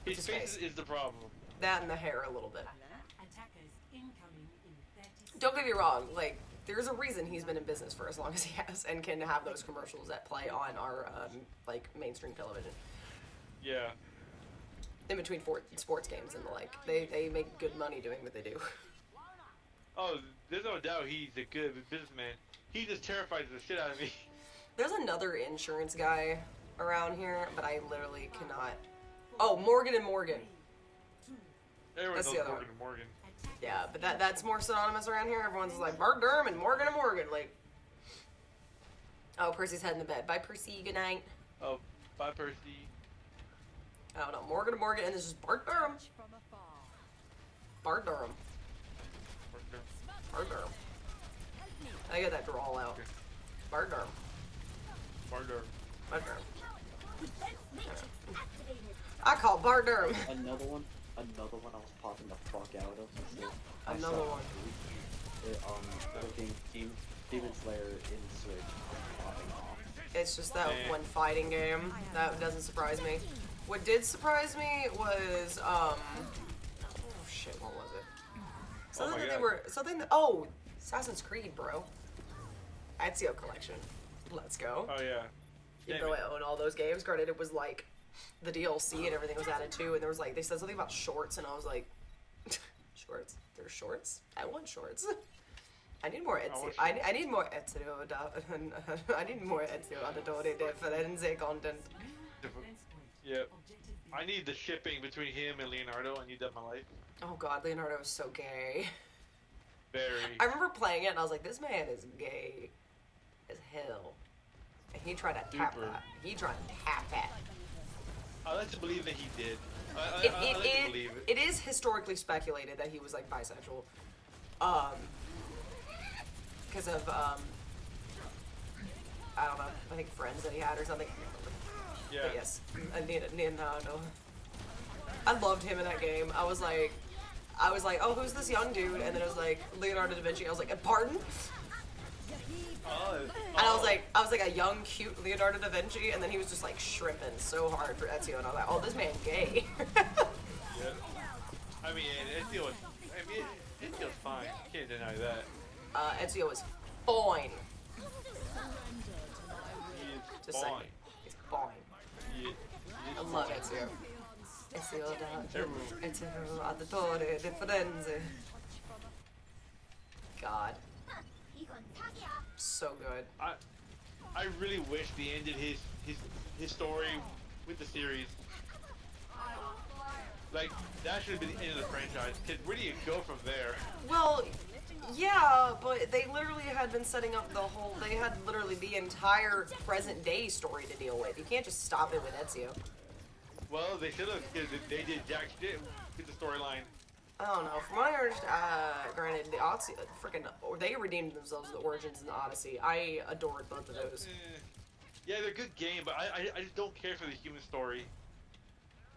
It's His his face face. is the problem. That and the hair a little bit. Attackers incoming in 30 seconds. Don't get me wrong, like, there's a reason he's been in business for as long as he has and can have those commercials that play on our, like, mainstream television. Yeah. In between sports games and the like. They make good money doing what they do. Oh, there's no doubt he's a good businessman. He just terrifies the shit out of me. There's another insurance guy around here, but I literally cannot... Oh, Morgan and Morgan. Everyone That's knows the other Morgan one. and Morgan. Yeah, but that's more synonymous around here. Everyone's just like, Bart Durham and Morgan and Morgan. Like... Oh, Percy's heading to bed. Bye, Percy. Good night. Oh, bye, Percy. I don't know. Morgan and Morgan, and this is Bart Durham. Bart Durham. Bart Durham. I got that drawl out. Bart Durham. Bart Durham. Bart Durham. Defense matrix activated. I call Bart Durham. Another one I was popping the fuck out of. So I Another saw one. It, looking Demon Slayer in Switch popping off. It's just that one fighting game. That doesn't surprise me. What did surprise me was, oh shit, what was it? Something that they were, oh, Assassin's Creed, bro. Ezio collection. Let's go. Oh, yeah. Even though I own all those games, granted it was like the DLC and everything was added too, and there was like, they said something about shorts, and I was like, shorts? There's shorts? I want shorts. I need more Ezio. I need more Ezio. I need more Ezio Auditore de Firenze content. Yep. I need the shipping between him and Leonardo. I need that in my life. Oh god, Leonardo is so gay. Very. I remember playing it and I was like, this man is gay as hell. And he tried to tap Super. that. He tried to tap that. I like to believe that he did. I like to believe it. It is historically speculated that he was like bisexual. Because of, I don't know, I think friends that he had or something. Yeah. But yes, Leonardo. I loved him in that game. I was like, oh, who's this young dude? And then it was like Leonardo da Vinci. I was like, pardon? Oh. And I was like a young, cute Leonardo da Vinci, and then he was just like shrimping so hard for Ezio, and I was like, oh, this man gay. Yeah. I mean, Ezio's fine. Can't deny that. Ezio is fine. He is Just saying, fine. he's fine. He is I love Ezio. Ezio Auditore de Firenze. God, so good. I really wish they ended his story with the series. Like, that should have been the end of the franchise. Cause where do you go from there? Well, yeah, but they literally had been setting up the whole. They had literally the entire present day story to deal with. You can't just stop it with Ezio. Well, they should have. Cause they did jack shit with the storyline. I don't know. From what I understand, granted, the Odyssey, they redeemed themselves with the Origins and the Odyssey. I adored both of those. Yeah, they're a good game, but I just don't care for the human story.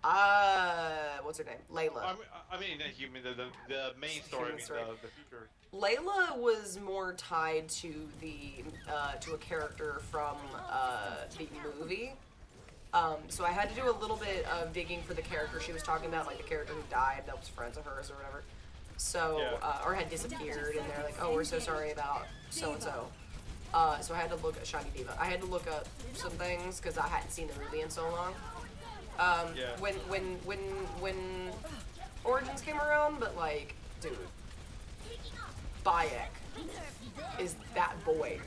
What's her name? Layla. I mean, not human. The main story. I mean, the future. Layla was more tied to the to a character from the movie, So I had to do a little bit of digging for the character she was talking about, like the character who died that was friends of hers or whatever. So, Yeah. or had disappeared, and they're like, oh, we're so sorry about so-and-so. So I had to look at Shiny Diva. I had to look up some things because I hadn't seen the movie in so long. Yeah. When Origins came around, but like, dude, Bayek is that boy.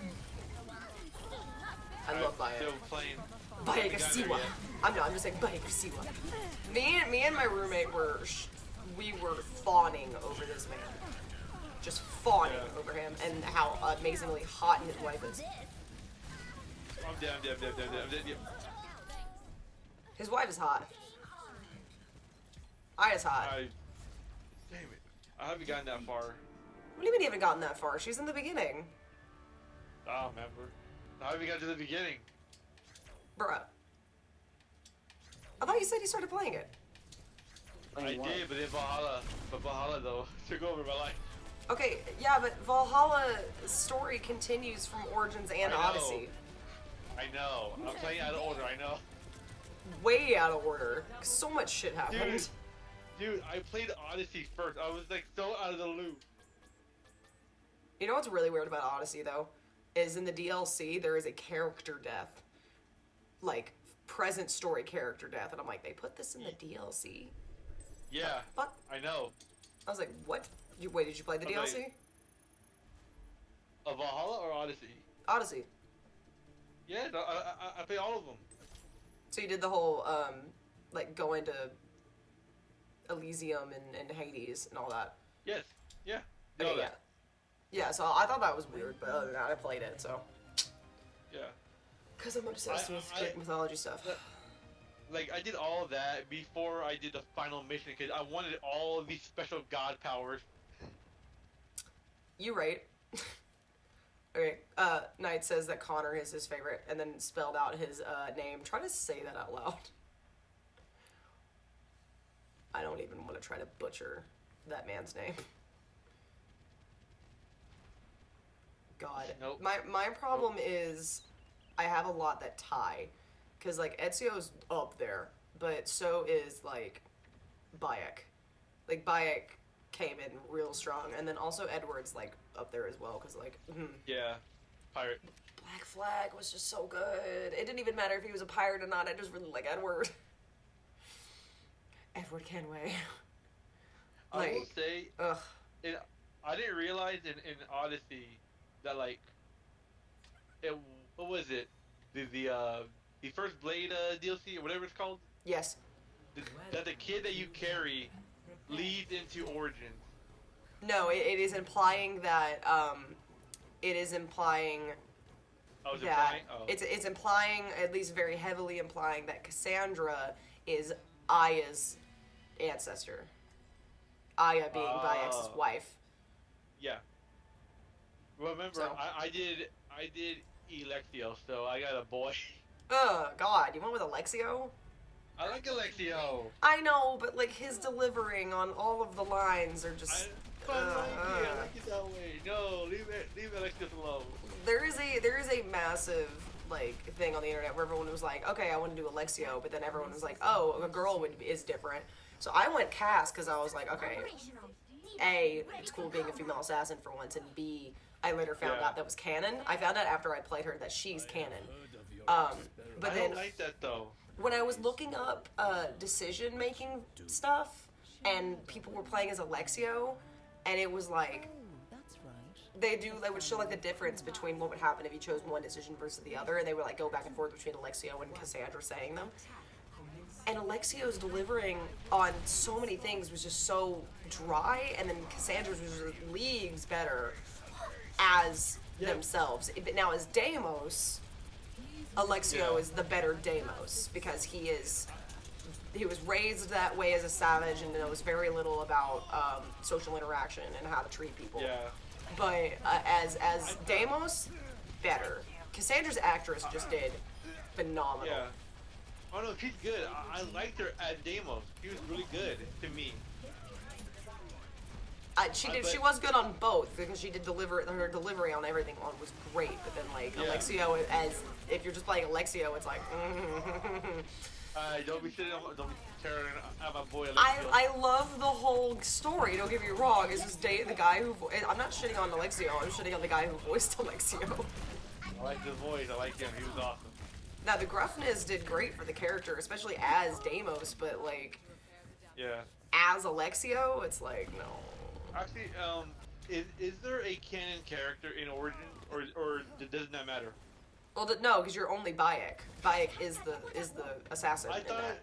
I love Bayek. Still playing. Bayek Siwa. I'm just saying Bayek Siwa. Me and my roommate were fawning over this man. Just fawning over him and how amazingly hot his wife is. I'm dead. His wife is hot. I is hot. Damn it. I haven't gotten that far. What do you mean you haven't gotten that far? She's in the beginning. I don't remember. I haven't got to the beginning. Bruh. I thought you said you started playing it. I did, but then Valhalla though took over my life. Okay, yeah, but Valhalla story continues from Origins and I know. Odyssey. I know. I'm playing out of order. I know. Way out of order. So much shit happened. Dude, I played Odyssey first. I was like so out of the loop. You know what's really weird about Odyssey though? Is in the DLC there is a character death. Like, present story character death. And I'm like, they put this in the DLC? Yeah. Fuck. I know. I was like, what? Wait, did you play the Okay. DLC? Of Valhalla or Odyssey? Odyssey. Yeah, no, I played all of them. So you did the whole, like, going to Elysium and Hades and all that. Yes. Yeah. Did all Okay, yeah. that. Yeah, so I thought that was weird, but other than that, I played it, so. Yeah. Because I'm obsessed with Greek mythology stuff. Like, I did all of that before I did the final mission because I wanted all of these special god powers. You right. Okay, Knight says that Connor is his favorite, and then spelled out his name. Try to say that out loud. I don't even want to try to butcher that man's name. God. Nope. My problem is I have a lot that tie. Because, like, Ezio's up there, but so is, like, Bayek. Like, Bayek came in real strong, and then also Edward's, like, up there as well, because, like, Yeah. Pirate. Black Flag was just so good. It didn't even matter if he was a pirate or not, I just really like Edward. Edward Kenway. I will say, ugh. I didn't realize in Odyssey that, like, what was it? The first Blade DLC or whatever it's called? Yes. That the kid that you carry leads into Origins. No, it is implying that, it is implying Oh, is it that implying? Oh. it's implying, at least very heavily implying, that Cassandra is Aya's ancestor. Aya being Bayek's wife. Yeah. Remember, So. I did Elexio, so I got a boy. Oh, God, you went with Alexio? I like Alexio. I know, but, like, his delivering on all of the lines are just... I like it that way. No, leave Alexios alone. There is a massive, like, thing on the internet where everyone was like, okay, I want to do Alexio, but then everyone was like, oh, a girl is different. So I went Cass because I was like, okay, A, it's cool being a female assassin for once, and B, I later found out that was canon. I found out after I played her that she's canon. But I then don't like that though. when I was looking up decision-making stuff, and people were playing as Alexio, and it was like, they would show like the difference between what would happen if you chose one decision versus the other, and they would like go back and forth between Alexio and Cassandra saying them. And Alexio's delivering on so many things was just so dry, and then Cassandra's was just leagues better as themselves. But now as Deimos, Alexio is the better Deimos because he was raised that way as a savage and knows very little about social interaction and how to treat people. Yeah. But as Deimos, better. Cassandra's actress just did phenomenal. Yeah. Oh no, she's good. I liked her as Deimos. She was really good to me. She was good on both because she did deliver her delivery on everything on was great. But then like Yeah. Alexio, as if you're just playing Alexio, it's like. Don't be tearing out my boy. I love the whole story. Don't get me wrong. It's just the guy who I'm not shitting on Alexio. I'm shitting on the guy who voiced Alexio. I like the voice. I like him. He was awesome. Now the gruffness did great for the character, especially as Deimos. But like, Yeah. as Alexio, it's like no. Actually, is there a canon character in Origin, or doesn't that matter? Well, no, because you're only Bayek. Bayek is the assassin. I in thought. that.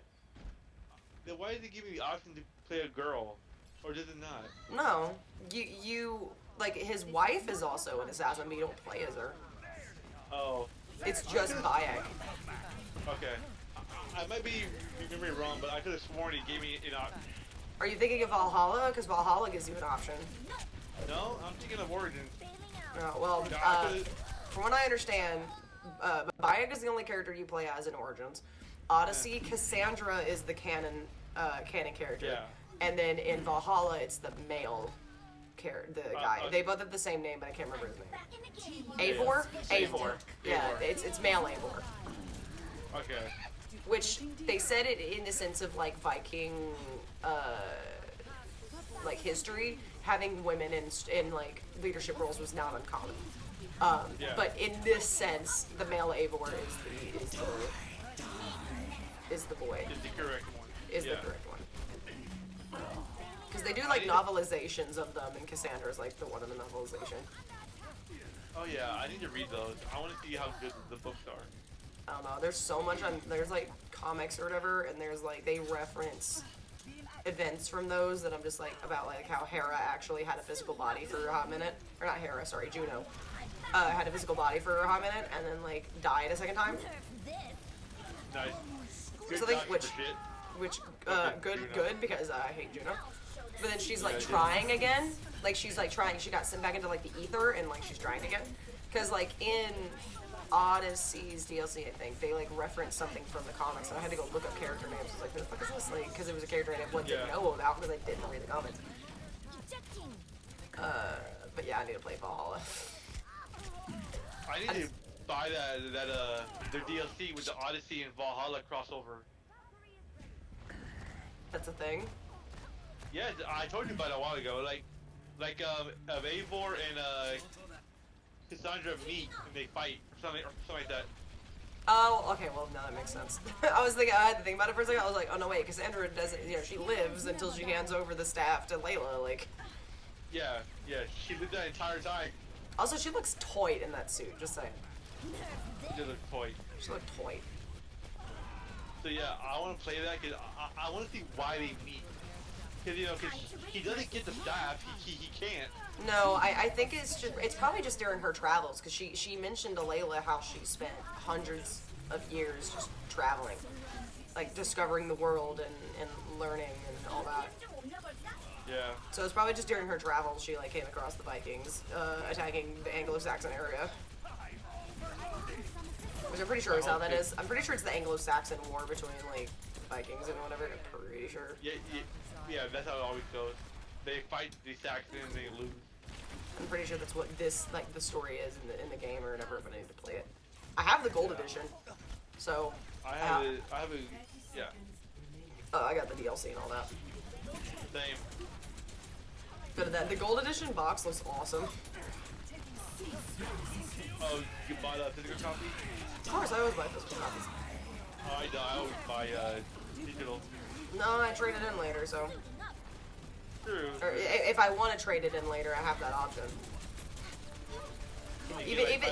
Then why did they give me the option to play a girl, or does it not? No, you like his wife is also an assassin, but you don't play as her. Oh. It's just Bayek. Okay. I might be remembering wrong, but I could have sworn he gave me an option. Are you thinking of Valhalla? Because Valhalla gives you an option. No, I'm thinking of Origin. Well, No, I could've- from what I understand, Bayek is the only character you play as in Origins. Odyssey, Cassandra is the canon character. Yeah. And then in Valhalla, it's the male the guy. They both have the same name, but I can't remember his name. Eivor? Eivor. Yeah, Eivor. it's male Eivor. Okay. Which they said it in the sense of like Viking, like history, having women in like leadership roles was not uncommon. Yeah. But in this sense, the male Eivor is the boy. Is the correct one. Is the correct one. Because they do like novelizations of them, and Cassandra's like the one in the novelization. Oh yeah, I need to read those. I want to see how good the books are. I don't know. There's so much there's like comics or whatever, and there's like they reference events from those that I'm just like about like how Hera actually had a physical body for a hot minute, or not Hera, sorry, Juno, had a physical body for a hot minute and then like died a second time. Nice. Good So they, doc for shit. which Juno. good because I hate Juno. But then she's like Yeah, trying again. Like she's like trying. She got sent back into like the ether and like she's trying again. Because like in Odyssey's DLC, I think they like referenced something from the comics, and I had to go look up character names. I was like, who the fuck is this? Like, because it was a character I didn't know about because I didn't read the comics. But yeah, I need to play Valhalla. I need to buy their DLC with the Odyssey and Valhalla crossover. That's a thing. Yeah, I told you about it a while ago. Like Eivor and Cassandra meet and they fight or something like that. Oh, okay. Well, now that makes sense. I was thinking. I had to think about it for a second. I was like, oh no, wait. Cassandra doesn't. You know, she lives until she hands over the staff to Layla. Like. Yeah. She lived that entire time. Also, she looks toy in that suit. Just saying. She looked toy. She looked toy. So yeah, I want to play that because I want to see why they meet. Because because he doesn't get the staff, he can't. No, I think it's probably just during her travels because she mentioned to Layla how she spent hundreds of years just traveling, like discovering the world and learning and all that. Yeah. So it's probably just during her travels she like came across the Vikings attacking the Anglo-Saxon area. Which I'm pretty sure is how that is. I'm pretty sure it's the Anglo-Saxon war between like Vikings and whatever. I'm pretty sure. Yeah, that's how it always goes. They fight the Saxons and they lose. I'm pretty sure that's what this like the story is in the game or whatever. But I need to play it. I have the gold edition, so I have a yeah. I got the DLC and all that. Same. But the gold edition box looks awesome. Oh, you buy the physical copy? Of course, I always buy physical copies. I always buy digital. No, I trade it in later, so. True. Or if I want to trade it in later, I have that option. Even if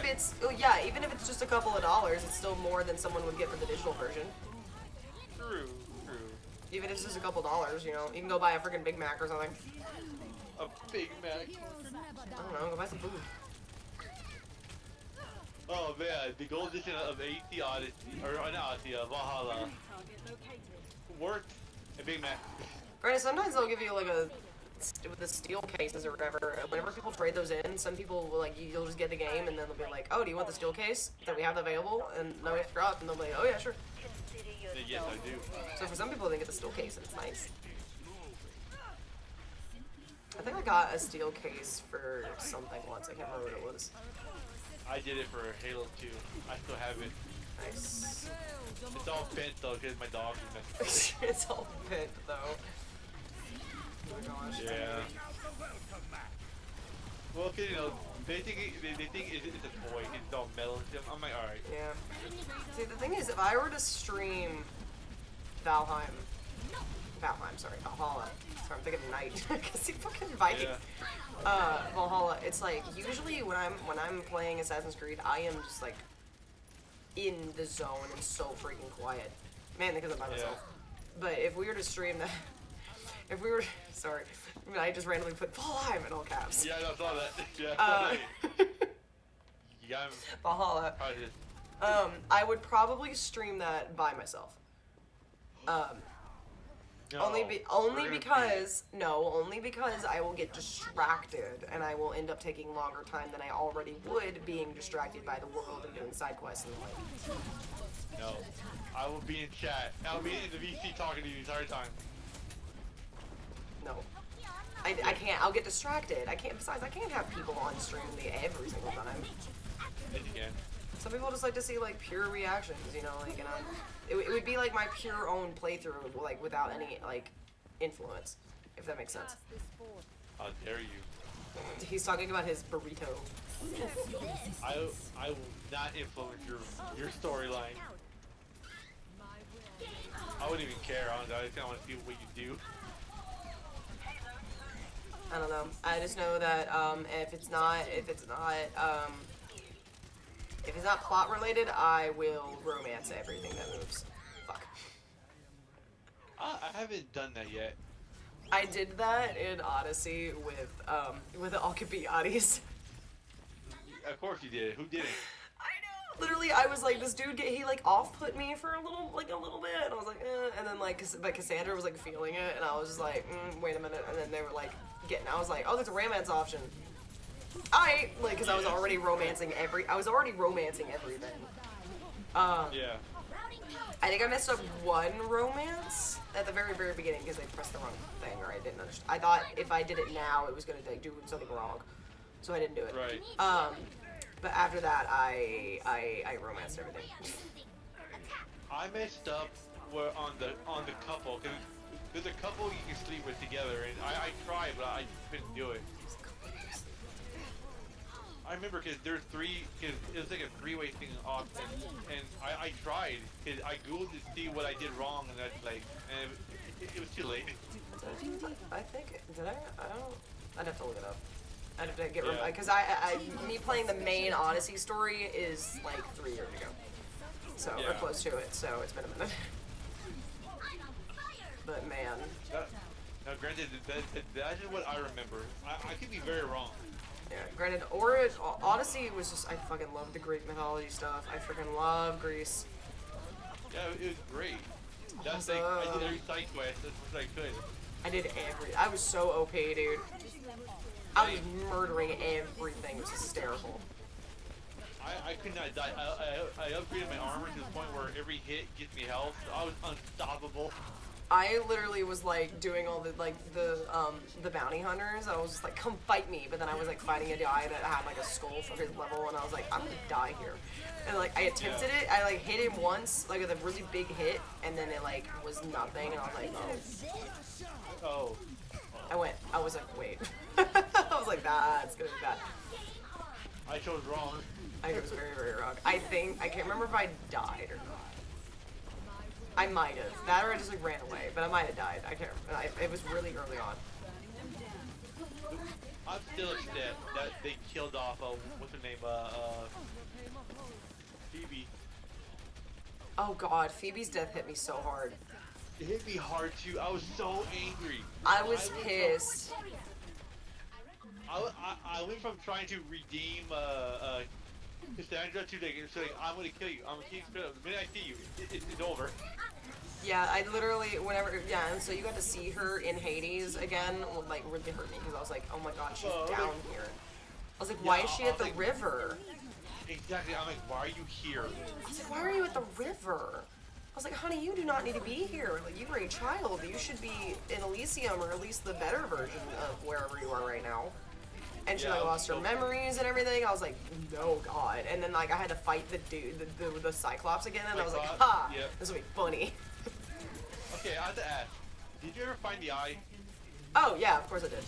it's even if it's just a couple of dollars, it's still more than someone would get for the digital version. True. Even if it's just a couple dollars, you know, you can go buy a freaking Big Mac or something. A Big Mac. I don't know, go buy some food. Oh man, the gold edition of AC Odyssey, or not Odyssey, Valhalla. Worth a Big Mac. Granted, sometimes they'll give you like with the steel cases or whatever. Whenever people trade those in, some people will like you'll just get the game and then they'll be like, oh, do you want the steel case that we have available? And no extra up, and they'll be like, oh yeah, sure. Yes, I do. So for some people, they get the steel case and it's nice. I think I got a steel case for something once. I can't remember what it was. I did it for Halo 2. I still have it. Nice. It's all bent though, because my dog is messing with It's all bent though. Oh my gosh. it. Yeah. Well, cause you know, they think it's a toy. It's all metal and stuff. I'm like, alright. Yeah. See, the thing is, if I were to stream Valheim, sorry, Valhalla. Sorry, I'm thinking of Night. Cause he fucking Vikings. Yeah. Valhalla. It's like usually when I'm playing Assassin's Creed, I am just like in the zone and so freaking quiet. Mainly because I'm by myself. But if we were to stream that, if we were, sorry, I mean, I just randomly put Valheim in all caps. Yeah, I saw that. Yeah. Yeah. Valhalla. I would probably stream that by myself. Only because I will get distracted and I will end up taking longer time than I already would being distracted by the world and doing side quests and the like. No, I will be in chat. I'll be in the VC talking to you the entire time. No. I can't. I'll get distracted. I can't. Besides, I can't have people on stream me every single time. Yes, you can. Some people just like to see like pure reactions, you know, like, and it would be like my pure own playthrough, like without any like influence, if that makes sense. How dare you? He's talking about his burrito. I will not influence your storyline. I wouldn't even care, honestly. I just want to see what you do. I don't know. I just know that if it's not plot related, I will romance everything that moves. Fuck. I haven't done that yet. I did that in Odyssey with the Alcibiades. Of course you did. Who didn't? I know. Literally, I was like, this dude, he like off-put me for a little bit, and I was like, and then like, but Cassandra was like feeling it, and I was just like, wait a minute, and then they were like I was like, oh, there's a romance option. Like, cause I was already romancing everything. Yeah. I think I messed up one romance at the very, very beginning because they pressed the wrong thing, or I didn't understand. I thought if I did it now, it was gonna like, do something wrong, so I didn't do it. Right. But after that, I romanced everything. I messed up on the couple, because there's a couple you can sleep with together, and I tried, but I couldn't do it. I remember because there's it was like a three-way thing off, and I tried, cause I googled to see what I did wrong, and that's like, and it was too late. I think, did I? I don't. I'd have to look it up. I'd have to get Yeah. because me playing the main Odyssey story is like 3 years ago, so or Yeah. close to it. So it's been a minute. But man, Now, granted, that is what I remember. I could be very wrong. yeah. Granted, Odyssey was just I fucking love the Greek mythology stuff. I freaking love Greece. Yeah, it was great. That's like, I did every side quest as much as I could. I did I was so OP, dude. I was murdering everything. It was hysterical. I could not die. I upgraded my armor to the point where every hit gets me health. I was unstoppable. I literally was like doing all the bounty hunters. I was just like, come fight me. But then I was like fighting a guy that had like a skull for his level, and I was like, I'm gonna die here. And like I attempted it. I like hit him once, like with a really big hit, and then it like was nothing. And I was like, Oh. I was like, wait. I was like, that's gonna be bad. I chose wrong. I was very, very wrong. I can't remember if I died or not. I might have. That or I just like ran away, but I might have died. I can't remember. It was really early on. I'm still upset that they killed off, what's her name, Phoebe. Oh god, Phoebe's death hit me so hard. It hit me hard too. I was so angry. I was pissed. I went from trying to redeem Cassandra to like, I'm gonna kill you. I'm gonna kill you. The minute I see you, it's over. Yeah, I literally, and so you got to see her in Hades again, like, really hurt me, because I was like, oh my god, she's down here. I was like, why is she at the river? Exactly, I'm like, why are you here? I was like, why are you at the river? I was like, honey, you do not need to be here. Like, you were a child. You should be in Elysium, or at least the better version of wherever you are right now. And she, like, lost her memories and everything. I was like, no, God. And then, like, I had to fight the dude, the Cyclops again, and I was like, ha, this will be funny. Okay, I have to ask. Did you ever find the eye? Oh, yeah, of course I did.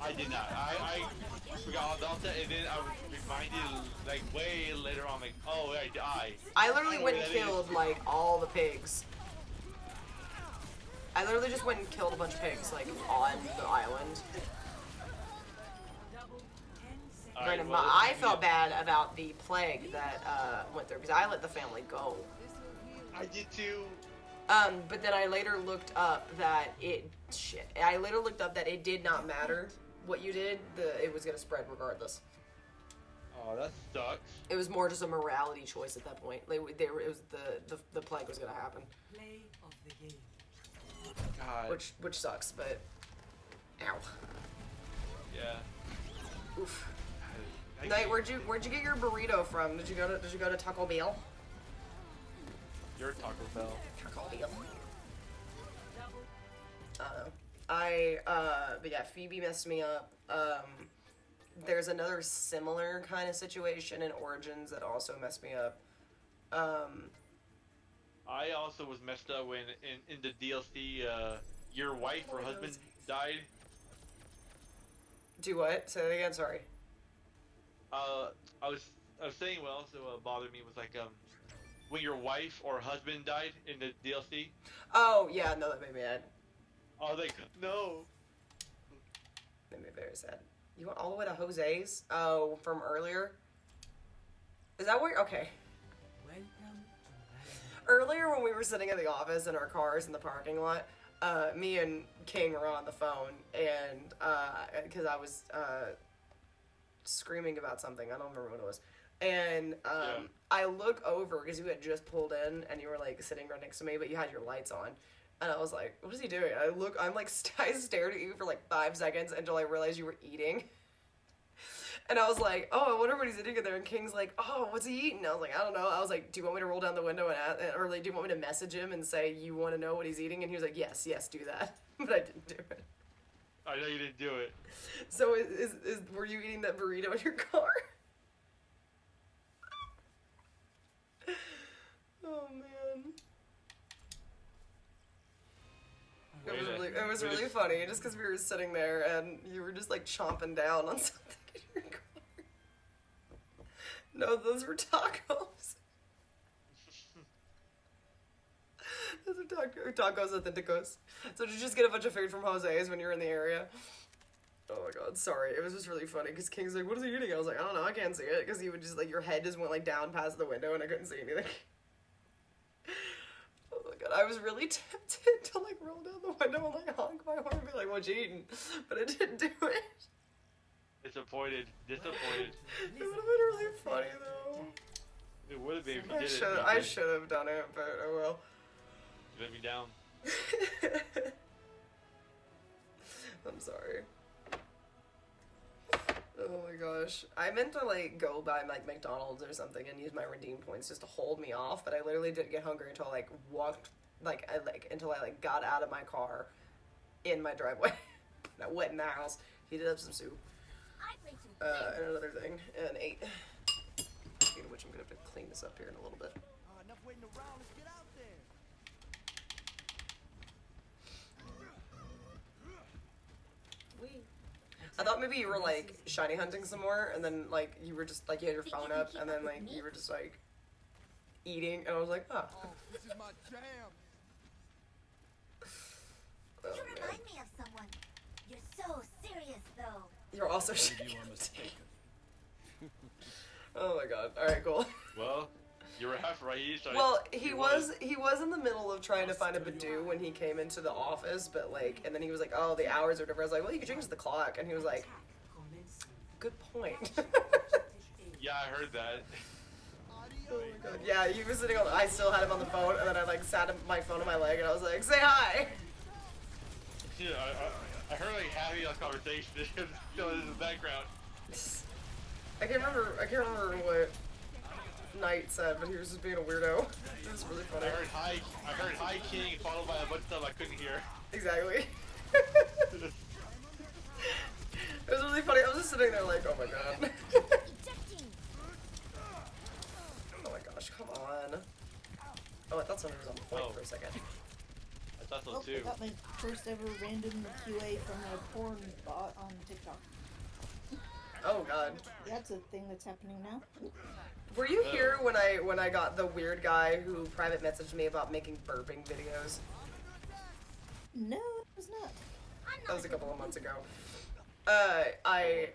I did not. I forgot all about that, and then I was reminded, like, way later on, like, oh, I die. I literally went and killed, like, all the pigs. I literally just went and killed a bunch of pigs, like, on the island. Granted, I felt bad about the plague that went through, because I let the family go. I did too. But then I later looked up that it did not matter what you did. It was gonna spread regardless. Oh, that sucks. It was more just a morality choice at that point. It was the plague was gonna happen. Play of the game. God. Which sucks, but ow. Yeah. Oof. Knight, where'd you get your burrito from? Did you go to Taco Bell? You're Taco Bell. Taco Bell. But yeah, Phoebe messed me up. There's another similar kind of situation in Origins that also messed me up. I also was messed up when in the DLC, your wife or husband died. Do what? Say that again. Sorry. I was saying what also bothered me was like when your wife or husband died in the DLC. Oh yeah, no, that made me mad. I was like, no. Made me very sad. You went all the way to Jose's? Oh, from earlier? Is that where? Okay. Earlier when we were sitting in the office in our cars in the parking lot, me and King were on the phone, and because I was screaming about something, I don't remember what it was, and I look over because you had just pulled in and you were like sitting right next to me, but you had your lights on, and I was like, what is he doing? I'm like, I stared at you for like 5 seconds until I realized you were eating. And I was like, oh, I wonder what he's eating in there. And King's like, oh, what's he eating? I was like, I don't know. I was like, do you want me to roll down the window or like, do you want me to message him and say you want to know what he's eating? And he was like, yes, do that. But I didn't do it. I know you didn't do it. So were you eating that burrito in your car? Oh man. It was really funny just because we were sitting there and you were just like chomping down on something in your car. No, those were tacos. Those are tacos authenticos. So did you just get a bunch of food from Jose's when you were in the area? Oh my god, sorry. It was just really funny because King's like, what is he eating? I was like, I don't know, I can't see it. Because you would just like, your head just went like down past the window and I couldn't see anything. Oh my god, I was really tempted to like roll down the window and like honk my horn and be like, what you eating? But I didn't do it. Disappointed. It would have been really funny though. It would have been if you did it. I should have done it, but oh well. You let me down. I'm sorry. Oh my gosh. I meant to like go by like McDonald's or something and use my redeem points just to hold me off, but I literally didn't get hungry until I like walked until I like got out of my car in my driveway. And I went in the house, heated up some soup. And another thing, and ate. Speaking of which, I'm gonna have to clean this up here in a little bit. Enough waiting around, let's get out there. I thought maybe you were like shiny hunting some more, and then like you were just like you had your phone up, and then like you were just like eating, and I was like, oh. This is my jam. Oh, You man. remind me of someone. You're so serious, though. You're also shiny hunting. Oh my god. All right, cool. Well, you were half right. He was in the middle of trying to find a Badoo when he came into the office, but like, and then he was like, oh, the hours or whatever. I was like, well, you could change the clock, and he was like, good point. Yeah, I heard that. Oh my god. Yeah, he was sitting on. I still had him on the phone, and then I like sat my phone on my leg, and I was like, say hi. Yeah, I heard like half of your conversation. Still in the background. I can't remember what Knight said, but he was just being a weirdo. It was really funny. I heard hi king followed by a bunch of stuff I couldn't hear. Exactly. It was really funny. I was just sitting there like, oh my god. Ejecting. Oh my gosh, come on. Oh, I thought somebody was on point Oh. for a second. I thought so Oh, I too. got my first ever random QA from a porn bot on TikTok. Oh god. That's a thing that's happening now. Were you here when I got the weird guy who private messaged me about making burping videos? No, it was not. That was a couple of months ago. I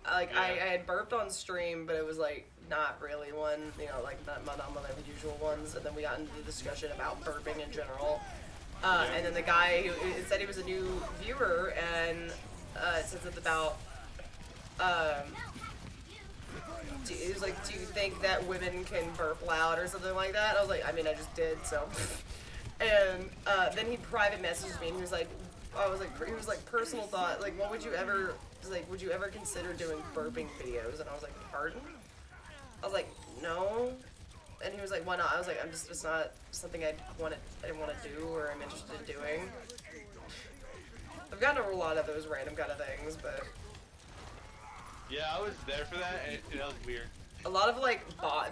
had burped on stream, but it was like not really one, you know, like not one of the usual ones. And then we got into the discussion about burping in general. And then the guy who it said he was a new viewer, and it says it's about it was like, do you think that women can burp loud or something like that? I was like, I mean, I just did, so. And then he private messaged me, and he was like, he was like, personal thought, like, what would you ever, like, would you ever consider doing burping videos? And I was like, pardon? I was like, no. And he was like, why not? I was like, it's not something I want to do or I'm interested in doing. I've gotten a lot of those random kind of things, but Yeah, I was there for that, and that was weird. a lot of like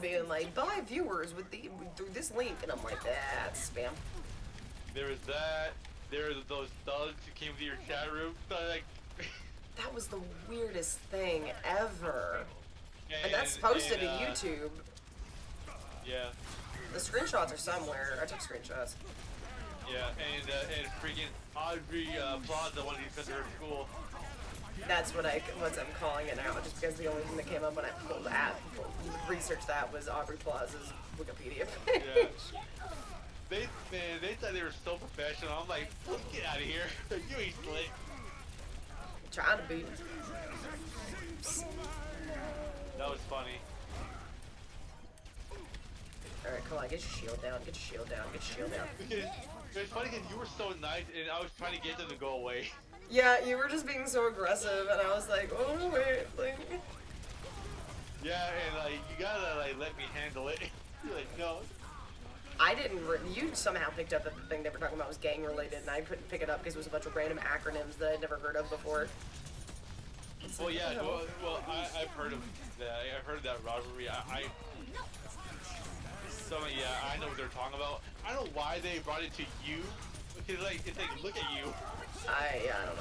being like, buy viewers through this link, and I'm like, that's spam. There was that. There were those thugs who came to your chat room. So like, That was the weirdest thing ever. And that's posted to and, YouTube. Yeah, The screenshots are somewhere. I took screenshots. yeah, and freaking Audrey Plaza wanted to send her to school. That's what I'm calling it now, just because the only thing that came up when I pulled that, researched that, was Aubrey Plaza's Wikipedia page. Yeah. They thought they were so professional. I'm like, let's get out of here. You ain't slick. Trying to be. That was funny. Alright, come on, get your shield down, get your shield down, get your shield down. Because it's funny because you were so nice, and I was trying to get them to go away. Yeah, you were just being so aggressive, and I was like, oh wait, like. Yeah, and like you gotta like let me handle it. You're like, no. I didn't. You somehow picked up that the thing they were talking about was gang related, and I couldn't pick it up because it was a bunch of random acronyms that I'd never heard of before. Well, yeah. Well, I've heard of that. I've heard of that rivalry. So yeah, I know what they're talking about. I don't know why they brought it to you. Because like it's like, look at you. I don't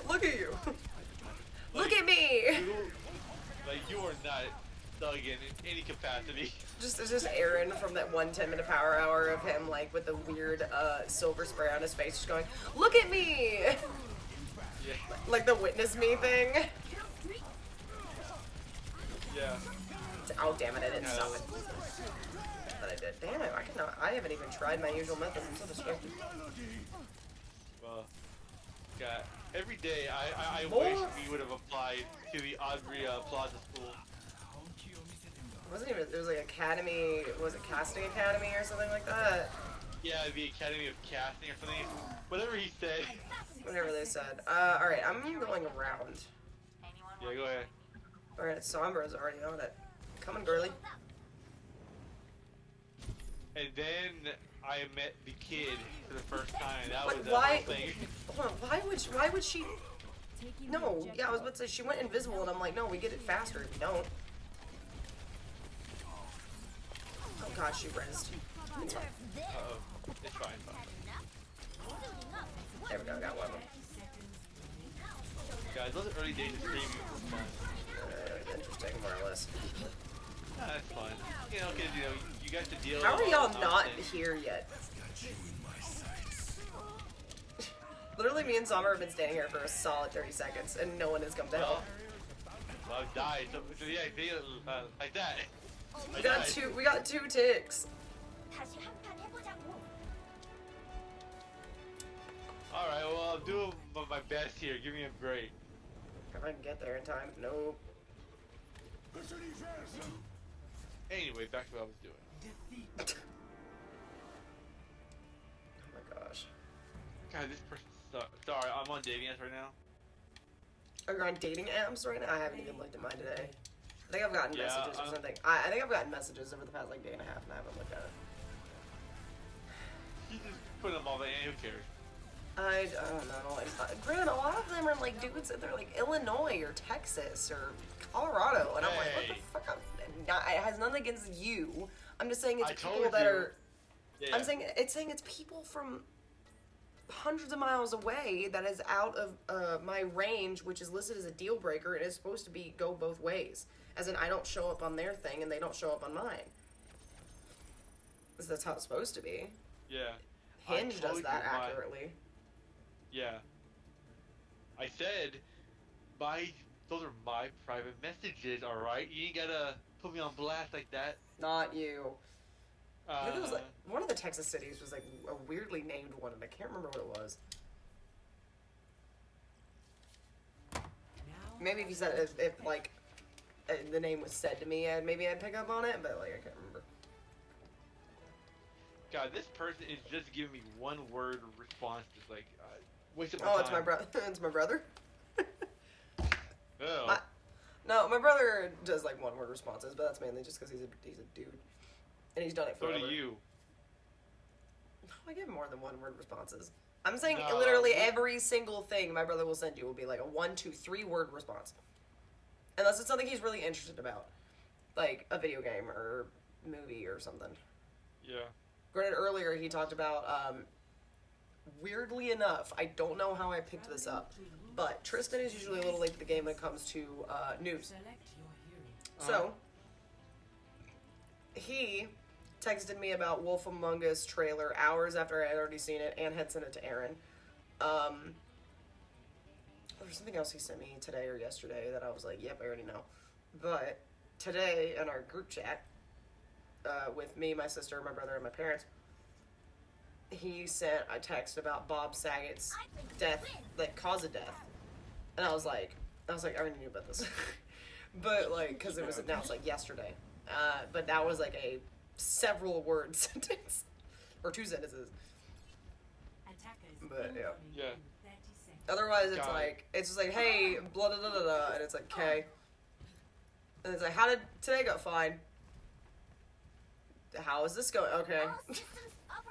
know. Look at you. Look at me. You are not thug in any capacity. Just Aaron from that 1 10-minute power hour of him like with the weird silver spray on his face, just going, "Look at me," Yeah. like the witness me thing. Yeah. Oh damn it! I didn't stop it. But I did. Damn it! I cannot. I haven't even tried my usual methods. I'm so distracted. Well, God. Every day I More? wish we would have applied to the Audrey Plaza school. It wasn't even. It was like Academy. Was it Casting Academy or something like that? Yeah, the Academy of Casting or something. Whatever he said. Whatever they said. All right. I'm going around. Yeah, go ahead. All right. Sombra's already on it. Come on, girly. And then I met the kid for the first time. That What, was the why? whole thing. Hold on. Why would she? No. Yeah, I was about to say she went invisible, and I'm like, no, we get it faster if you don't. Oh God, she rezzed. It's fine. Uh-oh. It's fine. There we go. Got one of them. Guys, those early days of streaming were fun. Interesting, more or less. That's fun. You know, because, you know, you got to deal How are with y'all all the not nonsense. here yet? Literally, me and Sommer have been standing here for a solid 30 seconds, and no one has come to help. Well, I've died. So yeah, see, like that. We got two ticks. 다시 한판 해보자고. Alright, well, I'll do my best here. Give me a break. If I can get there in time. Nope. Anyway, back to what I was doing. Oh my gosh. God, this person sucks. Sorry, I'm on dating apps right now. Are you on dating apps right now? I haven't even looked at mine today. I think I've gotten Yeah, messages or something. I think I've gotten messages over the past like day and a half, and I haven't looked at it. He's just putting them all there. Who cares? I don't know. Granted, a lot of them are like dudes that they're like Illinois or Texas or Colorado, and I'm like, what the Hey. fuck? It has nothing against you. I'm just saying it's I people told that you. are. Yeah. I'm saying it's people from hundreds of miles away that is out of my range, which is listed as a deal breaker, and is supposed to be go both ways. As in, I don't show up on their thing, and they don't show up on mine. 'Cause that's how it's supposed to be. Yeah. Hinge I does told that you my- accurately. Yeah. I said, those are my private messages, alright? You ain't gotta put me on blast like that. Not you. I think it was like Uh, one of the Texas cities was like a weirdly named one, and I can't remember what it was. Maybe if you said if like the name was said to me, maybe I'd pick up on it, but like I can't remember. God, this person is just giving me one word response, just like, wasting my Oh, time. it's my brother. It's my brother. Oh. No, my brother does like one word responses, but that's mainly just because he's a dude, and he's done it So forever. do you. No, I get more than one word responses. I'm saying No, literally we- every single thing my brother will send you will be like a 1, 2, 3 word response. Unless it's something he's really interested about. Like a video game or movie or something. Yeah. Granted, earlier he talked about, weirdly enough, I don't know how I picked this up, but Tristan is usually a little late to the game when it comes to news. Select your hero. So, he texted me about Wolf Among Us trailer hours after I had already seen it and had sent it to Aaron. There's something else he sent me today or yesterday that I was like, yep, I already know. But today in our group chat, with me, my sister, my brother, and my parents, he sent a text about Bob Saget's death, like cause of death. And I was like, I already knew about this. But like, because it was announced like yesterday. But that was like a several word sentence. Or 2 sentences. Attackers But, yeah. incoming Yeah. in 30 seconds. Otherwise, it's God. like, it's just like, hey, blah, blah, blah, blah, blah, and it's like, okay. And it's like, how did today go? Fine. How is this going? Okay. All systems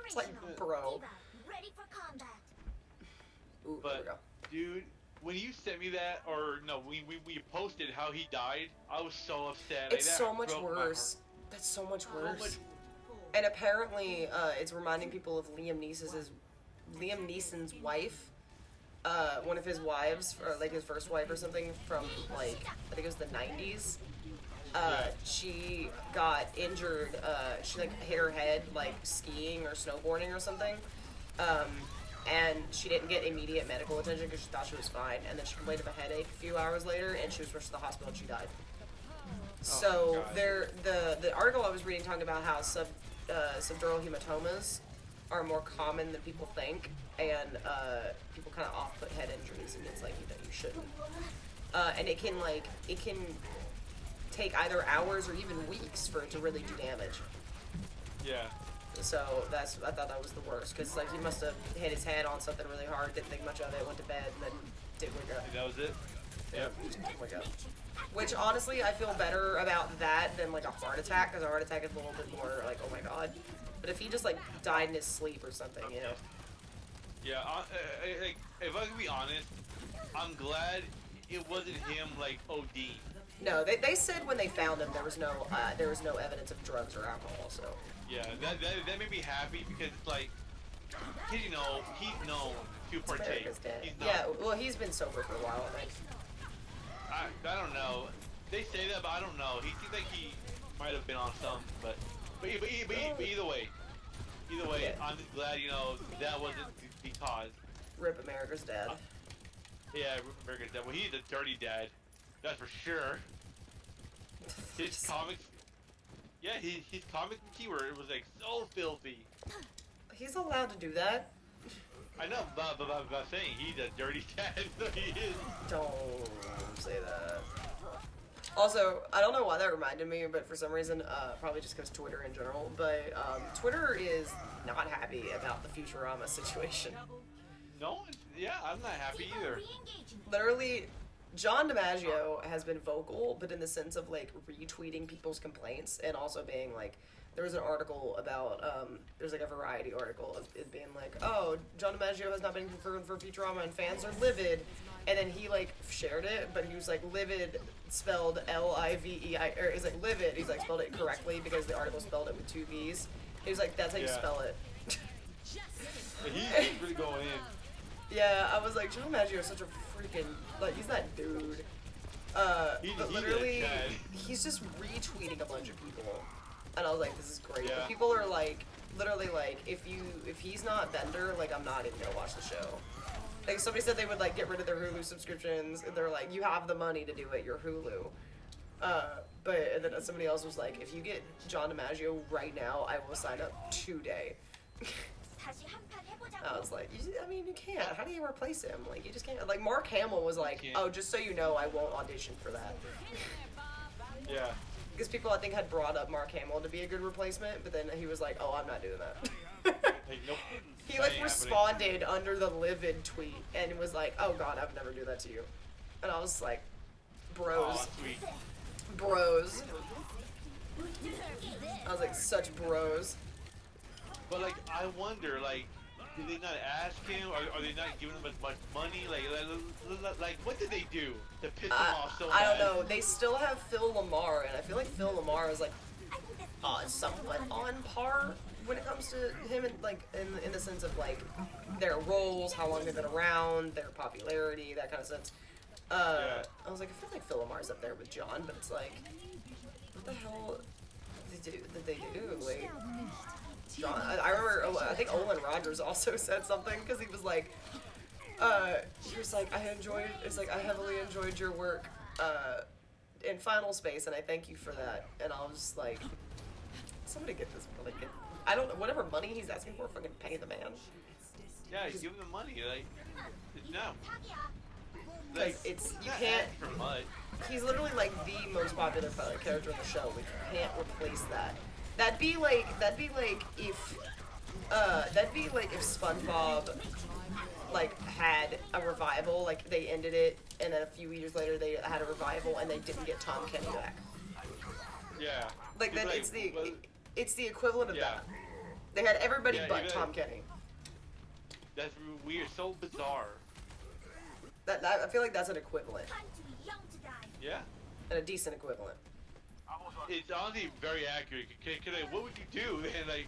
It's like, operational. bro. Diva, ready for combat. Ooh, But- there we go. Dude, when you sent me that, or no, we posted how he died, I was so upset. It's that so much broke my worse. That's so much heart. So worse. much. And apparently, it's reminding people of Liam Neeson's wife. One of his wives, or like his first wife or something from like, I think it was the 90s. She got injured, she like hit her head like skiing or snowboarding or something. And she didn't get immediate medical attention because she thought she was fine. And then she complained of a headache a few hours later, and she was rushed to the hospital and she died. So God. the article I was reading talking about how subdural hematomas are more common than people think, and people kind of off put head injuries, and it's like you shouldn't. And it can take either hours or even weeks for it to really do damage. Yeah. So I thought that was the worst, because like he must have hit his head on something really hard, didn't think much of it, went to bed, and then didn't wake up. And that was it. Yep, just didn't wake up. Which honestly, I feel better about that than like a heart attack, because a heart attack is a little bit more like, oh my god. But if he just like died in his sleep or something, you know. Yeah. Like, if I can be honest, I'm glad it wasn't him like ODing. No, they said when they found him there was no evidence of drugs or alcohol. So Yeah, that made me happy because it's like, he's known to partake. America's dead. He's known. Yeah, well he's been sober for a while, I think. I don't know. They say that, but I don't know. He seems like he might have been on some, but either way, Yeah. I'm just glad that wasn't the cause. Rip America's dad. Yeah, America's dad. Well, he's a dirty dad, that's for sure. His comics, yeah, his comic keyword was like so filthy. He's allowed to do that. I know, but I'm saying he's a dirty dad. He is. Don't say that. Also, I don't know why that reminded me, but for some reason, probably just because Twitter in general, but Twitter is not happy about the Futurama situation. No, yeah, I'm not happy Diva, either. re-engaging. Literally, John DiMaggio has been vocal, but in the sense of like retweeting people's complaints and also being like, there was an article about there's like a Variety article of it being like, oh, John DiMaggio has not been confirmed for Futurama and fans are livid, and then he like shared it, but he was like livid spelled Livei, or is like livid. He's like spelled it correctly because the article spelled it with 2 V's. He was like, that's how you spell it. He's really going in. Yeah, I was like, John DiMaggio is such a freaking, like, he's that dude. But literally, he's just retweeting a bunch of people. And I was like, this is great. Yeah. But people are like, literally like, if he's not Bender, like, I'm not even gonna watch the show. Like, somebody said they would, like, get rid of their Hulu subscriptions. And they're like, you have the money to do it, you're Hulu. And then somebody else was like, if you get John DiMaggio right now, I will sign up today. 다시 한판 I 해보자고. was like, you can't. How do you replace him? Like, you just can't. Like, Mark Hamill was like, oh, just so you know, I won't audition for that. Yeah. Because people, I think, had brought up Mark Hamill to be a good replacement, but then he was like, oh, I'm not doing that. Like, nope. He, like, responded under the livid tweet and was like, oh, God, I would never do that to you. And I was like, bros. Aw, sweet. Bros. I was like, such bros. But like, I wonder, like, did they not ask him? Are they not giving him as much money? Like what did they do to piss him off so I don't bad? know. They still have Phil Lamar, and I feel like Phil Lamar is like somewhat on par when it comes to him, and like in the sense of like their roles, how long they've been around, their popularity, that kind of sense. Yeah. I was like, I feel like Phil Lamar's up there with John, but it's like, what the hell did they do? Like, John, I remember, I think Olin Rogers also said something, because he was like, I heavily enjoyed your work in Final Space, and I thank you for that. And I was just like, somebody get this, like, I don't know, whatever money he's asking for, fucking pay the man. Yeah, he's giving them money. Like, no. Like, it's, you can't, for much. he's literally like the most popular character in the show. Like, you can't replace that. That'd be like if SpongeBob like had a revival, like they ended it, and then a few years later they had a revival, and they didn't get Tom Kenny back. Yeah. Like then it's the equivalent of Yeah. that. They had everybody Yeah, but even- Tom Kenny. That's weird, so bizarre. That I feel like that's an equivalent, Time to be young to die. Yeah. and a decent equivalent. It's honestly very accurate. What would you do? And like,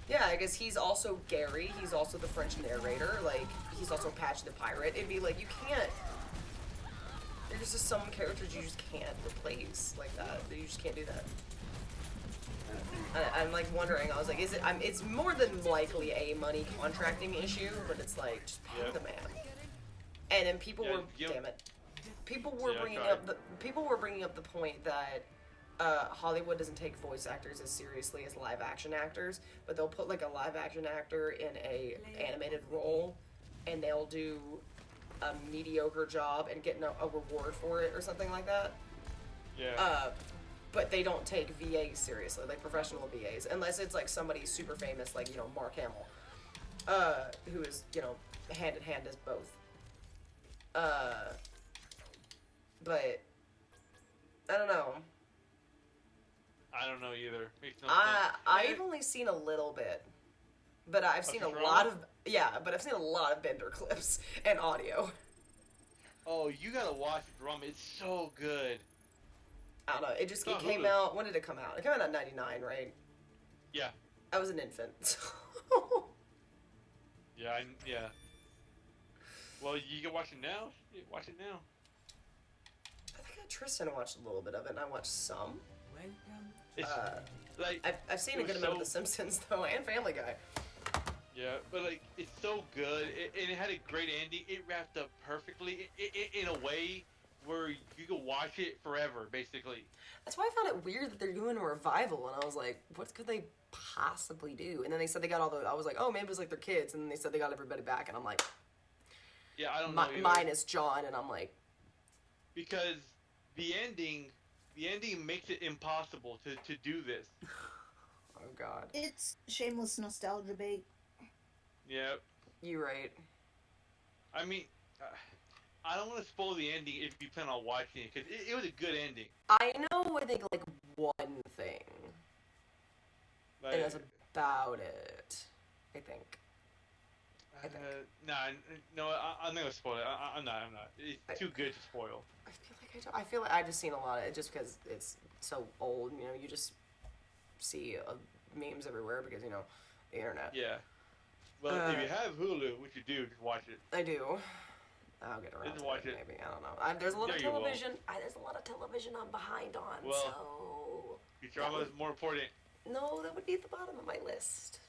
Yeah, I guess he's also Gary. He's also the French narrator. Like, he's also Patch the Pirate. It'd be like, you can't. There's just some characters you just can't replace like that. You just can't do that. I'm like wondering. I was like, is it? It's more than likely a money contracting issue, but it's like just pay Yeah. the man. And then people Yeah, were, yep. damn it, people were Yeah, bringing sorry. up the point that Hollywood doesn't take voice actors as seriously as live action actors, but they'll put like a live action actor in a animated role, and they'll do a mediocre job and get a reward for it or something like that. yeah. But they don't take VAs seriously, like professional VAs, unless it's like somebody super famous, like, you know, Mark Hamill, who is, you know, hand in hand as both. But I don't know. I don't know either. Makes no sense. I've only seen a little bit, but I've seen a Futurama? lot of but I've seen a lot of Bender clips and audio. Oh, you gotta watch Drum. It's so good. I don't know. It Oh, came Hulu. out. When did it come out? It came out in '99, right? Yeah. I was an infant. Yeah. Yeah. Well, you can watch it now. Yeah, watch it now. I think Tristan watched a little bit of it, and I watched some. It's like I've seen it a good was amount of so- The Simpsons though, and Family Guy. yeah, but like it's so good, and it had a great ending. It wrapped up perfectly in a way where you could watch it forever, basically. That's why I found it weird that they're doing a revival, and I was like, what could they possibly do? And then they said they got all the. I was like, oh, maybe it was like their kids, and then they said they got everybody back, and I'm like, Yeah, I don't know. either. minus John, and I'm like, Because the ending makes it impossible to do this. oh god, It's shameless nostalgia bait. Yeah. you right. I mean, I don't want to spoil the ending if you plan on watching it, because it was a good ending. I know, I think, like, one thing. Like, And that's about it. I think. Nah, no, I'm not gonna spoil it. I'm not. It's too good to spoil. I feel like I just seen a lot of it just because it's so old. You know, you just see memes everywhere because you know the internet. Yeah. Well, if you have Hulu, which you do, just watch it. I do. I'll get around Just to watch it. it. Maybe I don't know. There's a lot of Yeah, you will. television. There's a lot of television I'm behind on. Well, so your drama is more important. no, that would be at the bottom of my list.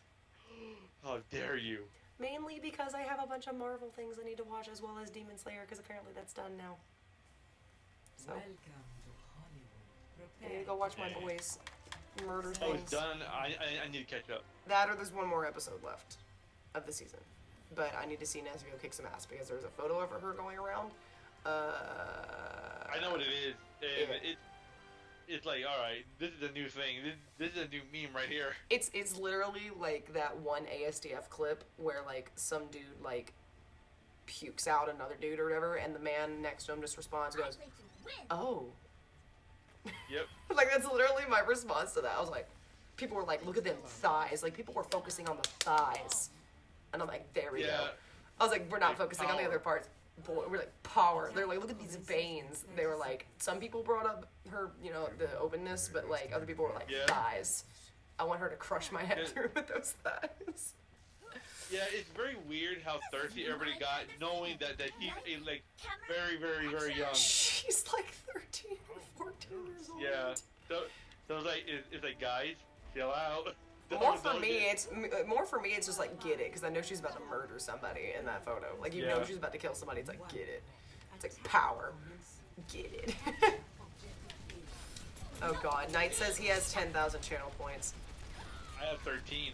How dare you? Mainly because I have a bunch of Marvel things I need to watch as well as Demon Slayer because apparently that's done now. So Welcome to Hollywood. I need to go watch my boys murder Oh, things. it's done. I need to catch up. That or there's one more episode left of the season. But I need to see Nezuko kick some ass because there's a photo of her going around. I know what it is. And it's like, alright, this is a new thing. This is a new meme right here. It's literally like that one ASDF clip where like some dude like pukes out another dude or whatever and the man next to him just responds and goes, I'd like to win. oh. Yep. Like that's literally my response to that. I was like, people were like, look at them thighs. Like people were focusing on the thighs. And I'm like, there we go. I was like, we're not Like focusing on the power. other parts. Boy, we're like power. They're like, look at these veins. They were like, some people brought up her, you know, the openness, but like other people were like Yeah. thighs. I want her to crush my head Yeah. through with those thighs. Yeah, it's very weird how thirsty everybody got, knowing that he's like very, very, very young. She's like 13 or 14 years old. Yeah. So it's like it's like guys, chill out. More for me, it's just like get it, because I know she's about to murder somebody in that photo. Like you know Yeah. she's about to kill somebody. It's like get it. It's like power. Get it. Oh God, Knight says he has 10,000 channel points. I have 13.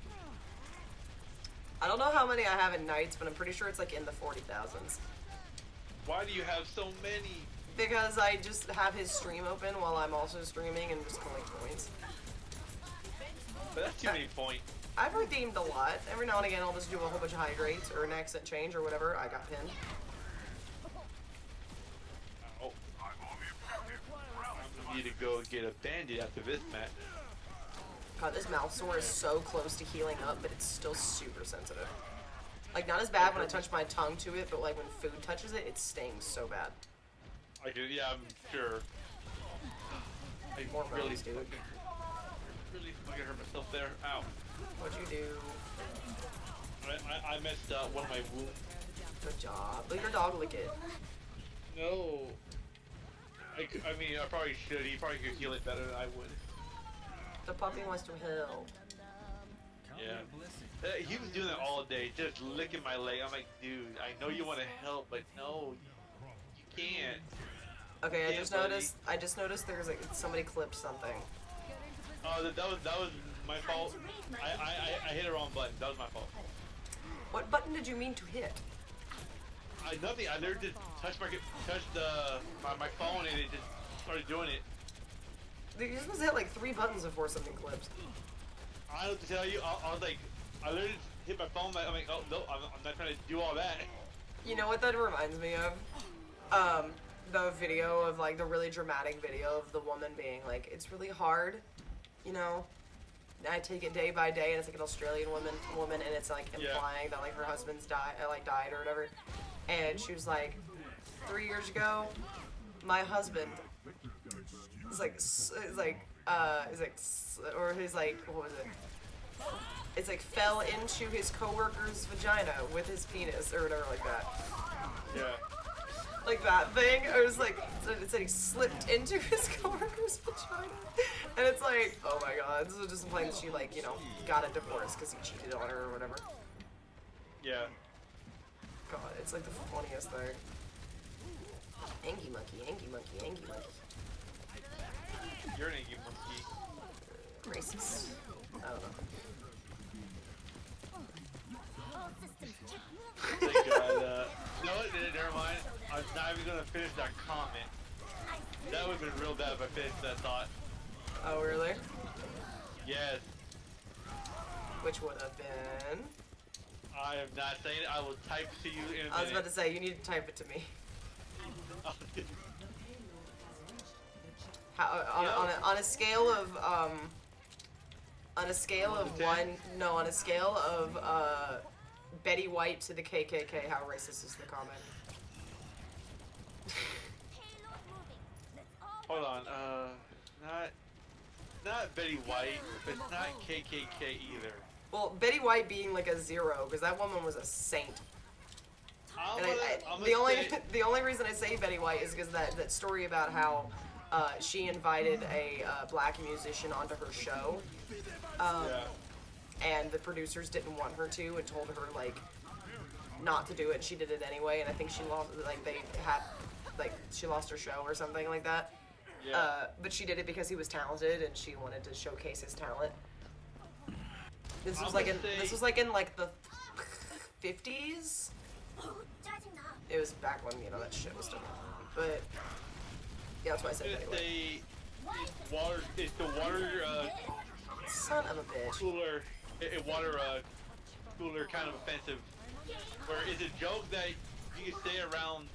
I don't know how many I have in Knights, but I'm pretty sure it's like in the 40,000s. Why do you have so many? Because I just have his stream open while I'm also streaming and just collect points. But that's too many points. I've redeemed a lot. Every now and again I'll just do a whole bunch of high grades or an accent change or whatever. I got pinned. Oh. I need to go get a bandit after this match. God, this mouth sore is so close to healing up, but it's still super sensitive. Like, not as bad when I touch my tongue to it, but like when food touches it, it stings so bad. I could, yeah, I'm sure. I More really, bones, dude. really fucking hurt myself there. Ow. What'd you do? I messed up one of my wounds. Good job. Let your dog lick it. No. I mean, I probably should. He probably could heal it better than I would. The puppy wants to help. Yeah. He was doing that all day, just licking my leg. I'm like, dude, I know you want to help, but no, you can't. Okay, Yeah, buddy. I just noticed there's like somebody clipped something. Oh, that was my fault. I hit the wrong button. That was my fault. What button did you mean to hit? Nothing. I literally just touched my phone and it just started doing it. Dude, you're supposed to hit like 3 buttons before something clips. I don't know what to tell you. I was like, I literally just hit my phone. I'm like, oh no, I'm not trying to do all that. You know what that reminds me of? The video of like the really dramatic video of the woman being like, it's really hard, you know. I take it day by day, and it's like an Australian woman, and it's like implying that like her husband's died or whatever. And she was like, 3 years ago, my husband is like, or he's like, what was it? It's like fell into his coworker's vagina with his penis or whatever like that. Yeah. Like that thing. It was like, it said he slipped into his coworker's vagina. And it's like, oh my god, this is just implying that she like, you know, got a divorce because he cheated on her or whatever. Yeah. God, it's like the funniest thing. Angie monkey, Angie monkey, Angie monkey. You're an Iggy monkey. Racist. I don't know. All systems check. Thank God. You know what? Never mind. I'm not even gonna finish that comment. That would have been real bad if I finished that thought. Oh, really? Yes. Which would have been... I am not saying it. I will type to you in a minute. I was about to say, you need to type it to me. How, on a scale of on a scale of on a scale of Betty White to the KKK, how racist is the comment? Payload moving. Let's all Hold work on, together. not Betty White, but it's not KKK either. Well, Betty White being like a zero, because that woman was a saint. I'm And gonna the only say, the only reason I say Betty White is because that story about how she invited a black musician onto her show, yeah. and the producers didn't want her to and told her like not to do it. And she did it anyway, and I think she lost she lost her show or something like that. Yeah. But she did it because he was talented and she wanted to showcase his talent. This was like in the 50s. 짜증나. It was back when that shit was still on. But yeah, that's why I said It's anyway. it's the water Son of a bitch. cooler, water cooler kind of offensive. Where it's a joke that you can say around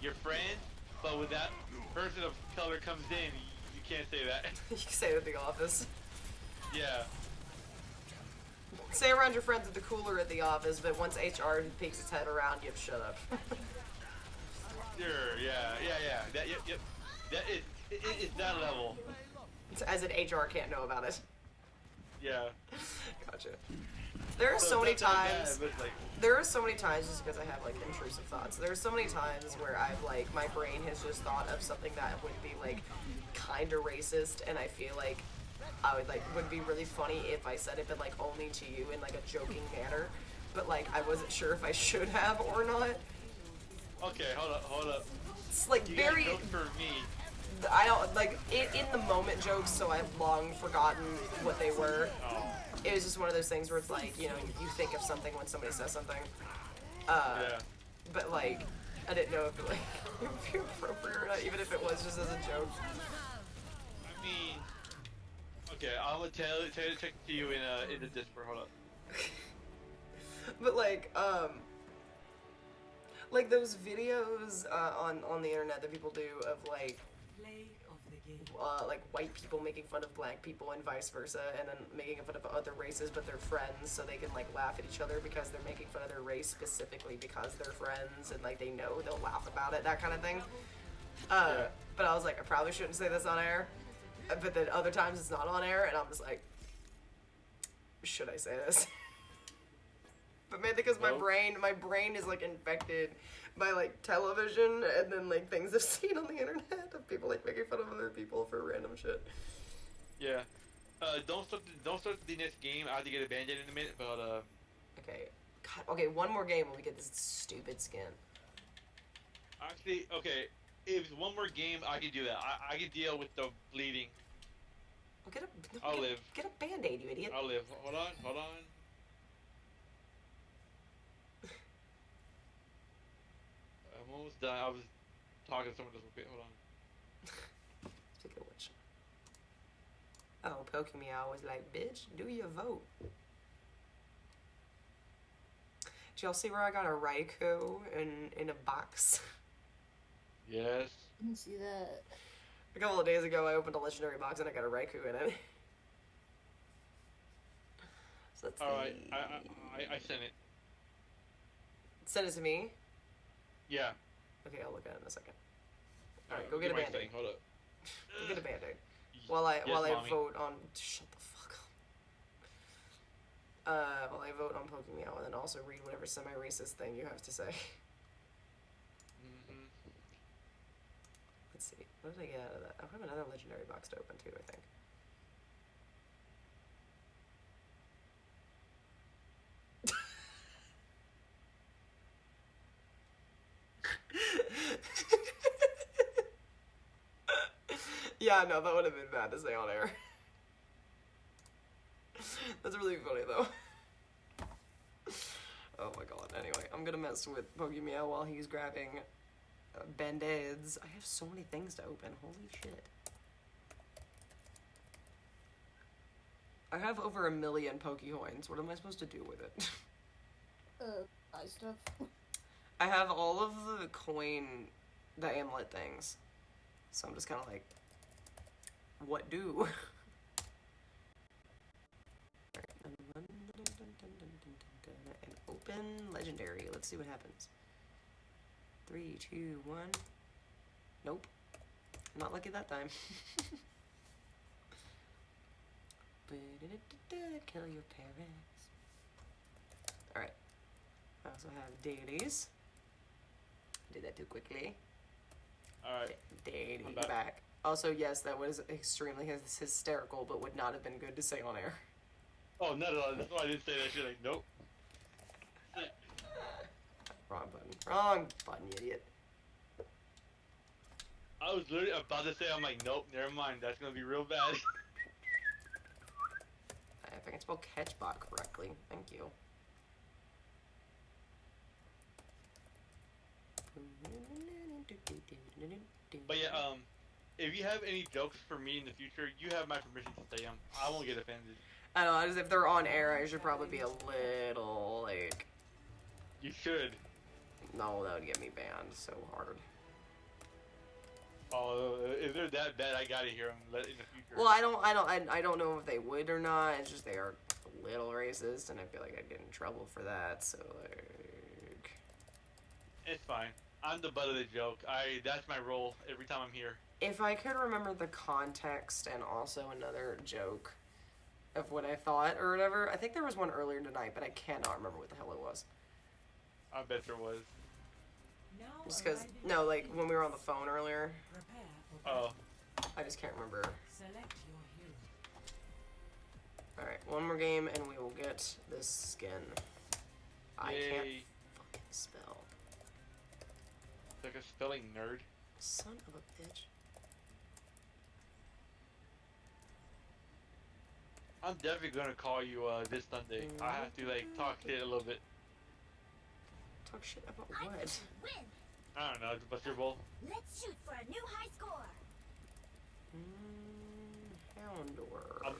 your friend, but when that person of color comes in, you can't say that. You can say it at the office. Yeah. Say around your friends at the cooler at the office, but once HR peeks its head around, you have to shut up. Sure. Yeah. Yep. That is it's that level. As in HR can't know about it. Yeah. Gotcha. There are so many it's not bad, times. but it's like, There are so many times just because I have like intrusive thoughts. There are so many times where I've like my brain has just thought of something that would be like kind of racist, and I feel like I would be really funny if I said it, but like only to you in like a joking manner. But like I wasn't sure if I should have or not. okay, hold up. It's like You very. got a joke for me. I don't like in the moment jokes, so I've long forgotten what they were. Oh. It was just one of those things where it's like, you you think of something when somebody says something. Yeah. But like, I didn't know if it like it would be appropriate or not, even if it was just as a joke. I mean, okay, I'm gonna tell it to you in the Discord. Hold up. But like those videos on the internet that people do of like Play of the game. like white people making fun of black people and vice versa, and then making fun of other races but they're friends, so they can like laugh at each other because they're making fun of their race specifically because they're friends and like they know they'll laugh about it, that kind of thing. But I was like, I probably shouldn't say this on air, but then other times it's not on air and I'm just like, should I say this? But mainly because my brain is like infected by like television and then like things I've seen on the internet of people like making fun of other people for random shit. Yeah. Don't start the next game. I have to get a band-aid in a minute, but Okay. God, okay, one more game when we get this stupid skin. actually, okay. If it's one more game, I can do that. I can deal with the bleeding. Well, I'll live. Get a band-aid, you idiot. I'll live. Hold on. I'm almost done. I was talking to someone just real quick. Hold on. Speaking of which. Oh, Pokemeow was like, bitch, do your vote. Did y'all see where I got a Raikou in a box? Yes. Didn't see that. A couple of days ago, I opened a legendary box and I got a Raikou in it. So let's All right. see. I sent it. Send it to me. Yeah. Okay, I'll look at it in a second. Alright, go get a Do my band-aid. thing. Hold up. Go get a band-aid. While I Mommy. vote on... Shut the fuck up. While I vote on Pokemeow, and then also read whatever semi-racist thing you have to say. Mm-hmm. Let's see. What did I get out of that? I have another legendary box to open too, I think. Yeah, no, that would have been bad to say on air. That's really funny though. Oh my god. Anyway, I'm gonna mess with Pokemeow while he's grabbing band-aids. I have so many things to open. Holy shit. I have over 1 million Pokecoins. What am I supposed to do with it? Buy stuff. I have all of the coin the amulet things. So I'm just kind of like, what do? And open legendary. Let's see what happens. 3, 2, 1. Nope. Not lucky that time. Kill your parents. Alright. I also have deities. Did that too quickly. Alright. Deity I'm back. back. Also, yes, that was extremely hysterical, but would not have been good to say on air. Oh, not at all. That's why I didn't say that shit. Like, nope. Wrong button. Wrong button, you idiot. I was literally about to say, I'm like, nope, never mind. That's gonna be real bad. If I can spell catchbot correctly. Thank you. But yeah, if you have any jokes for me in the future, you have my permission to say them. I won't get offended. I don't know, just if they're on air, I should probably be a little, like... You should. No, that would get me banned so hard. Oh, if they're that bad, I gotta hear them in the future. Well, I don't know if they would or not. It's just they are a little racist, and I feel like I'd get in trouble for that. So like, It's fine. I'm the butt of the joke. That's my role every time I'm here. if I could remember the context and also another joke of what I thought or whatever, I think there was one earlier tonight, but I cannot remember what the hell it was. I bet there was. Now Just because, arriving no, like in when we were on the phone earlier, Prepare for battle. Oh. I just can't remember. Select your hero. Alright, one more game and we will get this skin. I can't Yay. fucking spell. Like a spelling nerd. Son of a bitch. I'm definitely gonna call you this Sunday. I have to like talk shit a little bit. Talk shit about I what? think we win. I don't know, it's a Buster Bowl. Let's shoot for a new high score. Houndor.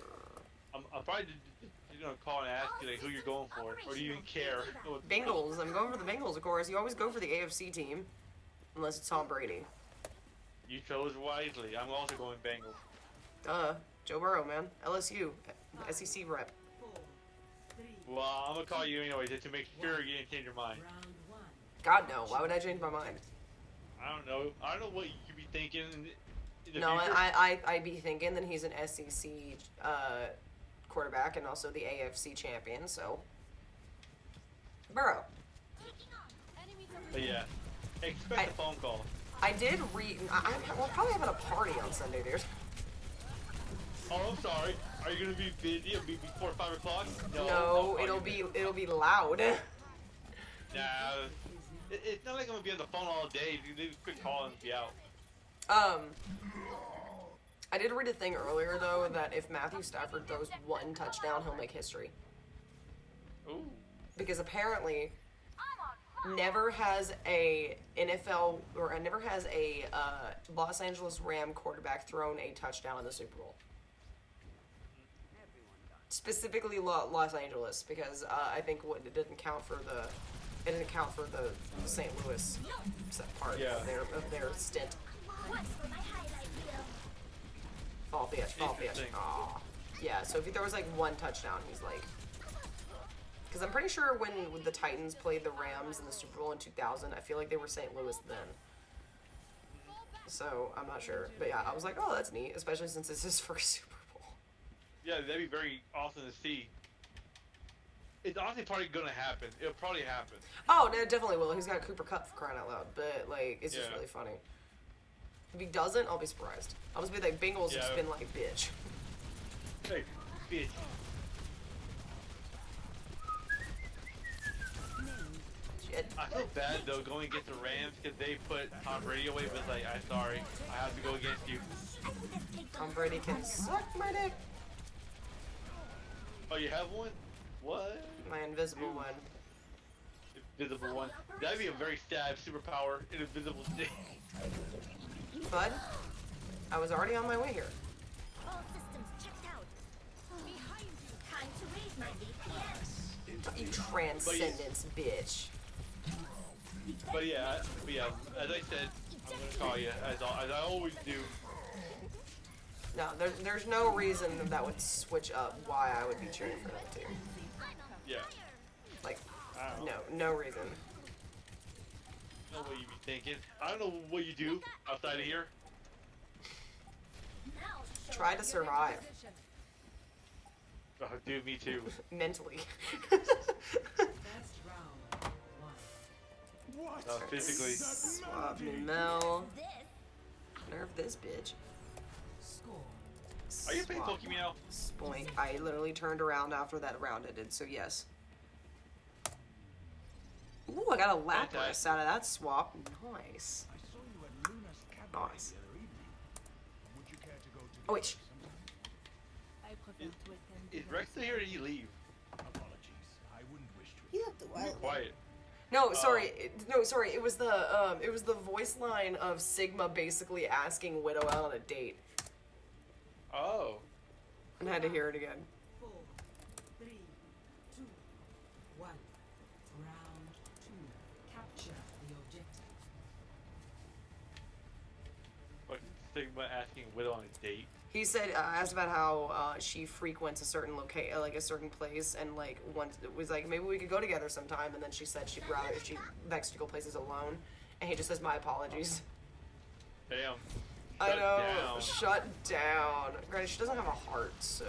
I'm probably just gonna call and ask you like who you're going for, or do you even care? Bengals. I'm going for the Bengals, of course. You always go for the AFC team, unless it's Tom Brady. You chose wisely. I'm also going Bengals. Duh. Joe Burrow, man. LSU. SEC rep. 4, 3, Well, I'm gonna call you anyway just to make sure you didn't change your mind. round 1. God, no. Why would I change my mind? I don't know. I don't know what you could be thinking in the No, future. I'd be thinking that he's an SEC quarterback and also the AFC champion, so. Burrow. But yeah, expect a phone call. I did read. We're probably having a party on Sunday, dude. Oh, I'm sorry. Are you gonna be busy? It'll be before 5 o'clock? No, I'll call it'll you. be loud. Nah, it's not like I'm gonna be on the phone all day. You could call and be out. I did read a thing earlier though that if Matthew Stafford throws one touchdown, he'll make history. Ooh. Because apparently, never has a NFL or never has a Los Angeles Ram quarterback thrown a touchdown in the Super Bowl. Specifically Los Angeles, because I think it didn't count for the St. Louis part Yeah. of their stint. What's for my highlight reel? Fall bitch. Interesting. Aw. Yeah, so if he throws like one touchdown, he's like. Because I'm pretty sure when the Titans played the Rams in the Super Bowl in 2000, I feel like they were St. Louis then. So I'm not sure, but yeah, I was like, oh, that's neat, especially since it's his first Super Bowl. Yeah, that'd be very awesome to see. It's honestly probably gonna happen. It'll probably happen. Oh, no, it definitely will. He's got Cooper Kupp for crying out loud, but like, it's just Yeah. really funny. If he doesn't, I'll be surprised. I'll just be like, Bengals Yeah. just been like, bitch. Hey, bitch. Shit. I feel bad though going against the Rams because they put Tom Brady away, but it's like, I'm sorry, I have to go against you. I think this cake Tom Brady can suck my dick. Oh, you have one? What? My invisible one. Invisible one. That'd be a very sad superpower, an invisible stick. Bud, I was already on my way here. all systems checked out. Behind you. Time to raise my VPN. You transcendence bitch. But yeah, as I said, I'm gonna call you as I always do. No, there's no reason that would switch up why I would be cheering for them too. Yeah. Like, I don't know. no reason. I don't know what you be thinking. I don't know what you do outside of here. Try to survive. Oh, dude, me too. Mentally. First round. One. Physically. Swap me Mel. Nerf this bitch. Score. Are you playing Swap. Pokemon now? Spoink. I literally turned around after that round ended, so yes. Ooh, I got a Lapras out of that swap. Nice. Nice. Oh, wait. I prefer to attend Is Rex still here or did he leave? He left a while ago. Quiet. No, sorry. No, sorry. It was the voice line of Sigma basically asking Widow out on a date. Oh. And I had to hear it again. 4, 3, 2, 1. Round 2. Capture the objective. What, Sigma asking Widow on a date? He said, asked about how she frequents a certain like a certain place, and like once it was like maybe we could go together sometime, and then she said she likes to go places alone, and he just says my apologies. Damn. I Shut know, down. shut down. Granted, she doesn't have a heart, so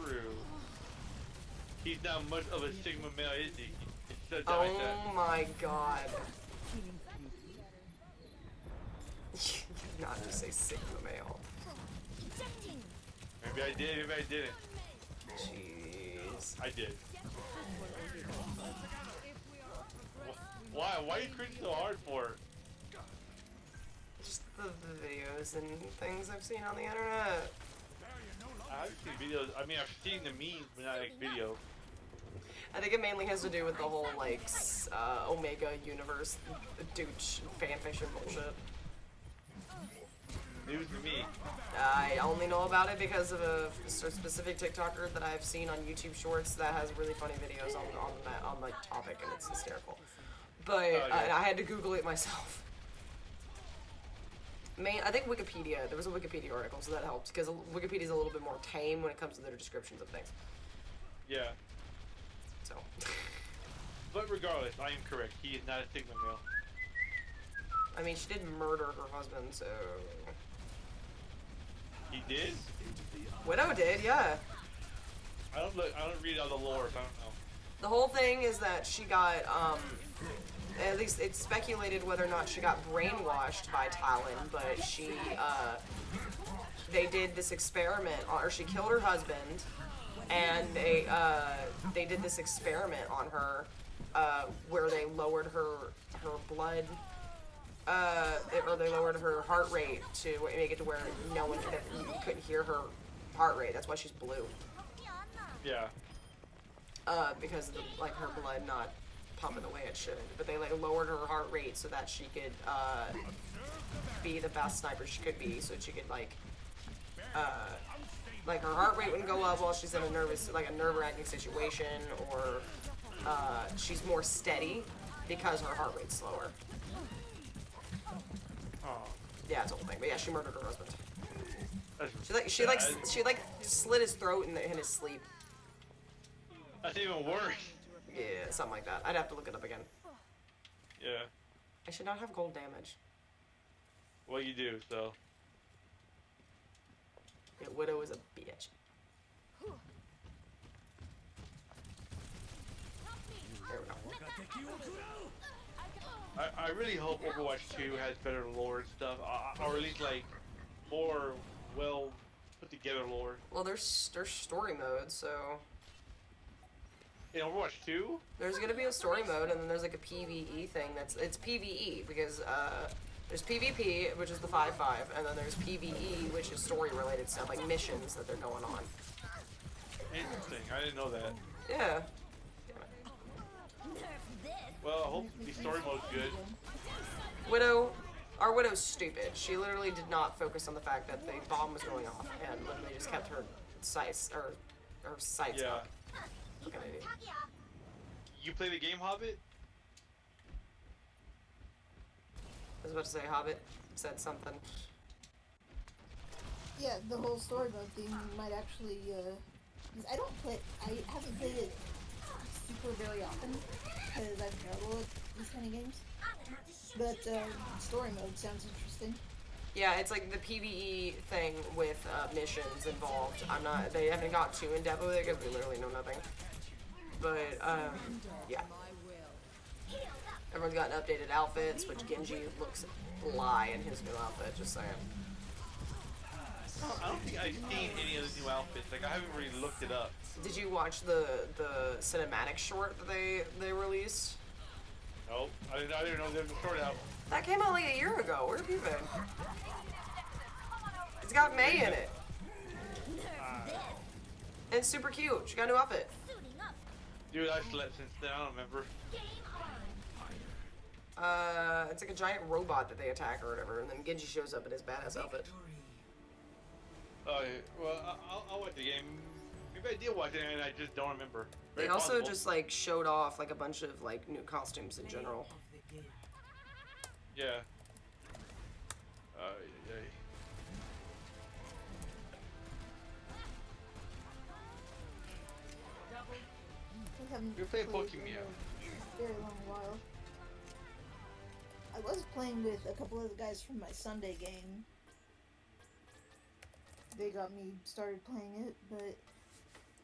True. He's not much of a Sigma male, is he? He said that like that. oh my god. You did not just say Sigma male. Maybe I did, maybe I didn't. Jeez. I did. Why? Why you cringing so hard for? Just the videos and things I've seen on the internet. I've seen videos. I mean, I've seen the memes, but not like video. I think it mainly has to do with the whole like Omega universe douche fanfiction bullshit. News to me. I only know about it because of a specific TikToker that I've seen on YouTube Shorts that has really funny videos on the topic, and it's hysterical. But Okay. I had to Google it myself. I think Wikipedia. There was a Wikipedia article, so that helps because Wikipedia is a little bit more tame when it comes to their descriptions of things. Yeah. So. But regardless, I am correct. He is not a Sigma male. I mean, she did murder her husband, so. He did? Widow did, yeah. I don't read all the lore, so I don't know. The whole thing is that she got, at least it's speculated whether or not she got brainwashed by Talon, but they did this experiment, or she killed her husband, and they did this experiment on her, where they lowered her blood, or they lowered her heart rate to make it to where no one couldn't hear her heart rate. That's why she's blue. Yeah. Because of like her blood not pumping the way it should. But they like lowered her heart rate so that she could be the best sniper she could be. So she could like her heart rate wouldn't go up while she's in a nerve-wracking situation, or she's more steady because her heart rate's slower. Oh. Yeah, it's a whole thing. But yeah, she murdered her husband. That's She slit his throat in his sleep. That's even worse. Yeah, something like that. I'd have to look it up again. Yeah. I should not have gold damage. Well, you do, so. Yeah, Widow is a bitch. There we go. I really hope Overwatch 2 has better lore and stuff, or at least like more well put together lore. Well, there's story mode, so In Overwatch 2? there's gonna be a story mode, and then there's like a PvE thing. It's PvE because there's PvP, which is the 5-5, and then there's PvE, which is story related stuff like missions that they're going on. Interesting. I didn't know that. Yeah. Well, I hope the story mode's good. Our Widow's stupid. She literally did not focus on the fact that the bomb was going off, and literally just kept her sights Yeah. up. Fucking idiot. You play the game, Hobbit? was about to say Hobbit said something. Yeah, the whole story mode thing might actually, 'cause I haven't played it super very often, because I've struggled with these kind of games. But, story mode sounds interesting. Yeah, it's like the PvE thing with missions involved. They haven't got too in depth with it because we literally know nothing. But, yeah. Everyone's gotten updated outfits, which Genji looks fly in his new outfit, just saying. I don't think I've seen any of the new outfits. Like, I haven't really looked it up. Did you watch the cinematic short that they released? Nope. I didn't know there was a short out. That came out like a year ago. Where have you been? It's got May in it. And it's super cute. She got a new outfit. Dude, I slept since then. I don't remember. It's like a giant robot that they attack or whatever, and then Genji shows up in his badass outfit. Oh, yeah. Well, I'll watch the game. Maybe I did watch it and I just don't remember. They Very also possible. just like showed off like a bunch of like new costumes in general. Yeah. Yeah. I haven't You're playing played Pokemon. in a very long while. I was playing with a couple of the guys from my Sunday game. They got me started playing it, but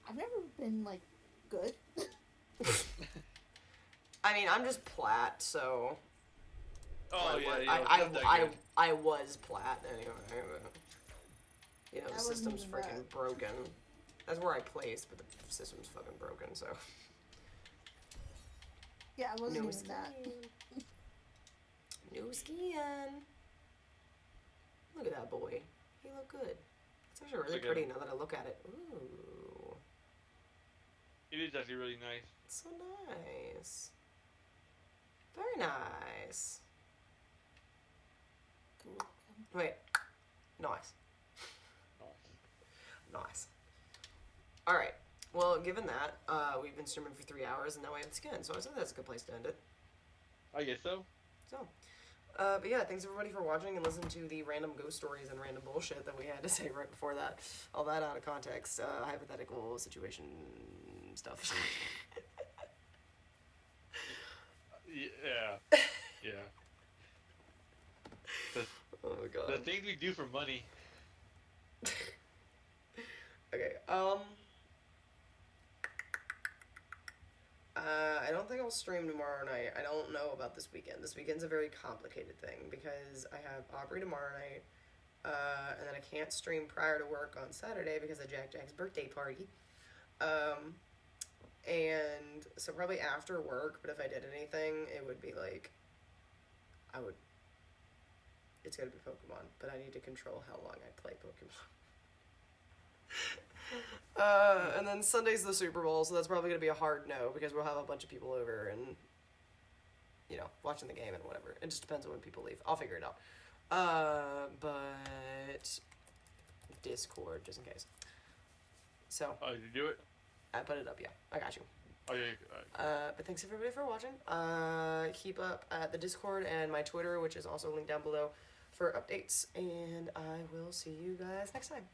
I've never been like good. I mean, I'm just plat, so. Oh, yeah, I was plat anyway. But, you know, the I wasn't system's even freaking that. broken. That's where I placed, but the system's fucking broken, so. Yeah, I wasn't New even that. skin. New skin. Look at that boy. He look good. It's actually really Look at pretty him. now that I look at it. Ooh. It is actually really nice. It's so nice. Very nice. Cool. Wait. Nice. Nice. Alright. Well, given that, we've been streaming for 3 hours and now we have the skin, so I think that's a good place to end it. I guess so. So, but yeah, thanks everybody for watching and listening to the random ghost stories and random bullshit that we had to say right before that. All that out of context, hypothetical situation stuff. Yeah. Yeah. Oh my god. The things we do for money. Okay, I don't think I'll stream tomorrow night. I don't know about this weekend. This weekend's a very complicated thing because I have Aubrey tomorrow night, and then I can't stream prior to work on Saturday because of Jack's birthday party. And so probably after work, but if I did anything, it would be like, it's gonna be Pokemon, but I need to control how long I play Pokemon. And then Sunday's the Super Bowl, so that's probably gonna be a hard no because we'll have a bunch of people over and, you know, watching the game and whatever. It just depends on when people leave. I'll figure it out. But Discord just in case. So. Oh, did you do it? I put it up. Yeah, I got you. Oh yeah. But thanks everybody for watching. Keep up at the Discord and my Twitter, which is also linked down below, for updates. And I will see you guys next time.